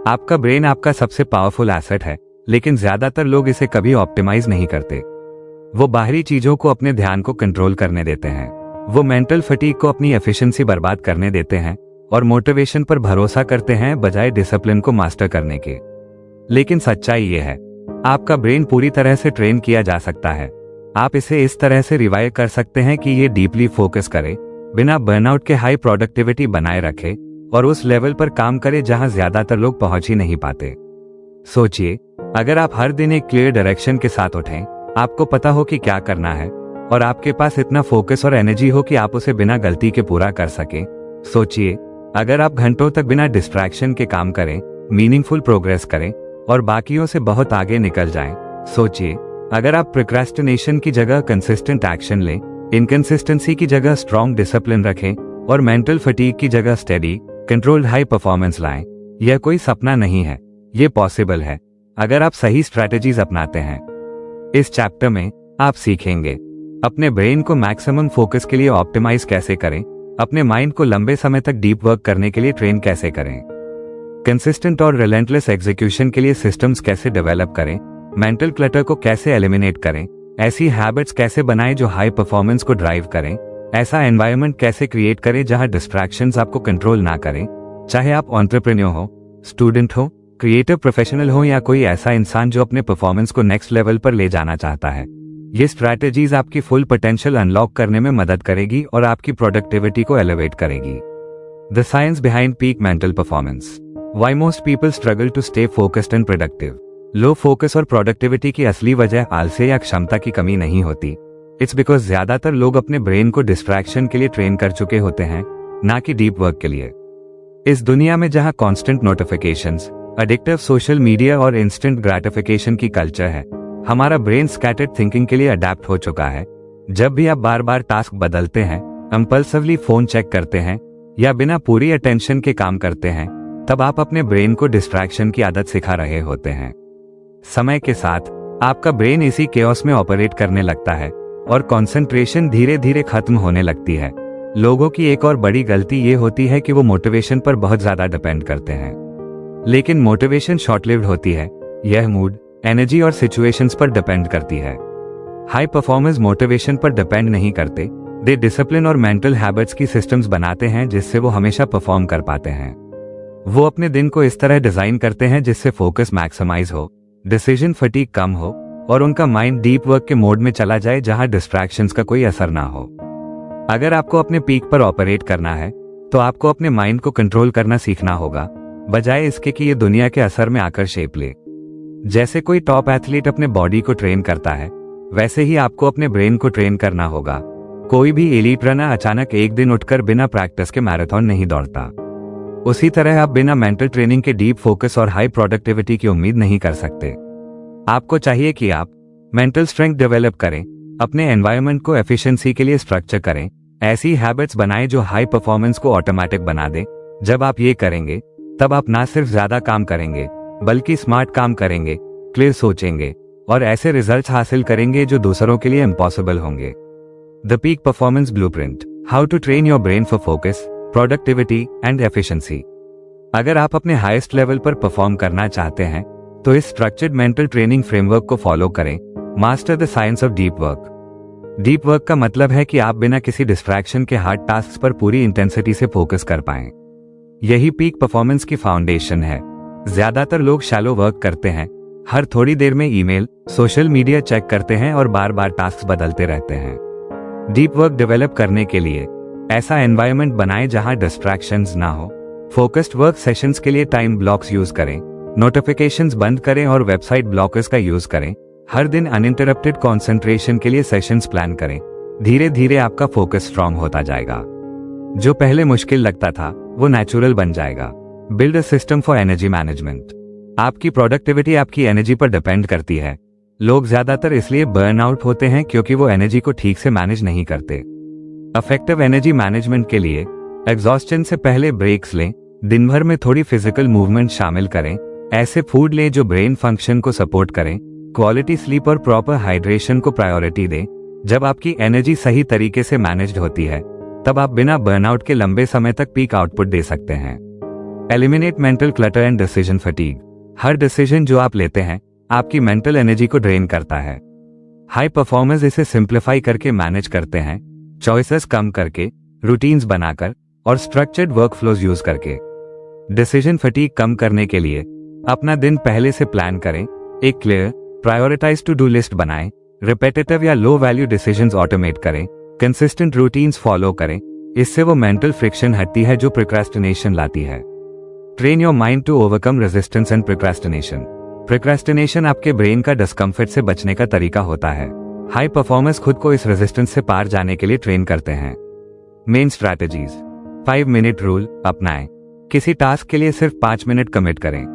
आपका ब्रेन आपका सबसे पावरफुल एसेट है, लेकिन ज्यादातर लोग इसे कभी ऑप्टिमाइज नहीं करते। वो बाहरी चीजों को अपने ध्यान को कंट्रोल करने देते हैं। वो मेंटल फटीग को अपनी एफिशिएंसी बर्बाद करने देते हैं और मोटिवेशन पर भरोसा करते हैं बजाय डिसिप्लिन को मास्टर करने के। लेकिन सच्चाई ये है, आपका ब्रेन पूरी तरह से ट्रेन किया जा सकता है। आप इसे इस तरह से रिवायर कर सकते हैं कि ये डीपली फोकस करे, बिना बर्नआउट के हाई प्रोडक्टिविटी बनाए रखे और उस लेवल पर काम करे जहां ज्यादातर लोग पहुंच ही नहीं पाते। सोचिए, अगर आप हर दिन एक क्लियर डायरेक्शन के साथ उठें, आपको पता हो कि क्या करना है और आपके पास इतना फोकस और एनर्जी हो कि आप उसे बिना गलती के पूरा कर सकें। सोचिए, अगर आप घंटों तक बिना डिस्ट्रैक्शन के काम करें, मीनिंगफुल प्रोग्रेस करें और बाकियों से बहुत आगे निकल जाएं। सोचिए, अगर आप प्रोक्रेस्टिनेशन की जगह कंसिस्टेंट एक्शन लें, इनकंसिस्टेंसी की जगह स्ट्रॉन्ग डिसिप्लिन रखें और मेंटल फटीग की जगह स्टेडी कंट्रोल्ड हाई परफॉर्मेंस लाएं। यह कोई सपना नहीं है, ये पॉसिबल है अगर आप सही स्ट्रैटेजीज अपनाते हैं। इस चैप्टर में आप सीखेंगे अपने ब्रेन को मैक्सिमम फोकस के लिए ऑप्टिमाइज कैसे करें, अपने माइंड को लंबे समय तक डीप वर्क करने के लिए ट्रेन कैसे करें, कंसिस्टेंट और रिलेंटलेस एग्जीक्यूशन के लिए सिस्टम्स कैसे डेवलप करें, मेंटल क्लटर को कैसे एलिमिनेट करें, ऐसी हैबिट्स कैसे बनाएं जो हाई परफॉर्मेंस को ड्राइव करें, ऐसा एनवायरनमेंट कैसे क्रिएट करें जहां डिस्ट्रैक्शंस आपको कंट्रोल ना करें। चाहे आप एंटरप्रेन्योर हो, स्टूडेंट हो, क्रिएटिव प्रोफेशनल हो या कोई ऐसा इंसान जो अपने परफॉर्मेंस को नेक्स्ट लेवल पर ले जाना चाहता है, ये स्ट्रैटेजीज आपकी फुल पोटेंशियल अनलॉक करने में मदद करेगी और आपकी प्रोडक्टिविटी को एलिवेट करेगी। The science behind peak mental performance. Why most people struggle to stay focused and productive. Low focus और प्रोडक्टिविटी की असली वजह आलस्य या क्षमता की कमी नहीं होती। इट्स बिकॉज ज्यादातर लोग अपने ब्रेन को डिस्ट्रैक्शन के लिए ट्रेन कर चुके होते हैं, ना कि डीप वर्क के लिए। इस दुनिया में जहां constant notifications, addictive social media और इंस्टेंट ग्रेटिफिकेशन की कल्चर है, हमारा ब्रेन स्कैटर्ड थिंकिंग के लिए अडेप्ट हो चुका है। जब भी आप बार बार टास्क बदलते हैं, कंपल्सिवली फोन चेक करते हैं या बिना पूरी अटेंशन के काम करते हैं, तब आप अपने ब्रेन को डिस्ट्रैक्शन की आदत सिखा रहे होते हैं। समय के साथ आपका ब्रेन इसी केओस में ऑपरेट करने लगता है और कंसंट्रेशन धीरे धीरे खत्म होने लगती है। लोगों की एक और बड़ी गलती ये होती है कि वो मोटिवेशन पर बहुत ज्यादा डिपेंड करते हैं, लेकिन मोटिवेशन शॉर्ट लिव्ड होती है। यह मूड, एनर्जी और सिचुएशंस पर डिपेंड करती है। हाई परफॉर्मेंस मोटिवेशन पर डिपेंड नहीं करते, दे डिसिप्लिन और मेंटल हैबिट्स की सिस्टम्स बनाते हैं जिससे वो हमेशा परफॉर्म कर पाते हैं। वो अपने दिन को इस तरह डिजाइन करते हैं जिससे फोकस मैक्सिमाइज हो, डिसीजन फटीग कम हो और उनका माइंड डीप वर्क के मोड में चला जाए जहां डिस्ट्रैक्शंस का कोई असर ना हो। अगर आपको अपने पीक पर ऑपरेट करना है, तो आपको अपने माइंड को कंट्रोल करना सीखना होगा, बजाय इसके कि ये दुनिया के असर में आकर शेप ले। जैसे कोई टॉप एथलीट अपने बॉडी को ट्रेन करता है, वैसे ही आपको अपने ब्रेन को ट्रेन करना होगा। कोई भी एलीट रनर अचानक एक दिन उठकर बिना प्रैक्टिस के मैराथन नहीं दौड़ता। उसी तरह आप बिना मेंटल ट्रेनिंग के डीप फोकस और हाई प्रोडक्टिविटी की उम्मीद नहीं कर सकते। आपको चाहिए कि आप मेंटल स्ट्रेंथ डेवलप करें, अपने एनवायरनमेंट को एफिशिएंसी के लिए स्ट्रक्चर करें, ऐसी हैबिट्स बनाएं जो हाई परफॉर्मेंस को ऑटोमेटिक बना दें। जब आप ये करेंगे, तब आप ना सिर्फ ज्यादा काम करेंगे, बल्कि स्मार्ट काम करेंगे, क्लियर सोचेंगे और ऐसे रिजल्ट्स हासिल करेंगे जो दूसरों के लिए इम्पॉसिबल होंगे। The peak performance blueprint, how to train your brain for focus, productivity and efficiency. अगर आप अपने हाईएस्ट लेवल पर परफॉर्म करना चाहते हैं, तो इस स्ट्रक्चर्ड मेंटल ट्रेनिंग फ्रेमवर्क को फॉलो करें। Master the science of deep work. Deep work का मतलब है कि आप बिना किसी डिस्ट्रैक्शन के हार्ड टास्क पर पूरी इंटेंसिटी से फोकस कर पाएं। यही पीक परफॉर्मेंस की फाउंडेशन है। ज्यादातर लोग शैलो वर्क करते हैं, हर थोड़ी देर में ईमेल, सोशल मीडिया चेक करते हैं और बार बार टास्क बदलते रहते हैं। डीप वर्क डेवलप करने के लिए ऐसा एनवायरनमेंट बनाएं जहां डिस्ट्रैक्शंस ना हो। फोकस्ड वर्क सेशंस के लिए टाइम ब्लॉक्स यूज करें, नोटिफिकेशंस बंद करें और वेबसाइट ब्लॉकर्स का यूज करें। हर दिन अनइंटरप्टेड कंसंट्रेशन के लिए सेशंस प्लान करें। धीरे धीरे आपका फोकस स्ट्रांग होता जाएगा। जो पहले मुश्किल लगता था वो नेचुरल बन जाएगा। Build a system for energy management. आपकी प्रोडक्टिविटी आपकी एनर्जी पर डिपेंड करती है। लोग ज्यादातर इसलिए बर्न आउट होते हैं क्योंकि वो एनर्जी को ठीक से मैनेज नहीं करते। इफेक्टिव एनर्जी मैनेजमेंट के लिए एग्जॉस्शन से पहले ब्रेक्स लें, दिन भर में थोड़ी फिजिकल मूवमेंट शामिल करें, ऐसे फूड लें जो ब्रेन फंक्शन को सपोर्ट करें, क्वालिटी स्लीप और प्रॉपर हाइड्रेशन को प्रायोरिटी दें। जब आपकी एनर्जी सही तरीके से मैनेज्ड होती है तब आप बिना बर्नआउट के लंबे समय तक पीक आउटपुट दे सकते हैं। Eliminate mental clutter and decision fatigue. Her decision जो आप लेते हैं आपकी मेंटल एनर्जी को ड्रेन करता है। हाई परफॉर्मर्स इसे सिंप्लीफाई करके मैनेज करते हैं, चॉइसेस कम करके, रूटीन्स बनाकर और स्ट्रक्चर्ड वर्कफ्लोज यूज करके। डिसीजन फटीग कम करने के लिए अपना दिन पहले से प्लान करें, एक clear prioritise to do list बनाएं, रिपीटेटिव या लो वैल्यू डिसीजंस ऑटोमेट करें, कंसिस्टेंट रूटीन्स फॉलो करें। इससे वो मेंटल फ्रिक्शन हटती है जो प्रोक्रेस्टिनेशन लाती है। Train your mind to overcome resistance and procrastination. Procrastination आपके ब्रेन का डिस्कम्फर्ट से बचने का तरीका होता है। हाई परफॉर्मर्स खुद को इस रेजिस्टेंस से पार जाने के लिए ट्रेन करते हैं। Main strategies. 5 मिनट रूल अपनाएं। किसी टास्क के लिए सिर्फ 5 मिनट कमिट करें।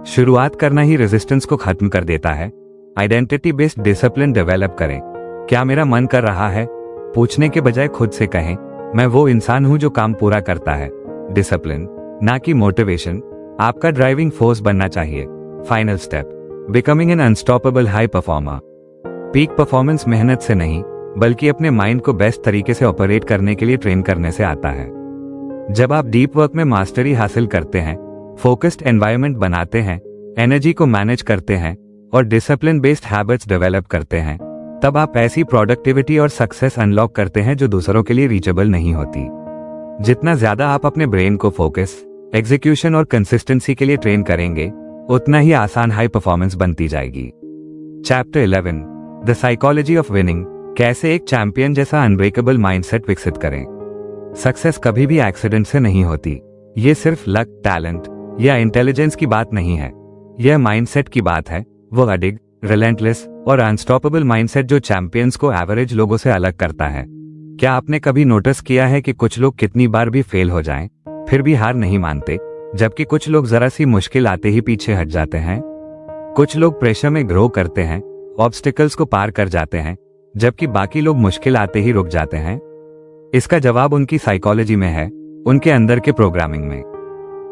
शुरुआत करना ही रेजिस्टेंस को खत्म कर देता है। आइडेंटिटी बेस्ड डिसिप्लिन डेवलप करें। क्या मेरा मन कर रहा है पूछने के बजाय खुद से कहें, मैं वो इंसान हूं जो काम पूरा करता है। डिसिप्लिन ना कि मोटिवेशन आपका ड्राइविंग फोर्स बनना चाहिए। Final step, becoming an unstoppable high performer. Peak performance मेहनत से नहीं बल्कि अपने माइंड को बेस्ट तरीके से ऑपरेट करने के लिए ट्रेन करने से आता है। जब आप डीप वर्क में मास्टरी हासिल करते हैं, फोकस्ड एनवायरनमेंट बनाते हैं, एनर्जी को मैनेज करते हैं और डिसिप्लिन बेस्ड हैबिट्स डेवलप करते हैं, तब आप ऐसी प्रोडक्टिविटी और सक्सेस अनलॉक करते हैं जो दूसरों के लिए रीचेबल नहीं होती। जितना ज्यादा आप अपने ब्रेन को फोकस, एग्जीक्यूशन और कंसिस्टेंसी के लिए ट्रेन करेंगे, उतना ही आसान हाई परफॉर्मेंस बनती जाएगी। Chapter 11, the psychology of winning. कैसे एक चैंपियन जैसा अनब्रेकेबल माइंडसेट विकसित करें। सक्सेस कभी भी एक्सीडेंट से नहीं होती। ये सिर्फ लक, टैलेंट या इंटेलिजेंस की बात नहीं है, यह माइंडसेट की बात है। वो अडिग, रिलेंटलेस और अनस्टॉपेबल माइंडसेट जो चैंपियंस को एवरेज लोगों से अलग करता है। क्या आपने कभी नोटिस किया है कि कुछ लोग कितनी बार भी फेल हो जाएं, फिर भी हार नहीं मानते, जबकि कुछ लोग जरा सी मुश्किल आते ही पीछे हट जाते हैं? कुछ लोग प्रेशर में ग्रो करते हैं, ऑब्स्टिकल्स को पार कर जाते हैं, जबकि बाकी लोग मुश्किल आते ही रुक जाते हैं। इसका जवाब उनकी साइकोलॉजी में है, उनके अंदर के प्रोग्रामिंग में।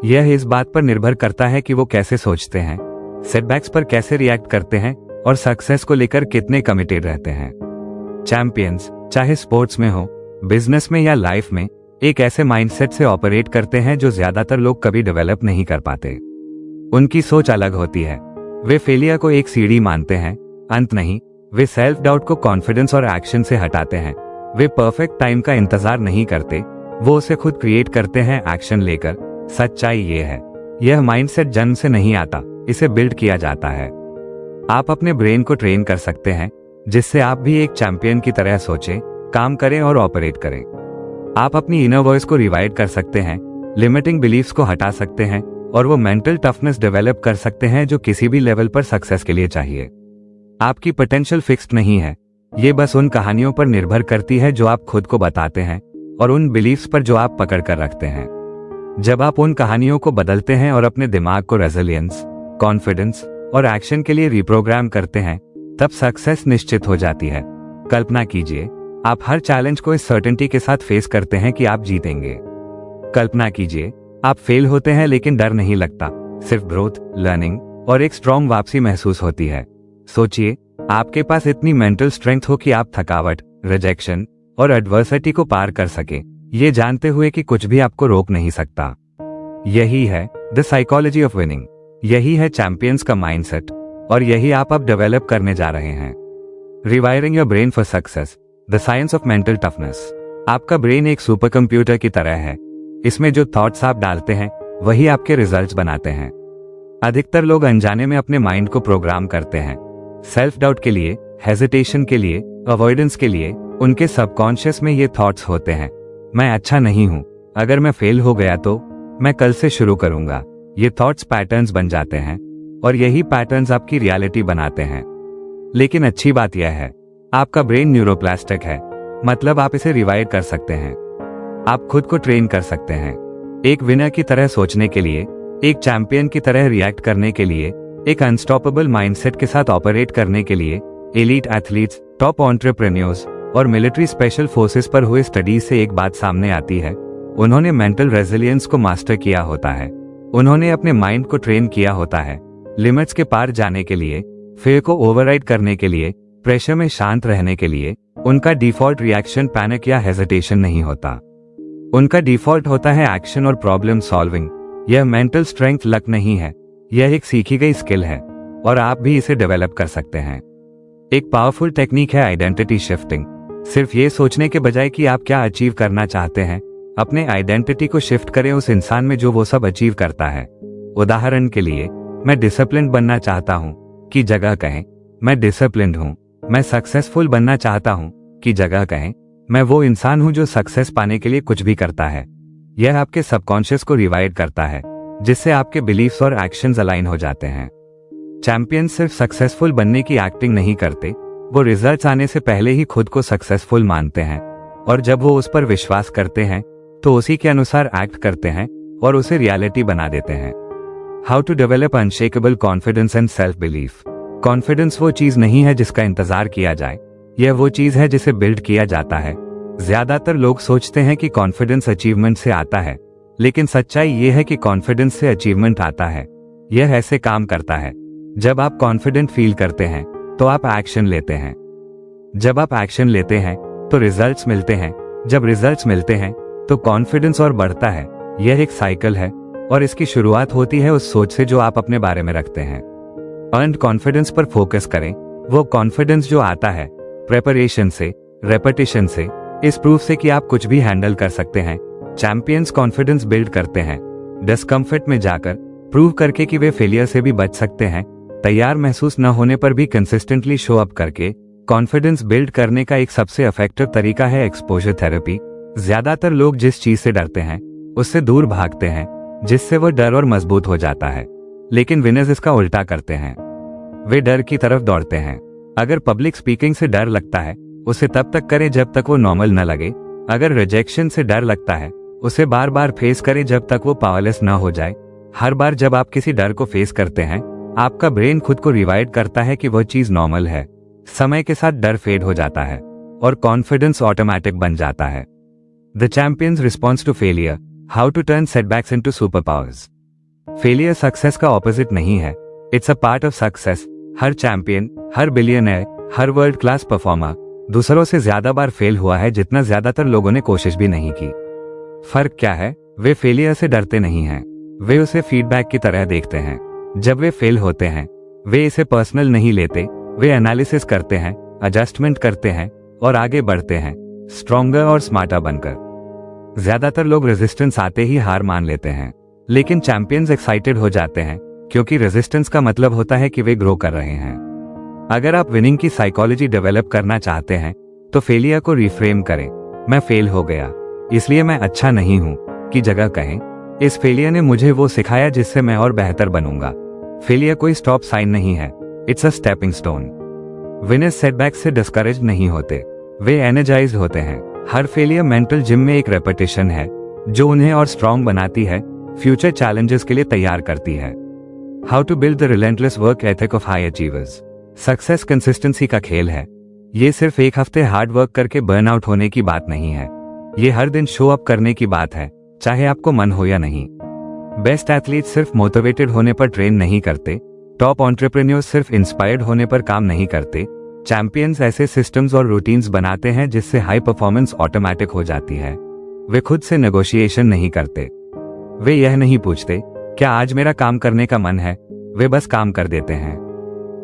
यह इस बात पर निर्भर करता है कि वो कैसे सोचते हैं, सेटबैक्स पर कैसे रिएक्ट करते हैं और सक्सेस को लेकर कितने कमिटेड रहते हैं। चैंपियंस, चाहे स्पोर्ट्स में हो, बिजनेस में या लाइफ में, एक ऐसे माइंडसेट से ऑपरेट करते हैं जो ज्यादातर लोग कभी डेवलप नहीं कर पाते। उनकी सोच अलग होती है। वे फेलियर को एक सीढ़ी मानते हैं, अंत नहीं। वे सेल्फ डाउट को कॉन्फिडेंस और एक्शन से हटाते हैं। वे परफेक्ट टाइम का इंतजार नहीं करते, वो उसे खुद क्रिएट करते हैं एक्शन लेकर। सच्चाई ये है, यह माइंडसेट जन्म से नहीं आता, इसे बिल्ड किया जाता है। आप अपने ब्रेन को ट्रेन कर सकते हैं जिससे आप भी एक चैंपियन की तरह सोचें, काम करें और ऑपरेट करें। आप अपनी इनर वॉइस को रिवाइड कर सकते हैं, लिमिटिंग बिलीफ्स को हटा सकते हैं और वो मेंटल टफनेस डेवलप कर सकते हैं जो किसी भी लेवल पर सक्सेस के लिए चाहिए। आपकी पोटेंशियल फिक्स्ड नहीं है, ये बस उन कहानियों पर निर्भर करती है जो आप खुद को बताते हैं और उन बिलीफ्स पर जो आप पकड़ कर रखते हैं। जब आप उन कहानियों को बदलते हैं और अपने दिमाग को रेजिलियंस, कॉन्फिडेंस और एक्शन के लिए रिप्रोग्राम करते हैं, तब सक्सेस निश्चित हो जाती है। कल्पना कीजिए, आप हर चैलेंज को इस सर्टेनिटी के साथ फेस करते हैं कि आप जीतेंगे। कल्पना कीजिए, आप फेल होते हैं लेकिन डर नहीं लगता, सिर्फ ग्रोथ, लर्निंग और एक स्ट्रॉन्ग वापसी महसूस होती है। सोचिए, आपके पास इतनी मेंटल स्ट्रेंथ हो कि आप थकावट, रिजेक्शन और एडवर्सिटी को पार कर सके, ये जानते हुए कि कुछ भी आपको रोक नहीं सकता। यही है द साइकोलॉजी ऑफ विनिंग, यही है चैंपियंस का माइंडसेट और यही आप अब डेवलप करने जा रहे हैं। Rewiring your brain for success. The science of mental toughness. आपका ब्रेन एक सुपर कंप्यूटर की तरह है। इसमें जो थॉट्स आप डालते हैं वही आपके रिजल्ट्स बनाते हैं। अधिकतर लोग अनजाने में अपने माइंड को प्रोग्राम करते हैं। सेल्फ डाउट के लिए, हेजिटेशन के लिए, अवॉइडेंस के लिए उनके सबकॉन्शियस में ये थॉट्स होते हैं। मैं अच्छा नहीं हूं, अगर मैं फेल हो गया तो मैं कल से शुरू करूंगा। ये थॉट्स पैटर्न्स बन जाते हैं और यही पैटर्न्स आपकी रियलिटी बनाते हैं। लेकिन अच्छी बात यह है, आपका ब्रेन न्यूरोप्लास्टिक है, मतलब आप इसे रिवाइड कर सकते हैं। आप खुद को ट्रेन कर सकते हैं। एक विनर की तरह सोचने के लिए, एक चैंपियन की तरह रिएक्ट करने के लिए, एक अनस्टॉपेबल माइंडसेट के साथ ऑपरेट करने के लिए। एलीट एथलीट्स, टॉप एंटरप्रेन्योर्स और मिलिट्री स्पेशल फोर्सेस पर हुए स्टडीज से एक बात सामने आती है, उन्होंने मेंटल रेजिलियंस को मास्टर किया होता है। उन्होंने अपने माइंड को ट्रेन किया होता है, लिमिट्स के पार जाने के लिए, फेयर को ओवरराइड करने के लिए, प्रेशर में शांत रहने के लिए। उनका डिफॉल्ट रिएक्शन पैनिक या हेजिटेशन नहीं होता। उनका डिफॉल्ट होता है एक्शन और प्रॉब्लम सॉल्विंग। यह मेंटल स्ट्रेंथ लक नहीं है, यह एक सीखी गई स्किल है और आप भी इसे डेवलप कर सकते हैं। एक पावरफुल टेक्निक है आइडेंटिटी शिफ्टिंग। सिर्फ ये सोचने के बजाय कि आप क्या अचीव करना चाहते हैं, अपने आइडेंटिटी को शिफ्ट करें उस इंसान में जो वो सब अचीव करता है। उदाहरण के लिए, मैं डिसिप्लिन्ड बनना चाहता हूं की जगह कहें मैं डिसिप्लिन्ड हूं। मैं सक्सेसफुल बनना चाहता हूं की जगह कहें मैं वो इंसान हूं जो सक्सेस पाने के लिए कुछ भी करता है। यह आपके सबकॉन्शियस को रिवाइड करता है, जिससे आपके बिलीफ्स और एक्शंस अलाइन हो जाते हैं। चैंपियन सिर्फ सक्सेसफुल बनने की एक्टिंग नहीं करते, वो रिजल्ट्स आने से पहले ही खुद को सक्सेसफुल मानते हैं और जब वो उस पर विश्वास करते हैं तो उसी के अनुसार एक्ट करते हैं और उसे रियलिटी बना देते हैं। How to develop unshakeable confidence and self belief. Confidence वो चीज नहीं है जिसका इंतजार किया जाए, यह वो चीज है जिसे बिल्ड किया जाता है। ज्यादातर लोग सोचते हैं कि कॉन्फिडेंस अचीवमेंट से आता है, लेकिन सच्चाई यह है कि कॉन्फिडेंस से अचीवमेंट आता है। यह ऐसे काम करता है, जब आप कॉन्फिडेंट फील करते हैं तो आप एक्शन लेते हैं। जब आप एक्शन लेते हैं तो रिजल्ट्स मिलते हैं। जब रिजल्ट्स मिलते हैं तो कॉन्फिडेंस और बढ़ता है। यह एक साइकिल है और इसकी शुरुआत होती है उस सोच से जो आप अपने बारे में रखते हैं। अर्न्ड कॉन्फिडेंस पर फोकस करें। वो कॉन्फिडेंस जो आता है प्रेपरेशन से, रेपिटेशन से, इस प्रूफ से कि आप कुछ भी हैंडल कर सकते हैं। चैंपियंस कॉन्फिडेंस बिल्ड करते हैं डिस्कम्फर्ट में जाकर, प्रूव करके कि वे फेलियर से भी बच सकते हैं। तैयार महसूस न होने पर भी कंसिस्टेंटली शो अप करके। कॉन्फिडेंस बिल्ड करने का एक सबसे इफेक्टिव तरीका है एक्सपोजर थेरेपी। ज्यादातर लोग जिस चीज से डरते हैं उससे दूर भागते हैं, जिससे वो डर और मजबूत हो जाता है। लेकिन विनर्स इसका उल्टा करते हैं, वे डर की तरफ दौड़ते हैं। अगर पब्लिक स्पीकिंग से डर लगता है उसे तब तक करें जब तक वो नॉर्मल न लगे। अगर रिजेक्शन से डर लगता है उसे बार बार फेस करें जब तक वो पावरलेस न हो जाए। हर बार जब आप किसी डर को फेस करते हैं, आपका ब्रेन खुद को रिवाइड करता है कि वह चीज नॉर्मल है। समय के साथ डर फेड हो जाता है और कॉन्फिडेंस ऑटोमेटिक बन जाता है। The champion's response to failure. How to turn setbacks into super powers. Failure success का ऑपोजिट नहीं है, it's a part of success. हर चैंपियन, हर बिलियनर, हर वर्ल्ड क्लास परफॉर्मर दूसरों से ज्यादा बार फेल हुआ है जितना ज्यादातर लोगों ने कोशिश भी नहीं की। फर्क क्या है? वे फेलियर से डरते नहीं हैं, वे उसे फीडबैक की तरह देखते हैं। जब वे फेल होते हैं वे इसे पर्सनल नहीं लेते, वे एनालिसिस करते हैं, एडजस्टमेंट करते हैं और आगे बढ़ते हैं, स्ट्रॉन्गर और स्मार्टर बनकर। ज्यादातर लोग रेजिस्टेंस आते ही हार मान लेते हैं, लेकिन चैंपियंस एक्साइटेड हो जाते हैं क्योंकि रेजिस्टेंस का मतलब होता है कि वे ग्रो कर रहे हैं। अगर आप विनिंग की साइकोलॉजी डेवलप करना चाहते हैं तो फेलियर को रिफ्रेम करें। मैं फेल हो गया इसलिए मैं अच्छा नहीं हूं की जगह कहें इस फेलियर ने मुझे वो सिखाया जिससे मैं और बेहतर बनूंगा। फेलियर कोई स्टॉप साइन नहीं है, it's a stepping stone. Winners setback से डिस्करेज नहीं होते, वे एनर्जाइज होते हैं। हर फेलियर मेंटल जिम में एक रेपिटेशन है जो उन्हें और स्ट्रांग बनाती है, फ्यूचर चैलेंजेस के लिए तैयार करती है। How to build the relentless work ethic of high achievers. Success consistency का खेल है। ये सिर्फ एक हफ्ते हार्ड वर्क करके बर्नआउट होने की बात नहीं है, ये हर दिन शो अप करने की बात है, चाहे आपको मन हो या नहीं। बेस्ट एथलीट सिर्फ मोटिवेटेड होने पर ट्रेन नहीं करते, टॉप एंटरप्रेन्योर्स सिर्फ इंस्पायर्ड होने पर काम नहीं करते। चैंपियंस ऐसे सिस्टम्स और रूटीन्स बनाते हैं जिससे हाई परफॉर्मेंस ऑटोमेटिक हो जाती है। वे खुद से नेगोशिएशन नहीं करते, वे यह नहीं पूछते क्या आज मेरा काम करने का मन है, वे बस काम कर देते हैं।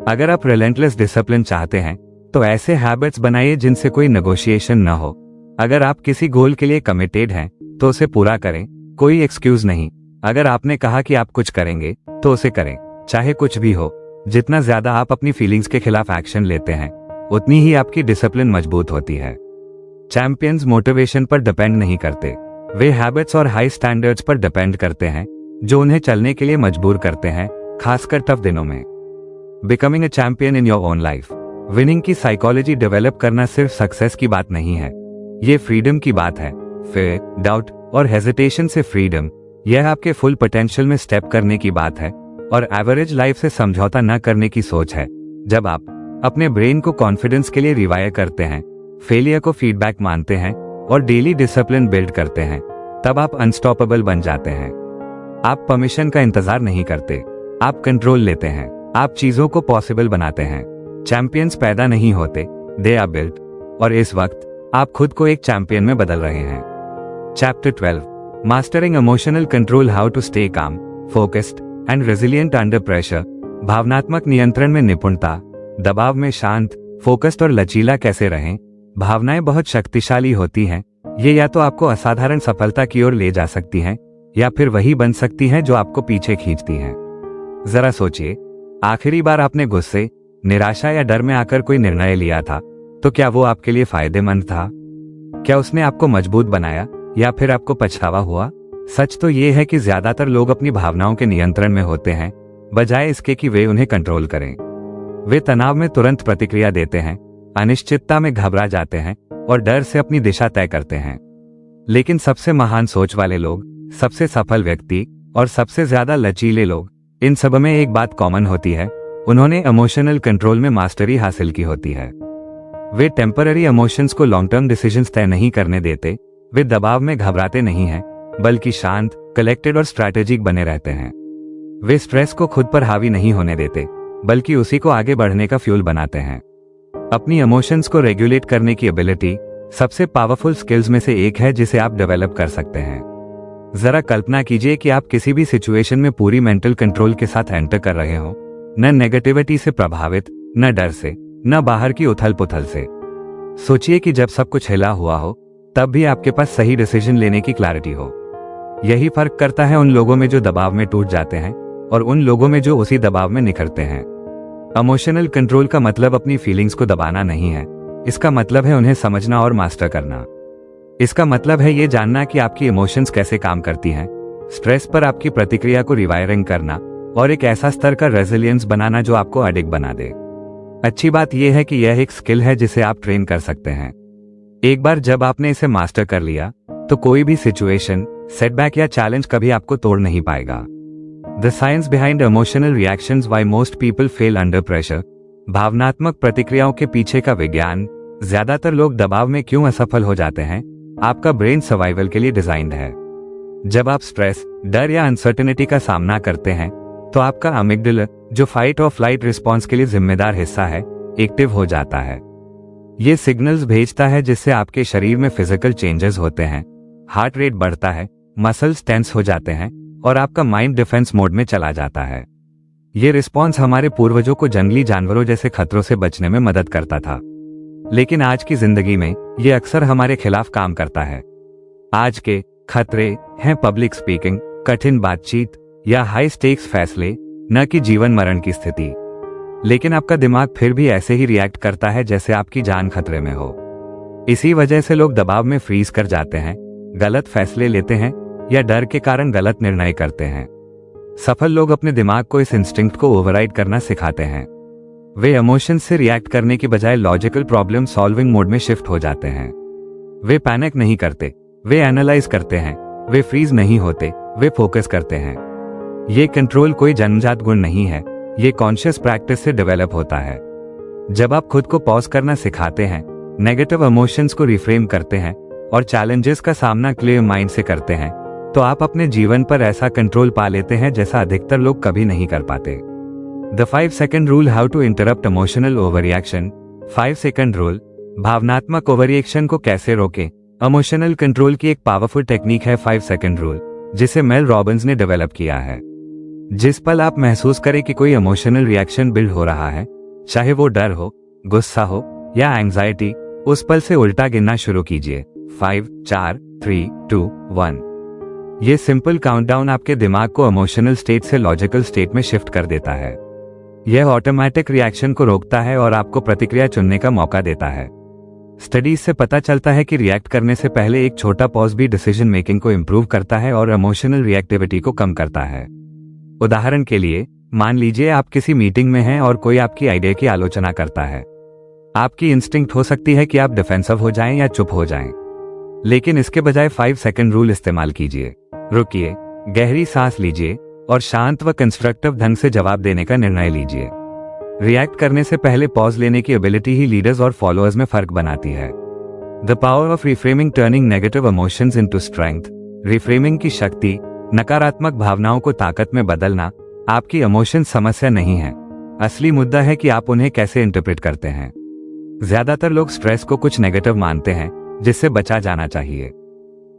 अगर आप रिलेंटलेस डिसिप्लिन चाहते हैं तो ऐसे हैबिट्स बनाइए जिनसे कोई नेगोशिएशन न हो। अगर आप किसी गोल के लिए कमिटेड हैं तो उसे पूरा करें, कोई एक्सक्यूज नहीं। अगर आपने कहा कि आप कुछ करेंगे तो उसे करें, चाहे कुछ भी हो। जितना ज्यादा आप अपनी फीलिंग्स के खिलाफ एक्शन लेते हैं उतनी ही आपकी डिसिप्लिन मजबूत होती है। चैंपियंस मोटिवेशन पर डिपेंड नहीं करते, वे हैबिट्स और हाई स्टैंडर्ड्स पर डिपेंड करते हैं जो उन्हें चलने के लिए मजबूर करते हैं, खासकर टफ दिनों में। Becoming a champion in your own life. Winning की साइकोलॉजी डेवलप करना सिर्फ सक्सेस की बात नहीं है, ये फ्रीडम की बात है। फिर डाउट और हेजिटेशन से फ्रीडम, यह आपके फुल पोटेंशियल में स्टेप करने की बात है और एवरेज लाइफ से समझौता न करने की सोच है। जब आप अपने ब्रेन को कॉन्फिडेंस के लिए रिवायर करते हैं, फेलियर को फीडबैक मानते हैं और डेली डिसिप्लिन बिल्ड करते हैं, तब आप अनस्टॉपेबल बन जाते हैं। आप परमिशन का इंतजार नहीं करते, आप कंट्रोल लेते हैं, आप चीजों को पॉसिबल बनाते हैं। चैंपियंस पैदा नहीं होते, दे आर बिल्ट, और इस वक्त आप खुद को एक चैंपियन में बदल रहे हैं। Chapter 12, mastering emotional control, how to stay calm, focused and resilient under pressure. भावनात्मक नियंत्रण में निपुणता, दबाव में शांत, फोकस्ड और लचीला कैसे रहें। भावनाएं बहुत शक्तिशाली होती हैं, ये या तो आपको असाधारण सफलता की ओर ले जा सकती हैं या फिर वही बन सकती हैं जो आपको पीछे खींचती हैं। जरा सोचिए, आखिरी बार आपने गुस्से, निराशा या डर में आकर कोई निर्णय लिया था तो क्या वो आपके लिए फायदेमंद था? क्या उसने आपको मजबूत बनाया या फिर आपको पछतावा हुआ? सच तो ये है कि ज्यादातर लोग अपनी भावनाओं के नियंत्रण में होते हैं बजाय इसके कि वे उन्हें कंट्रोल करें। वे तनाव में तुरंत प्रतिक्रिया देते हैं, अनिश्चितता में घबरा जाते हैं और डर से अपनी दिशा तय करते हैं। लेकिन सबसे महान सोच वाले लोग, सबसे सफल व्यक्ति और सबसे ज्यादा लचीले लोग, इन सब में एक बात कॉमन होती है, उन्होंने इमोशनल कंट्रोल में मास्टरी हासिल की होती है। वे टेम्पररी इमोशंस को लॉन्ग टर्म डिसीजंस तय नहीं करने देते, वे दबाव में घबराते नहीं हैं, बल्कि शांत, कलेक्टेड और स्ट्रैटेजिक बने रहते हैं। वे स्ट्रेस को खुद पर हावी नहीं होने देते, बल्कि उसी को आगे बढ़ने का फ्यूल बनाते हैं। अपनी इमोशंस को रेगुलेट करने की एबिलिटी सबसे पावरफुल स्किल्स में से एक है जिसे आप डेवलप कर सकते हैं। जरा कल्पना कीजिए कि आप किसी भी सिचुएशन में पूरी मेंटल कंट्रोल के साथ एंटर कर रहे हो, न नेगेटिविटी से प्रभावित, न डर से, न बाहर की उथल पुथल से। सोचिए कि जब सब कुछ हिला हुआ हो तब भी आपके पास सही डिसीजन लेने की क्लैरिटी हो। यही फर्क करता है उन लोगों में जो दबाव में टूट जाते हैं और उन लोगों में जो उसी दबाव में निखरते हैं। इमोशनल कंट्रोल का मतलब अपनी फीलिंग्स को दबाना नहीं है, इसका मतलब है उन्हें समझना और मास्टर करना। इसका मतलब है ये जानना कि आपकी इमोशंस कैसे काम करती हैं, स्ट्रेस पर आपकी प्रतिक्रिया को रिवायरिंग करना और एक ऐसा स्तर का रेजिलियंस बनाना जो आपको एडिक्ट बना दे। अच्छी बात यह है कि यह एक स्किल है जिसे आप ट्रेन कर सकते हैं। एक बार जब आपने इसे मास्टर कर लिया तो कोई भी सिचुएशन, सेटबैक या चैलेंज कभी आपको तोड़ नहीं पाएगा। The science behind emotional reactions, why most people fail under pressure. भावनात्मक प्रतिक्रियाओं के पीछे का विज्ञान, ज्यादातर लोग दबाव में क्यों असफल हो जाते हैं। आपका ब्रेन सर्वाइवल के लिए डिजाइंड है। जब आप स्ट्रेस, डर या अनसर्टेनिटी का सामना करते हैं तो आपका अमिगडाला, जो फाइट और फ्लाइट रिस्पॉन्स के लिए जिम्मेदार हिस्सा है, एक्टिव हो जाता है। ये सिग्नल्स भेजता है जिससे आपके शरीर में फिजिकल चेंजेस होते हैं, हार्ट रेट बढ़ता है, मसल्स टेंस हो जाते हैं और आपका माइंड डिफेंस मोड में चला जाता है। ये रिस्पॉन्स हमारे पूर्वजों को जंगली जानवरों जैसे खतरों से बचने में मदद करता था, लेकिन आज की जिंदगी में ये अक्सर हमारे खिलाफ काम करता है। आज के खतरे हैं पब्लिक स्पीकिंग, कठिन बातचीत या हाई स्टेक्स फैसले, न कि जीवन मरण की स्थिति। लेकिन आपका दिमाग फिर भी ऐसे ही रिएक्ट करता है जैसे आपकी जान खतरे में हो। इसी वजह से लोग दबाव में फ्रीज कर जाते हैं, गलत फैसले लेते हैं या डर के कारण गलत निर्णय करते हैं। सफल लोग अपने दिमाग को इस इंस्टिंक्ट को ओवरराइड करना सिखाते हैं। वे इमोशंस से रिएक्ट करने की बजाय लॉजिकल प्रॉब्लम सॉल्विंग मोड में शिफ्ट हो जाते हैं। वे पैनिक नहीं करते, वे एनालाइज करते हैं, वे फ्रीज नहीं होते, वे फोकस करते हैं। ये कंट्रोल कोई जन्मजात गुण नहीं है, ये कॉन्शियस प्रैक्टिस से डेवलप होता है। जब आप खुद को पॉज करना सिखाते हैं, नेगेटिव इमोशंस को रिफ्रेम करते हैं और चैलेंजेस का सामना क्लियर माइंड से करते हैं, तो आप अपने जीवन पर ऐसा कंट्रोल पा लेते हैं जैसा अधिकतर लोग कभी नहीं कर पाते। The 5 second rule, how to interrupt emotional overreaction. 5 second rule, भावनात्मक ओवररिएक्शन को कैसे रोकें। इमोशनल कंट्रोल की एक पावरफुल टेक्निक है 5 सेकंड रूल, जिसे मेल रॉबिन्स ने डेवलप किया है। जिस पल आप महसूस करें कि कोई इमोशनल रिएक्शन बिल्ड हो रहा है, चाहे वो डर हो, गुस्सा हो या एंजाइटी, उस पल से उल्टा गिनना शुरू कीजिए। 5, 4, 3, 2, 1। ये सिंपल काउंटडाउन आपके दिमाग को इमोशनल स्टेट से लॉजिकल स्टेट में शिफ्ट कर देता है। यह ऑटोमेटिक रिएक्शन को रोकता है और आपको प्रतिक्रिया चुनने का मौका देता है। स्टडीज से पता चलता है कि रिएक्ट करने से पहले एक छोटा पॉज भी डिसीजन मेकिंग को इंप्रूव करता है और इमोशनल रिएक्टिविटी को कम करता है। उदाहरण के लिए, मान लीजिए आप किसी मीटिंग में हैं और कोई आपकी आइडिया की आलोचना करता है। आपकी इंस्टिंक्ट हो सकती है कि आप डिफेंसिव हो जाएं या चुप हो जाएं। लेकिन इसके बजाय 5 सेकंड रूल इस्तेमाल कीजिए। रुकिए, गहरी सांस लीजिए और शांत व कंस्ट्रक्टिव ढंग से जवाब देने का निर्णय लीजिए। रिएक्ट करने से पहले पॉज लेने की एबिलिटी ही लीडर्स और फॉलोअर्स में फर्क बनाती है। The power of reframing, turning negative emotions into strength. Reframing की शक्ति, नकारात्मक भावनाओं को ताकत में बदलना। आपकी इमोशन समस्या नहीं है, असली मुद्दा है कि आप उन्हें कैसे इंटरप्रेट करते हैं। ज्यादातर लोग स्ट्रेस को कुछ नेगेटिव मानते हैं जिससे बचा जाना चाहिए,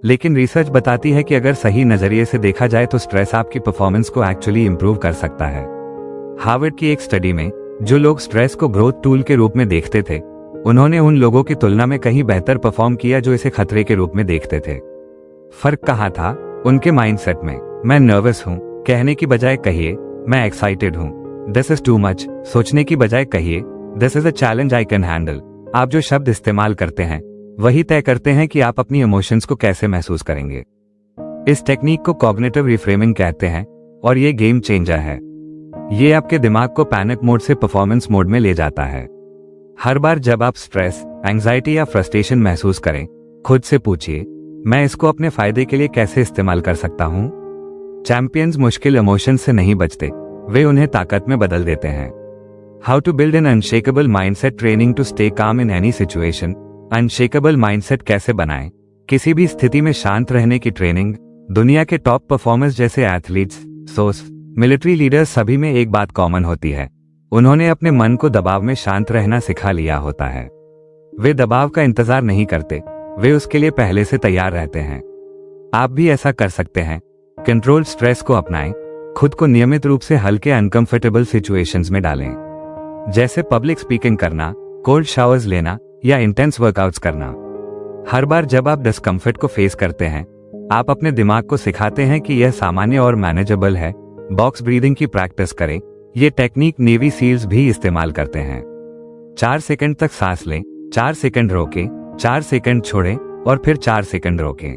लेकिन रिसर्च बताती है कि अगर सही नजरिए से देखा जाए तो स्ट्रेस आपकी परफॉर्मेंस को एक्चुअली इंप्रूव कर सकता है। हार्वर्ड की एक स्टडी में जो लोग स्ट्रेस को ग्रोथ टूल के रूप में देखते थे, उन्होंने उन लोगों की तुलना में कहीं बेहतर परफॉर्म किया जो इसे खतरे के रूप में देखते थे। फर्क कहाँ था? उनके माइंडसेट में। मैं नर्वस हूं कहने की बजाय कहिए मैं एक्साइटेड हूं। दिस इज टू मच सोचने की बजाय कहिए this is a challenge I can handle. आप जो शब्द इस्तेमाल करते हैं वही तय करते हैं कि आप अपनी इमोशंस को कैसे महसूस करेंगे। इस टेक्निक को कॉग्निटिव रिफ्रेमिंग कहते हैं और ये गेम चेंजर है। ये आपके दिमाग को पैनिक मोड से परफॉर्मेंस मोड में ले जाता है। हर बार जब आप स्ट्रेस, एंजाइटी या फ्रस्ट्रेशन महसूस करें, खुद से पूछिए मैं इसको अपने फायदे के लिए कैसे इस्तेमाल कर सकता हूं। चैंपियंस मुश्किल इमोशन से नहीं बचते, वे उन्हें ताकत में बदल देते हैं। How to build an unshakeable mindset, training to stay calm in any situation. Unshakeable mindset कैसे बनाएं? किसी भी स्थिति में शांत रहने की ट्रेनिंग। दुनिया के टॉप परफॉर्मर्स जैसे एथलीट्स, सोर्स, मिलिट्री लीडर्स, सभी में एक बात कॉमन होती है, उन्होंने अपने मन को दबाव में शांत रहना सिखा लिया होता है। वे दबाव का इंतजार नहीं करते, वे उसके लिए पहले से तैयार रहते हैं। आप भी ऐसा कर सकते हैं। कंट्रोल स्ट्रेस को अपनाएं, खुद को नियमित रूप से हल्के अनकंफर्टेबल सिचुएशंस में डालें, जैसे पब्लिक स्पीकिंग करना, कोल्ड शावर्स लेना या इंटेंस वर्कआउट्स करना। हर बार जब आप डिस्कम्फर्ट को फेस करते हैं, आप अपने दिमाग को सिखाते हैं कि यह सामान्य और मैनेजेबल है। बॉक्स ब्रीदिंग की प्रैक्टिस करें, यह टेक्निक नेवी सील्स भी इस्तेमाल करते हैं। 4 सेकंड तक सांस लें, 4 सेकंड रोकें, 4 सेकंड छोड़ें और फिर 4 सेकंड रोकें।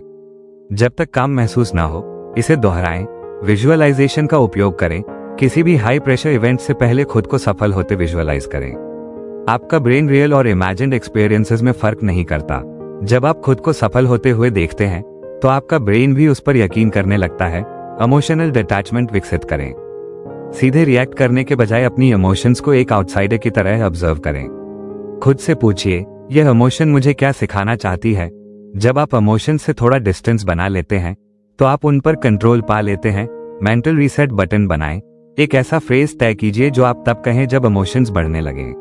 जब तक काम महसूस ना हो, इसे दोहराएं। विजुअलाइजेशन का उपयोग करें, किसी भी हाई प्रेशर इवेंट से पहले खुद को सफल होते विजुअलाइज करें। आपका ब्रेन रियल और इमेजिन्ड एक्सपीरियंसेस में फर्क नहीं करता। जब आप खुद को सफल होते हुए देखते हैं तो आपका ब्रेन भी उस पर यकीन करने लगता है। इमोशनल डिटैचमेंट विकसित करें, सीधे रिएक्ट करने के बजाय अपनी इमोशंस को एक आउटसाइडर की तरह ऑब्जर्व करें। खुद से पूछिए यह इमोशन मुझे क्या सिखाना चाहती है। जब आप इमोशन से थोड़ा डिस्टेंस बना लेते हैं तो आप उन पर कंट्रोल पा लेते हैं। मेंटल रीसेट बटन बनाएं, एक ऐसा फ्रेज तय कीजिए जो आप तब कहें जब इमोशंस बढ़ने लगें,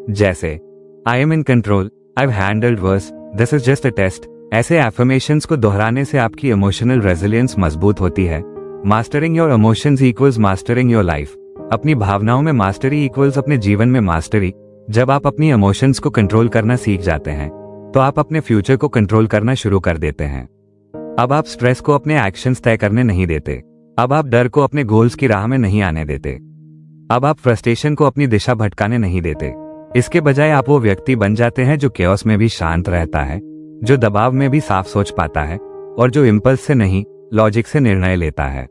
जैसे I am in control, I have handled worse, this is just a test. ऐसे एफर्मेशंस को दोहराने से आपकी इमोशनल रेजिलियंस मजबूत होती है। Mastering your emotions equals mastering your life. अपनी भावनाओं में मास्टरी इक्वल्स अपने जीवन में मास्टरी। जब आप अपनी इमोशंस को कंट्रोल करना सीख जाते हैं तो आप अपने फ्यूचर को कंट्रोल करना शुरू कर देते हैं। अब आप स्ट्रेस को अपने एक्शंस तय करने नहीं देते। अब आप डर को अपने गोल्स की राह में नहीं आने देते। अब आप फ्रस्ट्रेशन को अपनी दिशा भटकाने नहीं देते। इसके बजाय आप वो व्यक्ति बन जाते हैं जो केओस में भी शांत रहता है, जो दबाव में भी साफ सोच पाता है और जो इम्पल्स से नहीं लॉजिक से निर्णय लेता है।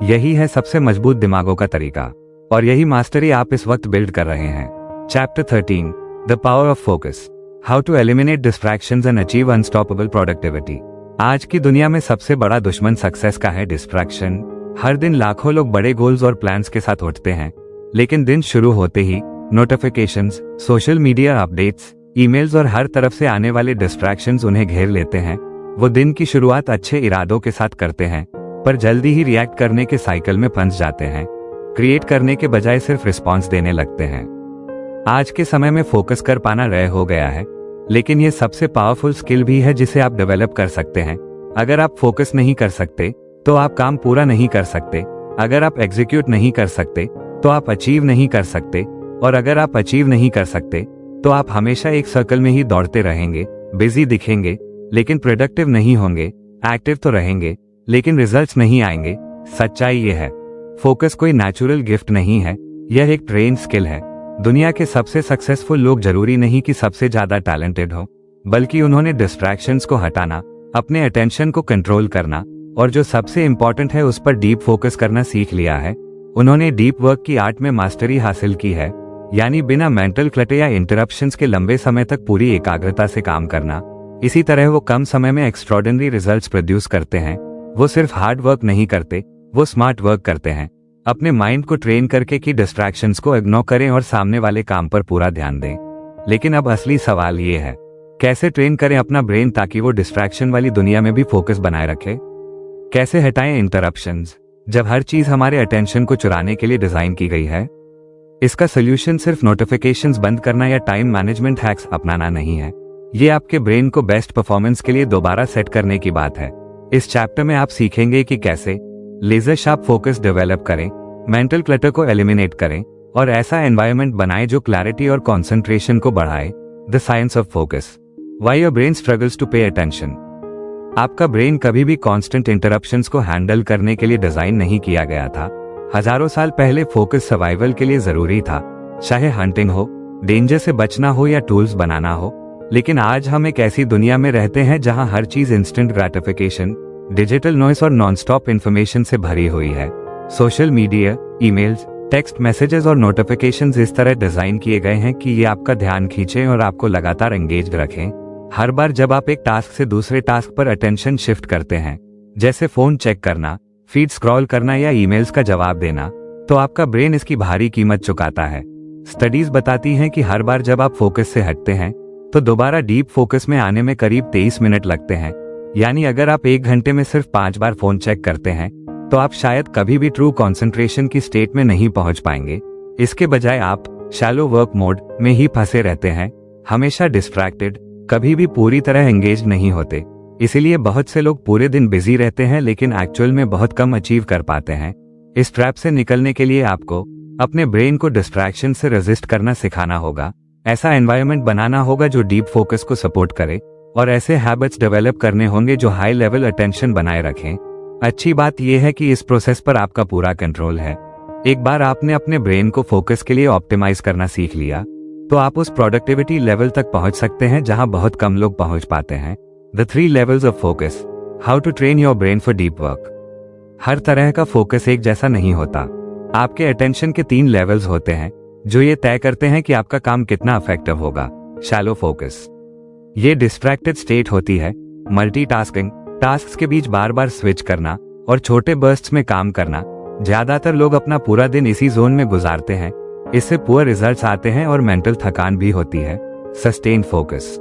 यही है सबसे मजबूत दिमागों का तरीका और यही मास्टरी आप इस वक्त बिल्ड कर रहे हैं। Chapter 13, the power of focus, how to eliminate distractions and achieve unstoppable productivity. आज की दुनिया में सबसे बड़ा दुश्मन सक्सेस का है डिस्ट्रैक्शन। हर दिन लाखों लोग बड़े गोल्स और प्लान्स के साथ उठते हैं, लेकिन दिन शुरू होते ही notifications, social media updates, emails और हर तरफ से आने वाले डिस्ट्रैक्शंस उन्हें घेर लेते हैं। वो दिन की शुरुआत अच्छे इरादों के साथ करते हैं, पर जल्दी ही रिएक्ट करने के साइकिल में फंस जाते हैं। क्रिएट करने के बजाय सिर्फ रिस्पॉन्स देने लगते हैं। आज के समय में फोकस कर पाना रेयर हो गया है, लेकिन ये सबसे पावरफुल स्किल भी है जिसे आप डेवलप कर सकते हैं। अगर आप फोकस नहीं कर सकते तो आप काम पूरा नहीं कर सकते। अगर आप एग्जीक्यूट नहीं कर सकते तो आप अचीव नहीं कर सकते, और अगर आप अचीव नहीं कर सकते तो आप हमेशा एक सर्कल में ही दौड़ते रहेंगे, बिजी दिखेंगे लेकिन प्रोडक्टिव नहीं होंगे, एक्टिव तो रहेंगे लेकिन रिजल्ट्स नहीं आएंगे। सच्चाई ये है, फोकस कोई नेचुरल गिफ्ट नहीं है, यह एक ट्रेन स्किल है। दुनिया के सबसे सक्सेसफुल लोग जरूरी नहीं कि सबसे ज्यादा टैलेंटेड हो, बल्कि उन्होंने डिस्ट्रैक्शंस को हटाना, अपने अटेंशन को कंट्रोल करना और जो सबसे इंपॉर्टेंट है उस पर डीप फोकस करना सीख लिया है। उन्होंने डीप वर्क की आर्ट में मास्टरी हासिल की है, यानी बिना मेंटल क्लटर या इंटरप्शंस के लंबे समय तक पूरी एकाग्रता से काम करना। इसी तरह वो कम समय में एक्स्ट्रॉर्डिनरी रिजल्ट्स प्रोड्यूस करते हैं। वो सिर्फ हार्ड वर्क नहीं करते, वो स्मार्ट वर्क करते हैं, अपने माइंड को ट्रेन करके कि डिस्ट्रैक्शंस को इग्नोर करें और सामने वाले काम पर पूरा ध्यान दें। लेकिन अब असली सवाल ये है, कैसे ट्रेन करें अपना ब्रेन ताकि वो डिस्ट्रैक्शन वाली दुनिया में भी फोकस बनाए रखे? कैसे हटाएं इंटरप्शंस जब हर चीज हमारे अटेंशन को चुराने के लिए डिजाइन की गई है? इसका सोल्यूशन सिर्फ नोटिफिकेशंस बंद करना या टाइम मैनेजमेंट हैक्स अपनाना नहीं है। ये आपके ब्रेन को बेस्ट परफॉर्मेंस के लिए दोबारा सेट करने की बात है। इस चैप्टर में आप सीखेंगे कि कैसे लेजर शार्प फोकस डेवलप करें, मेंटल क्लटर को एलिमिनेट करें और ऐसा एनवायरनमेंट बनाएं जो क्लैरिटी और कंसंट्रेशन को बढ़ाए। The science of focus, why your brain struggles to pay attention. आपका ब्रेन कभी भी कांस्टेंट इंटरप्शंस को हैंडल करने के लिए डिजाइन नहीं किया गया था। हजारों साल पहले फोकस सर्वाइवल के लिए जरूरी था, चाहे हंटिंग हो, डेंजर से बचना हो या टूल्स बनाना हो। लेकिन आज हम एक ऐसी दुनिया में रहते हैं जहां हर चीज इंस्टेंट ग्रेटिफिकेशन, डिजिटल नॉइस और नॉनस्टॉप इंफॉर्मेशन से भरी हुई है। Social media, emails, text messages और नोटिफिकेशंस इस तरह डिजाइन किए गए हैं कि ये आपका ध्यान खींचें और आपको लगातार एंगेज्ड रखें। हर बार जब आप एक टास्क से दूसरे टास्क पर अटेंशन शिफ्ट करते हैं, जैसे फोन चेक करना, फीड स्क्रॉल करना या ईमेल्स का जवाब देना, तो आपका ब्रेन इसकी भारी कीमत चुकाता है। स्टडीज बताती हैं कि हर बार जब आप फोकस से हटते हैं तो दोबारा डीप फोकस में आने में करीब 23 मिनट लगते हैं। यानी अगर आप 1 घंटे में सिर्फ 5 बार फोन चेक करते हैं तो आप शायद कभी भी ट्रू कंसंट्रेशन की स्टेट में नहीं पहुंच पाएंगे। इसके बजाय आप शैलो वर्क मोड में ही फंसे रहते हैं, हमेशा डिस्ट्रैक्टेड, कभी भी पूरी तरह एंगेज नहीं होते। इसीलिए बहुत से लोग पूरे दिन बिजी रहते हैं लेकिन एक्चुअल में बहुत कम अचीव कर पाते हैं। इस ट्रैप से निकलने के लिए आपको अपने ब्रेन को डिस्ट्रैक्शन से रेजिस्ट करना सिखाना होगा। ऐसा एनवायरनमेंट बनाना होगा जो डीप फोकस को सपोर्ट करे और ऐसे हैबिट्स डेवलप करने होंगे जो हाई लेवल अटेंशन बनाए रखें। अच्छी बात यह है कि इस प्रोसेस पर आपका पूरा कंट्रोल है। एक बार आपने अपने ब्रेन को फोकस के लिए ऑप्टिमाइज करना सीख लिया तो आप उस प्रोडक्टिविटी लेवल तक पहुंच सकते हैं जहां बहुत कम लोग पहुंच पाते हैं। The 3 levels of focus, how to train your brain for deep work। हर तरह का फोकस एक जैसा नहीं होता। आपके अटेंशन के 3 लेवल्स होते हैं जो ये तय करते हैं कि आपका काम कितना इफेक्टिव होगा। शैलो फोकस, ये डिस्ट्रैक्टेड स्टेट होती है, मल्टीटास्किंग, टास्क्स के बीच बार बार स्विच करना और छोटे बर्स्ट्स में काम करना। ज्यादातर लोग अपना पूरा दिन इसी जोन में गुजारते हैं, इससे पुअर रिजल्ट्स आते हैं और मेंटल थकान भी होती है। सस्टेन फोकस,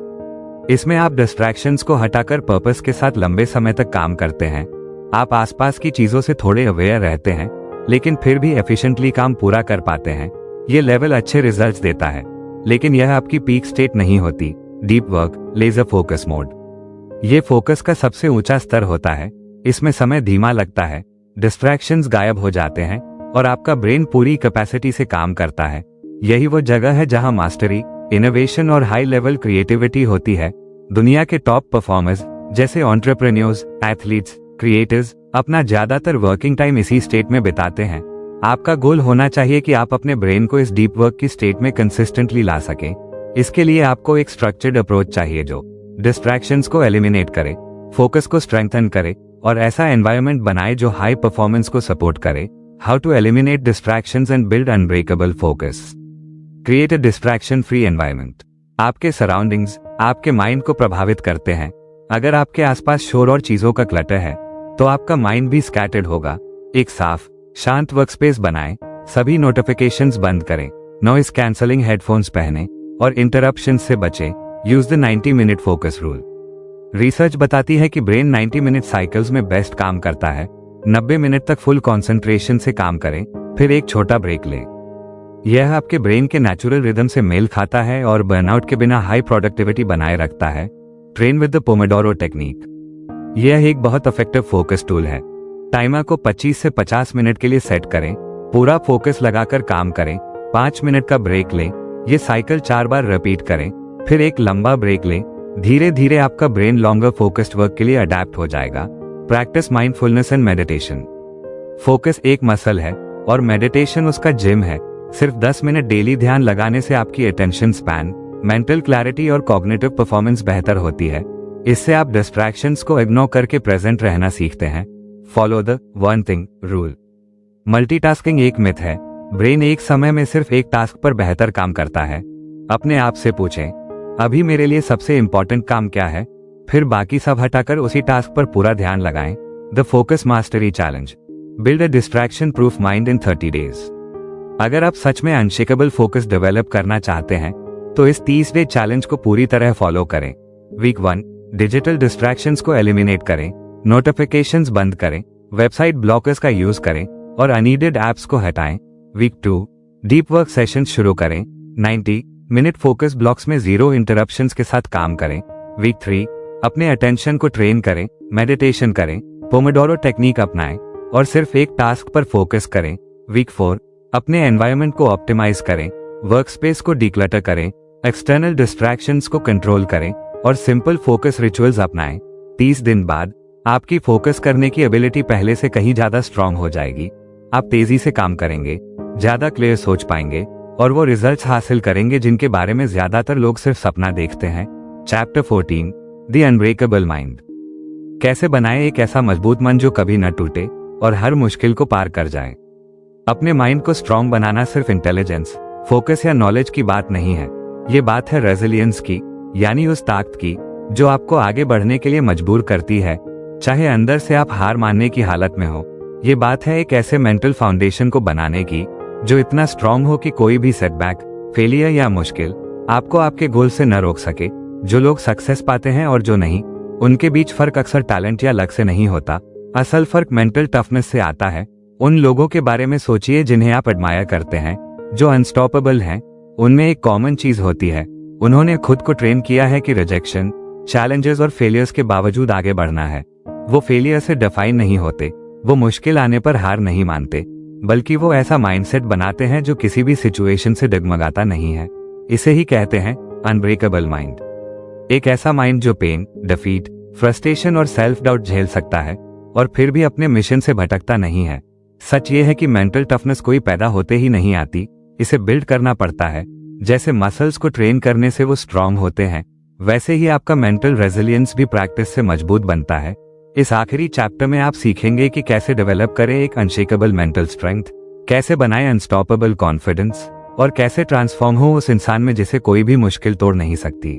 इसमें आप डिस्ट्रैक्शंस को हटाकर पर्पस के साथ लंबे समय तक काम करते हैं। आप आसपास की चीजों से थोड़े अवेयर रहते हैं लेकिन फिर भी एफिशिएंटली काम पूरा कर पाते हैं। ये लेवल अच्छे रिजल्ट्स देता है लेकिन यह आपकी पीक स्टेट नहीं होती। Deep work, laser focus mode, ये फोकस का सबसे ऊंचा स्तर होता है। इसमें समय धीमा लगता है, डिस्ट्रैक्शंस गायब हो जाते हैं और आपका ब्रेन पूरी कैपेसिटी से काम करता है। यही वो जगह है जहां मास्टरी, इनोवेशन और हाई लेवल क्रिएटिविटी होती है। दुनिया के टॉप परफॉर्मर्स जैसे एंटरप्रेन्योर्स, एथलीट्स, क्रिएटर्स अपना ज्यादातर वर्किंग टाइम इसी स्टेट में बिताते हैं। आपका गोल होना चाहिए कि आप अपने ब्रेन को इस डीप वर्क की स्टेट में कंसिस्टेंटली ला सकें। इसके लिए आपको एक स्ट्रक्चर्ड अप्रोच चाहिए जो डिस्ट्रैक्शंस को एलिमिनेट करे, फोकस को स्ट्रेंथन करे और ऐसा एनवायरनमेंट बनाए जो हाई परफॉर्मेंस को सपोर्ट करे। How to eliminate distractions and build unbreakable focus. Create a distraction free environment. आपके सराउंडिंग्स आपके माइंड को प्रभावित करते हैं। अगर आपके आसपास शोर और चीजों का क्लटर है तो आपका माइंड भी स्कैटर्ड होगा। एक साफ, शांत वर्कस्पेस बनाएं, सभी नोटिफिकेशंस बंद करें, नॉइस कैंसलिंग हेडफोन्स पहनें और इंटरप्शंस से बचें। Use the 90 minute focus rule. Research बताती है कि ब्रेन 90 मिनट साइकिल्स में बेस्ट काम करता है। 90 मिनट तक फुल कंसंट्रेशन से काम करें, फिर एक छोटा ब्रेक लें। यह आपके ब्रेन के नेचुरल रिदम से मेल खाता है और बर्नआउट के बिना हाई प्रोडक्टिविटी बनाए रखता है। Train with the Pomodoro technique, यह एक बहुत इफेक्टिव फोकस टूल है। टाइमर को 25 से 50 मिनट के लिए सेट करें, पूरा फोकस लगाकर काम करें, 5 मिनट का ब्रेक लें ये साइकिल 4 बार रिपीट करें, फिर एक लंबा ब्रेक लें। धीरे धीरे आपका ब्रेन लॉन्गर फोकस्ड वर्क के लिए अडेप्ट हो जाएगा। Practice mindfulness and meditation. Focus एक मसल है और मेडिटेशन उसका जिम है। सिर्फ 10 मिनट डेली ध्यान लगाने से आपकी अटेंशन स्पैन, मेंटल क्लैरिटी और कॉग्निटिव परफॉर्मेंस बेहतर होती है। इससे आप डिस्ट्रैक्शंस को इग्नोर करके प्रेजेंट रहना सीखते हैं। Follow the one thing rule. Multitasking एक मिथ है। ब्रेन एक समय में सिर्फ एक टास्क पर बेहतर काम करता है। अपने आप से पूछें, अभी मेरे लिए सबसे इंपॉर्टेंट काम क्या है, फिर बाकी सब हटाकर उसी टास्क पर पूरा ध्यान लगाएं। The focus mastery challenge. Build a distraction proof mind in 30 days. अगर आप सच में अनशेकेबल फोकस डेवलप करना चाहते हैं तो इस 30 डे चैलेंज को पूरी तरह फॉलो करें। वीक 1, डिजिटल डिस्ट्रैक्शंस को एलिमिनेट करें, नोटिफिकेशंस बंद करें, वेबसाइट ब्लॉकर्स का यूज करें और अननीडेड ऐप्स को हटाएं। वीक 2, डीप वर्क सेशंस शुरू करें। 90 मिनट फोकस ब्लॉक्स में 0 इंटरप्शंस के साथ काम करें। वीक 3, अपने अटेंशन को ट्रेन करें, मेडिटेशन करें, पोमोडोरो टेक्निक अपनाएं और सिर्फ एक टास्क पर फोकस करें। वीक 4, अपने एनवायरनमेंट को ऑप्टिमाइज करें, वर्क स्पेस को डिक्लटर करें, एक्सटर्नल डिस्ट्रैक्शंस को कंट्रोल करें और सिंपल फोकस रिचुअल्स अपनाएं। 30 दिन बाद आपकी फोकस करने की एबिलिटी पहले से कहीं ज्यादा स्ट्रांग हो जाएगी। आप तेजी से काम करेंगे, ज्यादा क्लियर सोच पाएंगे और वो रिजल्ट्स हासिल करेंगे जिनके बारे में ज्यादातर लोग सिर्फ सपना देखते हैं। Chapter 14, the unbreakable mind. कैसे बनाएं एक ऐसा मजबूत मन जो कभी न टूटे और हर मुश्किल को पार कर जाए। अपने माइंड को स्ट्रांग बनाना सिर्फ इंटेलिजेंस, फोकस या नॉलेज की बात नहीं है। ये बात है रेजिलियंस की, यानी उस ताकत की जो आपको आगे बढ़ने के लिए मजबूर करती है, चाहे अंदर से आप हार मानने की हालत में हो। ये बात है एक ऐसे मेंटल फाउंडेशन को बनाने की जो इतना स्ट्रांग हो कि कोई भी सेटबैक, फेलियर या मुश्किल आपको आपके गोल से न रोक सके। जो लोग सक्सेस पाते हैं और जो नहीं, उनके बीच फर्क अक्सर टैलेंट या लक से नहीं होता। असल फर्क मेंटल टफनेस से आता है। उन लोगों के बारे में सोचिए जिन्हें आप एडमायर करते हैं, जो अनस्टॉपेबल हैं। उनमें एक कॉमन चीज होती है, उन्होंने खुद को ट्रेन किया है कि रिजेक्शन, चैलेंजेस और फेलियर्स के बावजूद आगे बढ़ना है। वो फेलियर से डिफाइन नहीं होते, वो मुश्किल आने पर हार नहीं मानते, बल्कि वो ऐसा माइंडसेट बनाते हैं जो किसी भी सिचुएशन से डगमगाता नहीं है। इसे ही कहते हैं अनब्रेकेबल माइंड। एक ऐसा माइंड जो पेन, डिफीट, फ्रस्ट्रेशन और सेल्फ डाउट झेल सकता है और फिर भी अपने मिशन से भटकता नहीं है। सच ये है कि मेंटल टफनेस कोई पैदा होते ही नहीं आती, इसे बिल्ड करना पड़ता है। जैसे मसल्स को ट्रेन करने से वो स्ट्रांग होते हैं, वैसे ही आपका मेंटल रेजिलियंस भी प्रैक्टिस से मजबूत बनता है। इस आखिरी चैप्टर में आप सीखेंगे कि कैसे डेवलप करें एक अनशेकेबल मेंटल स्ट्रेंथ, कैसे बनाएं अनस्टॉपेबल कॉन्फिडेंस और कैसे ट्रांसफॉर्म हो उस इंसान में जिसे कोई भी मुश्किल तोड़ नहीं सकती।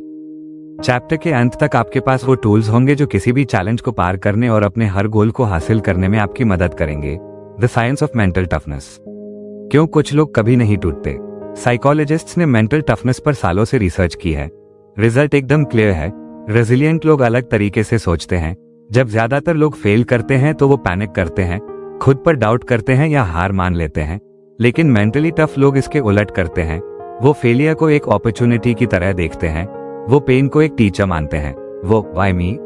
चैप्टर के अंत तक आपके पास वो टूल्स होंगे जो किसी भी चैलेंज को पार करने और अपने हर गोल को हासिल करने में आपकी मदद करेंगे। The science of mental toughness. क्यों कुछ लोग कभी नहीं टूटते? साइकोलॉजिस्ट्स ने मेंटल टफनेस पर सालों से रिसर्च की है। रिजल्ट एकदम क्लियर है। रेजिलिएंट लोग अलग तरीके से सोचते हैं। जब ज्यादातर लोग फेल करते हैं तो वो पैनिक करते हैं, खुद पर डाउट करते हैं या हार मान लेते हैं। लेकिन मेंटली टफ लोग इसके उलट करते हैं। वो फेलियर को एक अपॉर्चुनिटी की तरह देखते हैं, वो पेन को एक टीचर मानते हैं। वो व्हाई मी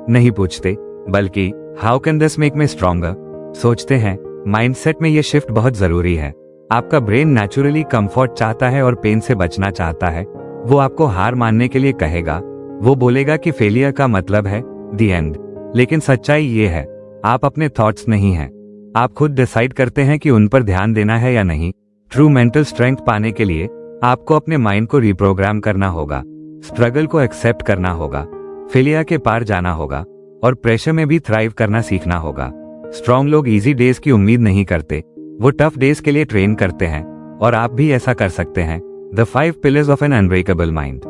नहीं पूछते, बल्कि how can this make me stronger सोचते हैं। माइंडसेट में ये शिफ्ट बहुत जरूरी है। आपका ब्रेन नेचुरली कंफर्ट चाहता है और पेन से बचना चाहता है। वो आपको हार मानने के लिए कहेगा, वो बोलेगा कि फेलियर का मतलब है द एंड। लेकिन सच्चाई ये है, आप अपने थॉट्स नहीं हैं। आप खुद डिसाइड करते हैं कि उन पर ध्यान देना है या नहीं। ट्रू मेंटल स्ट्रेंथ पाने के लिए आपको अपने माइंड को रिप्रोग्राम करना होगा, स्ट्रगल को एक्सेप्ट करना होगा, फेलियर के पार जाना होगा और प्रेशर में भी थ्राइव करना सीखना होगा। स्ट्रॉन्ग लोग इजी डेज की उम्मीद नहीं करते, वो टफ डेज के लिए ट्रेन करते हैं और आप भी ऐसा कर सकते हैं। The 5 pillars of an unbreakable mind.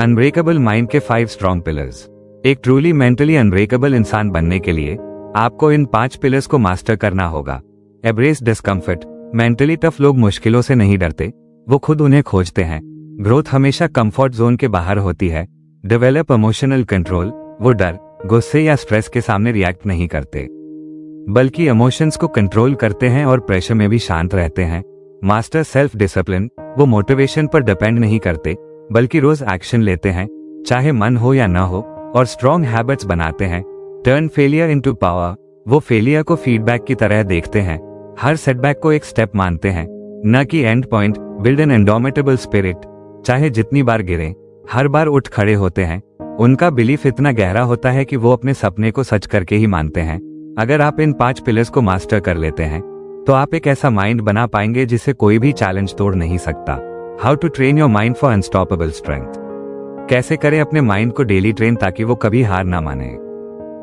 Unbreakable mind के 5 स्ट्रॉन्ग पिलर्स। एक ट्रूली मेंटली अनब्रेकेबल इंसान बनने के लिए आपको इन 5 पिलर्स को मास्टर करना होगा। Embrace discomfort. मेंटली टफ लोग मुश्किलों से नहीं डरते, वो खुद उन्हें खोजते हैं। ग्रोथ हमेशा कंफर्ट जोन के बाहर होती है। Develop emotional control. वो डर, गुस्से या स्ट्रेस के सामने रिएक्ट नहीं करते, बल्कि इमोशंस को कंट्रोल करते हैं और प्रेशर में भी शांत रहते हैं। Master self discipline. वो मोटिवेशन पर डिपेंड नहीं करते, बल्कि रोज एक्शन लेते हैं, चाहे मन हो या ना हो, और स्ट्रॉन्ग हैबिट्स बनाते हैं। Turn failure into power. वो फेलियर को फीडबैक की तरह देखते हैं, हर सेटबैक को एक स्टेप मानते हैं, न कि and point. Build an indomitable spirit. चाहे जितनी बार गिरे, हर बार उठ खड़े होते हैं। उनका बिलीफ इतना गहरा होता है कि वो अपने सपने को सच करके ही मानते हैं। अगर आप इन 5 पिलर्स को मास्टर कर लेते हैं तो आप एक ऐसा माइंड बना पाएंगे जिसे कोई भी चैलेंज तोड़ नहीं सकता। How to train your mind for unstoppable strength. कैसे करें अपने माइंड को डेली ट्रेन ताकि वो कभी हार ना माने।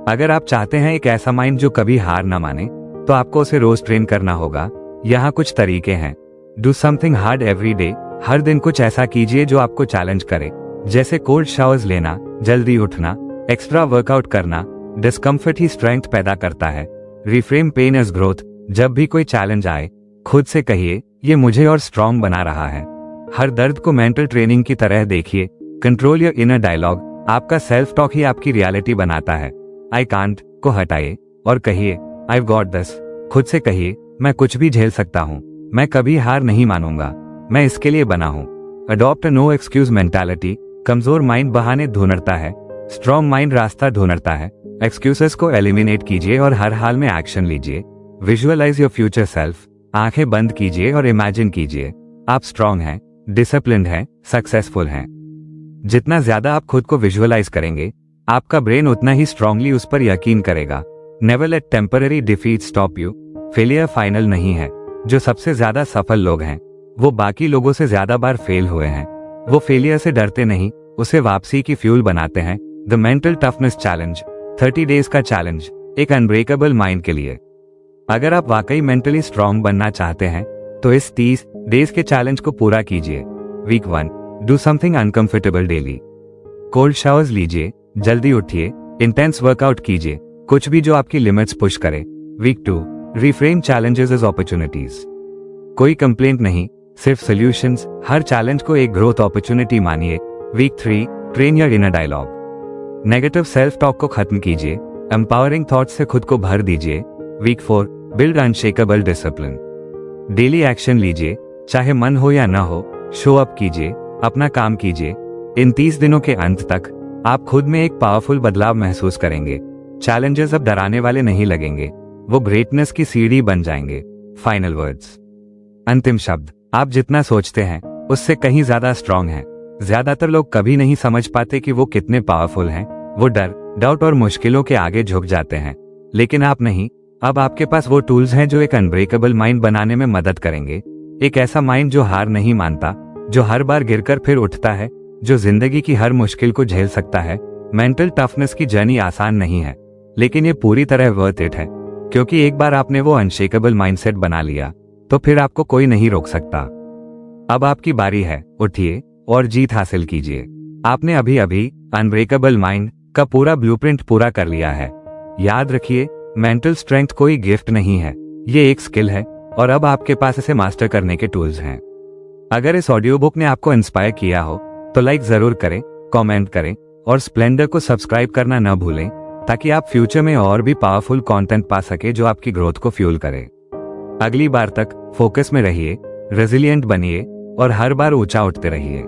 अगर आप चाहते हैं एक ऐसा माइंड जो कभी हार ना माने, तो आपको उसे रोज ट्रेन करना होगा। यहाँ कुछ तरीके हैं। Do something hard every day. हर दिन कुछ ऐसा कीजिए जो आपको चैलेंज करे, जैसे कोल्ड शावर्स लेना, जल्दी उठना, एक्स्ट्रा वर्कआउट करना। डिस्कम्फर्ट ही स्ट्रेंथ पैदा करता है। Reframe pain as growth. जब भी कोई चैलेंज आए, खुद से कहिए, ये मुझे और स्ट्रॉन्ग बना रहा है। हर दर्द को मेंटल ट्रेनिंग की तरह देखिए। Control your inner dialogue. आपका सेल्फ टॉक ही आपकी रियलिटी बनाता है। आई कांट को हटाइए और कहिए, I've got this। खुद से कहिए, मैं कुछ भी झेल सकता हूँ, मैं कभी हार नहीं मानूंगा, मैं इसके लिए बना हूँ। Adopt no excuse mentality. कमजोर माइंड बहाने ढूंढता है, स्ट्रॉन्ग माइंड रास्ता ढूंढता है। एक्सक्यूजेस को एलिमिनेट कीजिए और हर हाल में एक्शन लीजिए। Visualise your future self. आंखें बंद कीजिए और इमेजिन कीजिए आप स्ट्रॉन्ग हैं, डिसिप्लिन्ड हैं, सक्सेसफुल हैं। जितना ज्यादा आप खुद को विजुअलाइज करेंगे, आपका ब्रेन उतना ही स्ट्रांगली उस पर यकीन करेगा। Never let temporary defeat stop you. Failure final नहीं है। जो सबसे ज्यादा सफल लोग हैं, वो बाकी लोगों से ज्यादा बार फेल हुए हैं। वो फेलियर से डरते नहीं, उसे वापसी की फ्यूल बनाते हैं। The mental toughness challenge. 30 days का चैलेंज एक अनब्रेकेबल माइंड के लिए। अगर आप वाकई मेंटली स्ट्रांग बनना चाहते हैं, तो इस 30 डेज के चैलेंज को पूरा कीजिए। Week 1, do something uncomfortable daily. Cold showers लीजिए, जल्दी उठिए, इंटेंस वर्कआउट कीजिए, कुछ भी जो आपकी लिमिट्स पुश करे। Week 2, reframe challenges as opportunities. कोई कंप्लेंट नहीं, सिर्फ सॉल्यूशंस। हर चैलेंज को एक ग्रोथ अपॉर्चुनिटी मानिए। Week 3, train your inner dialogue. Negative self talk को खत्म कीजिए, एम्पावरिंग थॉट्स से खुद को भर दीजिए। Week 4, build unshakeable discipline. Daily action लीजिए, चाहे मन हो या ना हो, शो अप कीजिए, अपना काम कीजिए। इन 30 दिनों के अंत तक आप खुद में एक पावरफुल बदलाव महसूस करेंगे। चैलेंजेस अब डराने वाले नहीं लगेंगे, वो ग्रेटनेस की सीढ़ी बन जाएंगे। Final words. अंतिम शब्द। आप जितना सोचते हैं उससे कहीं ज्यादा स्ट्रांग हैं। ज्यादातर लोग कभी नहीं समझ पाते कि वो कितने पावरफुल हैं। वो डर, डाउट और मुश्किलों के आगे झुक जाते हैं, लेकिन आप नहीं। अब आपके पास वो टूल्स हैं जो एक अनब्रेकेबल माइंड बनाने में मदद करेंगे। एक ऐसा माइंड जो हार नहीं मानता, जो हर बार गिरकर फिर उठता है, जो जिंदगी की हर मुश्किल को झेल सकता है। मेंटल टफनेस की जर्नी आसान नहीं है, लेकिन ये पूरी तरह वर्थ इट है, क्योंकि एक बार आपने वो अनशेकेबल माइंडसेट बना लिया, तो फिर आपको कोई नहीं रोक सकता। अब आपकी बारी है, उठिए और जीत हासिल कीजिए। आपने अभी अभी अनब्रेकेबल माइंड का पूरा ब्लूप्रिंट पूरा कर लिया है। याद रखिए, मेंटल स्ट्रेंथ कोई गिफ्ट नहीं है, ये एक स्किल है, और अब आपके पास इसे मास्टर करने के टूल्स हैं। अगर इस ऑडियो बुक ने आपको इंस्पायर किया हो तो लाइक जरूर करें, कमेंट करें और स्प्लेंडर को सब्सक्राइब करना न भूलें, ताकि आप फ्यूचर में और भी पावरफुल कंटेंट पा सके जो आपकी ग्रोथ को फ्यूल करे। अगली बार तक फोकस में रहिए, रेजिलिएंट बनिए और हर बार ऊंचा उठते रहिए।